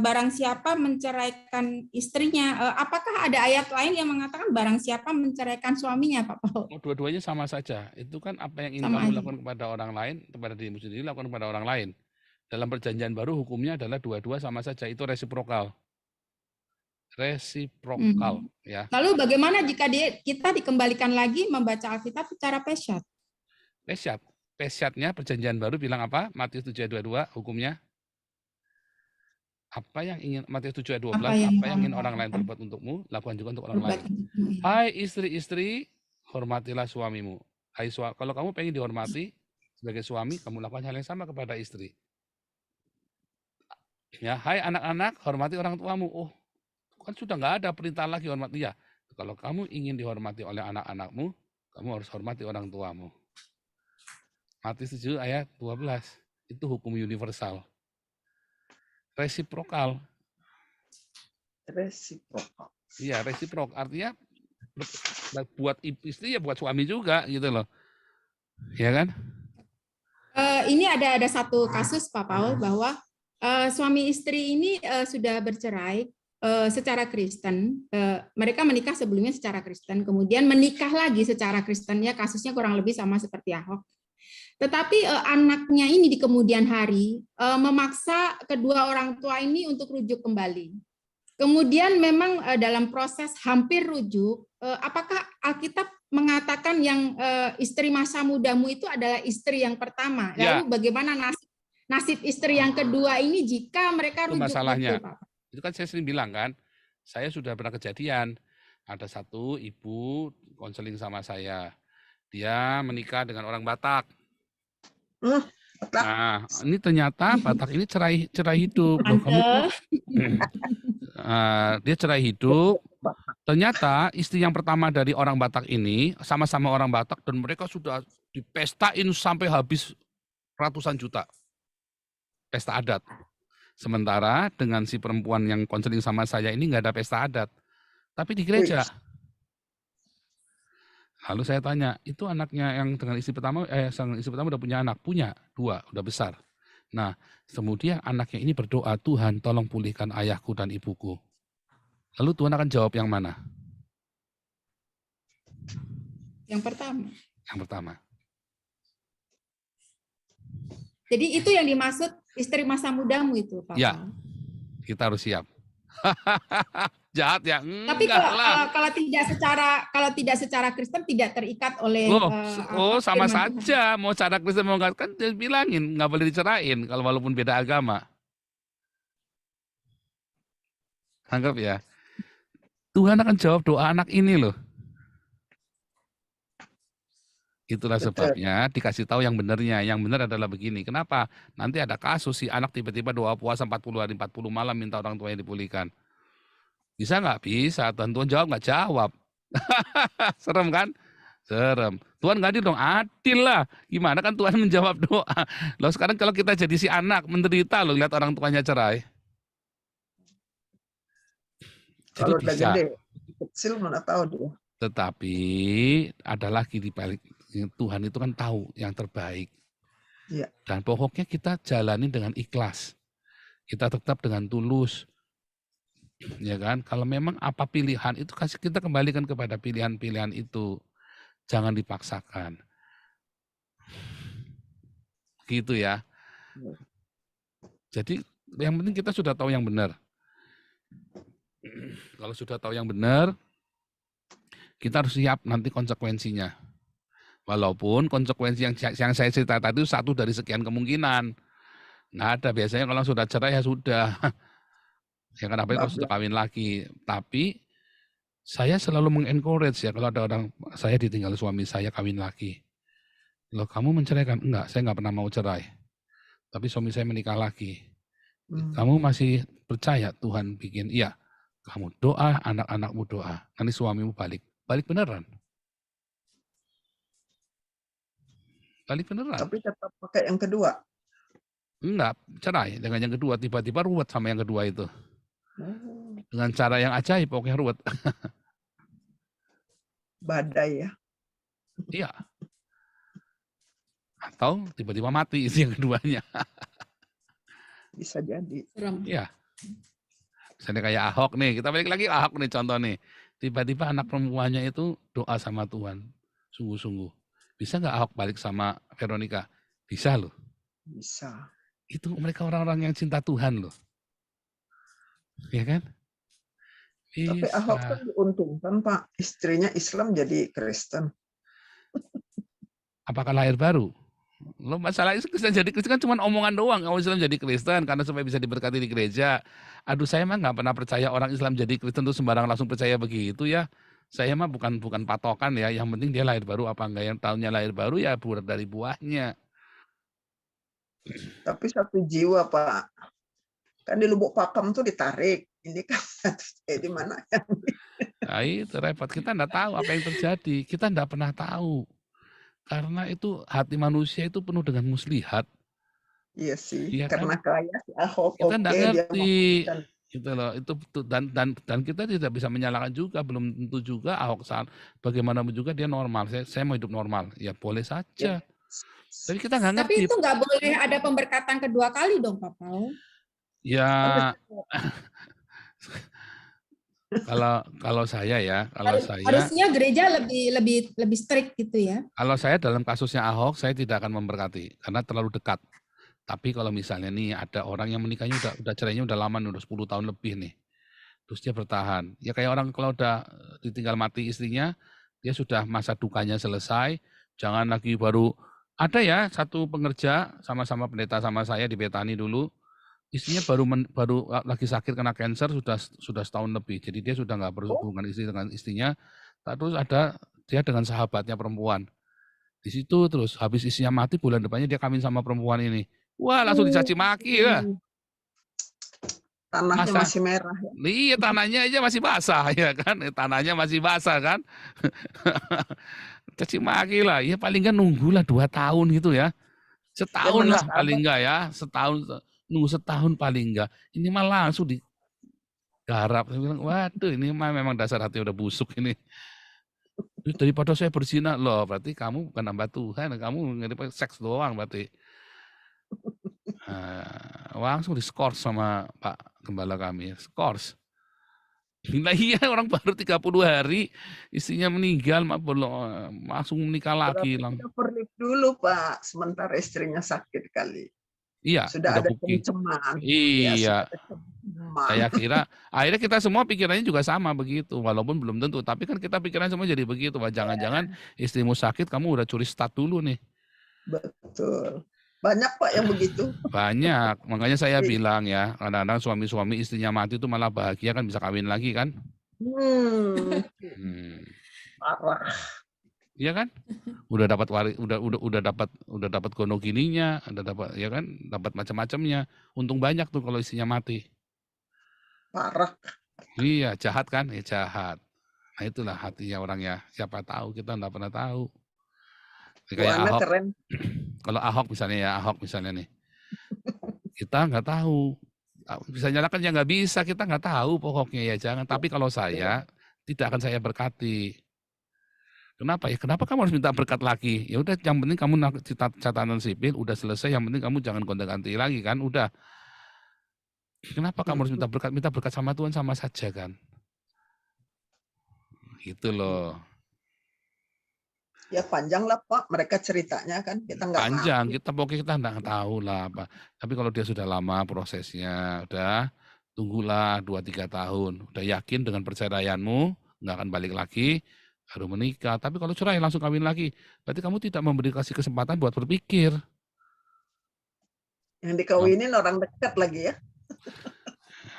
barang siapa menceraikan istrinya, apakah ada ayat lain yang mengatakan barang siapa menceraikan suaminya, Pak Paul? Oh, dua-duanya sama saja. Itu kan apa yang ingin Sama kamu aja. lakukan kepada orang lain, kepada dirimu sendiri, lakukan kepada orang lain. Dalam perjanjian baru hukumnya adalah dua-dua sama saja. Itu resiprokal. Resiprokal, ya. Lalu bagaimana jika kita dikembalikan lagi membaca Alkitab secara pesyat? Pesyat. Pesyatnya perjanjian baru bilang apa? Matius 7:22 hukumnya. Apa yang ingin Matius 7:12, apa yang ingin orang lain berbuat untukmu, lakukan juga untuk orang lain. Hai istri-istri, hormatilah suamimu. Hai kalau kamu pengen dihormati sebagai suami, kamu lakukan hal yang sama kepada istri. Ya, hai anak-anak, hormati orang tuamu. Oh, kan sudah nggak ada perintah lagi hormati ya. Kalau kamu ingin dihormati oleh anak-anakmu, kamu harus hormati orang tuamu. Matius 7 ayat 12. Itu hukum universal. Resiprokal. Resiprokal. Iya, resiprok. Artinya buat istri ya buat suami juga gitu loh. Ya kan? Ini ada satu kasus Pak Paul bahwa suami istri ini sudah bercerai secara Kristen. Mereka menikah sebelumnya secara Kristen, kemudian menikah lagi secara Kristen, ya kasusnya kurang lebih sama seperti Ahok. Tetapi anaknya ini di kemudian hari memaksa kedua orang tua ini untuk rujuk kembali. Kemudian memang dalam proses hampir rujuk, apakah Alkitab mengatakan yang istri masa mudamu itu adalah istri yang pertama? Ya. Lalu bagaimana nasib istri yang kedua ini jika mereka Itu rujuk? masalahnya. Itu, Pak? Itu kan saya sering bilang kan, saya sudah pernah kejadian. Ada satu ibu konseling sama saya. Dia menikah dengan orang Batak. Nah, ini ternyata Batak ini cerai hidup. Loh, kamu dia cerai hidup. Ternyata istri yang pertama dari orang Batak ini sama-sama orang Batak dan mereka sudah dipestain sampai habis ratusan juta. Pesta adat. Sementara dengan si perempuan yang konseling sama saya ini nggak ada pesta adat. Tapi di gereja. Lalu saya tanya, itu anaknya yang dengan istri pertama udah punya anak? Punya, 2, udah besar. Nah, kemudian anaknya ini berdoa, Tuhan tolong pulihkan ayahku dan ibuku. Lalu Tuhan akan jawab yang mana? Yang pertama. Yang pertama. Jadi itu yang dimaksud istri masa mudamu itu, Pak. Ya, kita harus siap. Jahat ya? Tapi kalau tidak secara Kristen tidak terikat oleh sama saja. Mau cara Kristen mau nggak kan bilangin nggak boleh dicerain kalau walaupun beda agama. Anggap ya. Tuhan akan jawab doa anak ini loh. Itulah sebabnya dikasih tahu yang benernya. Yang benar adalah begini. Kenapa? Nanti ada kasus si anak tiba-tiba doa puasa 40 hari 40 malam minta orang tuanya dipulihkan. Bisa nggak? Bisa. Tuhan jawab nggak jawab. Serem kan? Serem. Tuhan nggak adil dong? Adil lah. Gimana kan Tuhan menjawab doa. Loh sekarang kalau kita jadi si anak menderita loh lihat orang tuanya cerai. Jadi Kalau udah bisa. gede, kecil mana tahu dia. Tetapi ada lagi di balik Tuhan itu kan tahu yang terbaik. Iya. Dan pokoknya kita jalani dengan ikhlas. Kita tetap dengan tulus. Ya kan? Kalau memang apa pilihan itu kasih kita kembalikan kepada pilihan-pilihan itu. Jangan dipaksakan. Gitu ya. Jadi yang penting kita sudah tahu yang benar. Kalau sudah tahu yang benar, kita harus siap nanti konsekuensinya. Walaupun konsekuensi yang saya cerita tadi itu satu dari sekian kemungkinan. Nggak ada, biasanya kalau sudah cerai ya sudah. Ya kenapa kalau sudah kawin lagi. Tapi Saya selalu mengencourage ya kalau ada orang, saya ditinggal suami saya kawin lagi. Loh kamu menceraikan? Enggak, saya nggak pernah mau cerai. Tapi suami saya menikah lagi. Kamu masih percaya Tuhan bikin? Iya. Kamu doa, anak-anakmu doa. Nanti suamimu balik. Balik beneran. Balik beneran. Tapi tetap pakai yang kedua. Enggak, cerai dengan yang kedua. Tiba-tiba ruwet sama yang kedua itu. Oh, Dengan cara yang ajaib, pokoknya ruwet. badai ya. Iya. Atau tiba-tiba mati itu yang keduanya. Bisa jadi. Serem. Iya. Misalnya kayak Ahok nih, kita balik lagi Ahok nih contoh nih. Tiba-tiba anak perempuannya itu doa sama Tuhan. Sungguh-sungguh. Bisa nggak Ahok balik sama Veronica? Bisa loh. Bisa. Itu mereka orang-orang yang cinta Tuhan loh. Iya kan? Tapi Ahok kan Bisa. diuntungkan Pak. Istrinya Islam jadi Kristen. Apakah lahir baru? Lo masalah itu Kristen jadi Kristen kan cuma omongan doang. Kalau Islam jadi Kristen karena supaya bisa diberkati di gereja. Aduh saya mah nggak pernah percaya orang Islam jadi Kristen tuh sembarang langsung percaya begitu ya. Saya mah bukan patokan ya. Yang penting dia lahir baru apa enggak. Yang tahunnya lahir baru ya buah dari buahnya. Tapi satu jiwa Pak. Kan di Lubuk Pakam tuh ditarik. Ini kan di mana ya? Nah itu repot. Kita nggak tahu apa yang terjadi. Kita nggak pernah tahu. Karena itu hati manusia itu penuh dengan muslihat. Iya sih. Iya kan? Karena kaya si Ahok. Kita nggak Oke, dia ngerti. mau Gitu loh. Itu dan kita tidak bisa menyalahkan juga. Belum tentu juga Ahok saat bagaimanapun juga dia normal. Saya mau hidup normal. Ya boleh saja. Tapi kita nggak Tapi ngerti. itu nggak boleh ada pemberkatan kedua kali dong, Pak Paul. Ya kalau saya ya, Harusnya gereja lebih strict gitu ya. kalau saya dalam kasusnya Ahok, saya tidak akan memberkati karena terlalu dekat. Tapi kalau misalnya nih ada orang yang menikahnya udah cerainya udah lama, udah 10 tahun lebih nih. Terus dia bertahan. Ya kayak orang kalau udah ditinggal mati istrinya, dia sudah masa dukanya selesai, jangan lagi baru ada ya satu pengerja sama-sama pendeta sama saya di Betani dulu. Istrinya baru lagi sakit kena kanker sudah setahun lebih. Jadi dia sudah nggak berhubungan istri dengan istrinya. Terus ada dia dengan sahabatnya perempuan. Di situ terus habis istrinya mati bulan depannya dia kawin sama perempuan ini. Wah langsung dicaci maki ya. Tanahnya masih merah. Ya. Iya tanahnya aja masih basah ya kan. Tanahnya masih basah kan. Caci maki lah. Ya paling nggak nunggulah 2 tahun gitu ya. Setahun lah paling nggak ya. Nunggu setahun paling enggak. Ini mah langsung digarap. Saya bilang, waduh ini mah memang dasar hati udah busuk ini. Daripada saya berzina, loh berarti kamu bukan hamba Tuhan. Kamu ngerti seks doang berarti. Langsung diskors sama Pak Gembala kami. Skors. Nah iya orang baru 30 hari istrinya meninggal langsung menikah lagi. Sudah pernik dulu Pak. Sementara istrinya sakit kali. Iya, sudah ada bukti. penceman. Iya. Ya, Saya kira akhirnya kita semua pikirannya juga sama begitu, walaupun belum tentu. Tapi kan kita pikiran semua jadi begitu. Wah, jangan-jangan istrimu sakit, kamu udah curi stat dulu nih. Betul. Banyak Pak yang begitu. Banyak. Makanya saya bilang ya, kadang-kadang suami-suami istrinya mati itu malah bahagia kan bisa kawin lagi kan. Parah. Iya kan? Udah dapat udah dapat gonogininya, udah dapat ya kan, dapat macam-macamnya. Untung banyak tuh kalau istrinya mati. Parah. Iya, jahat kan? Ya jahat. Nah itulah hatinya orang ya. Siapa tahu, kita enggak pernah tahu. Kayak Ahok. Keren. Kalau Ahok misalnya nih. Kita nggak tahu. Bisa nyalakan ya nggak bisa, kita nggak tahu pokoknya ya jangan. Tapi kalau saya tidak akan saya berkati. Kenapa ya? Kenapa kamu harus minta berkat lagi? Ya udah, yang penting kamu catatan sipil udah selesai. Yang penting kamu jangan gonta-ganti lagi kan? Udah. Kenapa kamu harus minta berkat? Minta berkat sama Tuhan sama saja kan? Gitu loh. Ya panjang lah Pak. Mereka ceritanya kan kita nggak panjang. Kita nggak tahu lah apa. Tapi kalau dia sudah lama prosesnya, udah tunggulah 2-3 tahun. Udah yakin dengan perceraianmu nggak akan balik lagi. Baru menikah. Tapi kalau cerai langsung kawin lagi, berarti kamu tidak kasih kesempatan buat berpikir. Yang dikawinin orang dekat lagi ya.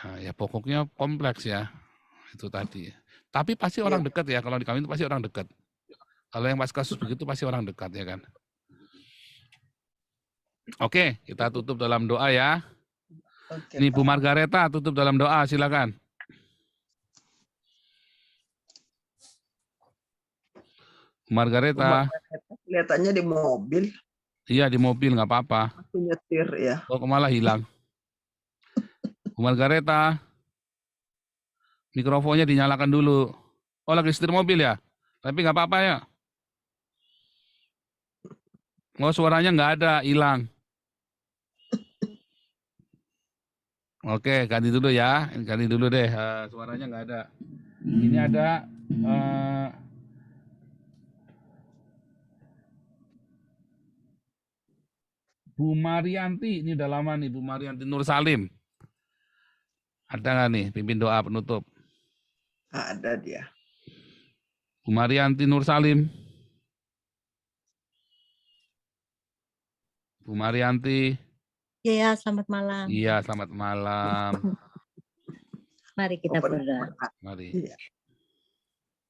Nah, ya pokoknya kompleks ya. Itu tadi. Tapi pasti orang dekat ya, kalau di kami itu pasti orang dekat. Kalau yang pas kasus begitu pasti orang dekat ya kan. Oke, kita tutup dalam doa ya. Oke, Ini Bu Pak. Margareta tutup dalam doa, silakan. Bu Margareta, Kelihatannya di mobil, iya di mobil nggak apa-apa. masih nyetir ya. Kok malah hilang. Bu Margareta, mikrofonnya dinyalakan dulu. Oh lagi setir mobil ya? Tapi nggak apa-apa ya. Oh suaranya nggak ada, hilang. Oke, ganti dulu ya. Ganti dulu deh, suaranya nggak ada. Ini ada Bu Marianti, ini udah lama nih, Bu Marianti Nur Salim. Ada nggak nih, pimpin doa penutup? Ada dia. Bu Marianti Nur Salim. Bu Marianti. Ya, selamat malam. Iya, selamat malam. Mari kita Open. berdoa. Mari. Iya.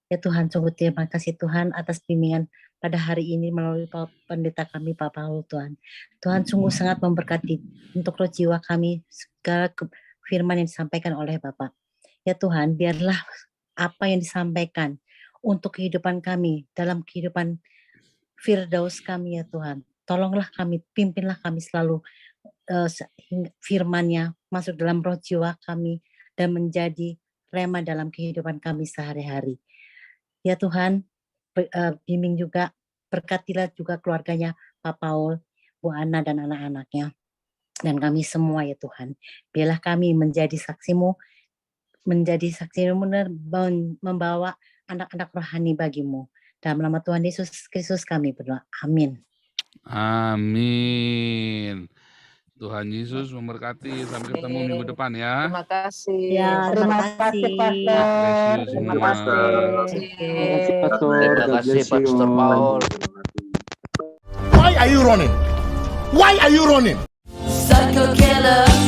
Ya Tuhan, sungguh terima kasih Tuhan atas bimbingan pada hari ini melalui pendeta kami Pak Paul Tuhan. Tuhan sungguh sangat memberkati untuk roh jiwa kami segala firman yang disampaikan oleh Bapak. Ya Tuhan, biarlah apa yang disampaikan untuk kehidupan kami, dalam kehidupan Firdaus kami ya Tuhan. Tolonglah kami, pimpinlah kami selalu firman-Nya masuk dalam roh jiwa kami dan menjadi rema dalam kehidupan kami sehari-hari. Ya Tuhan, bimbing juga, berkatilah juga keluarganya Pak Paul, Bu Ana dan anak-anaknya. Dan kami semua ya Tuhan. Biarlah kami menjadi saksi-Mu, membawa anak-anak rohani bagi-Mu. Dalam nama Tuhan Yesus Kristus kami berdoa. Amin. Amin. Tuhan Yesus memberkati. Sampai ketemu minggu depan ya. Terima kasih. Ya, terima kasih. Bless you Terima semua. kasih. Terima kasih Pastor Paul. Why are you running? Why are you running? Psycho killer.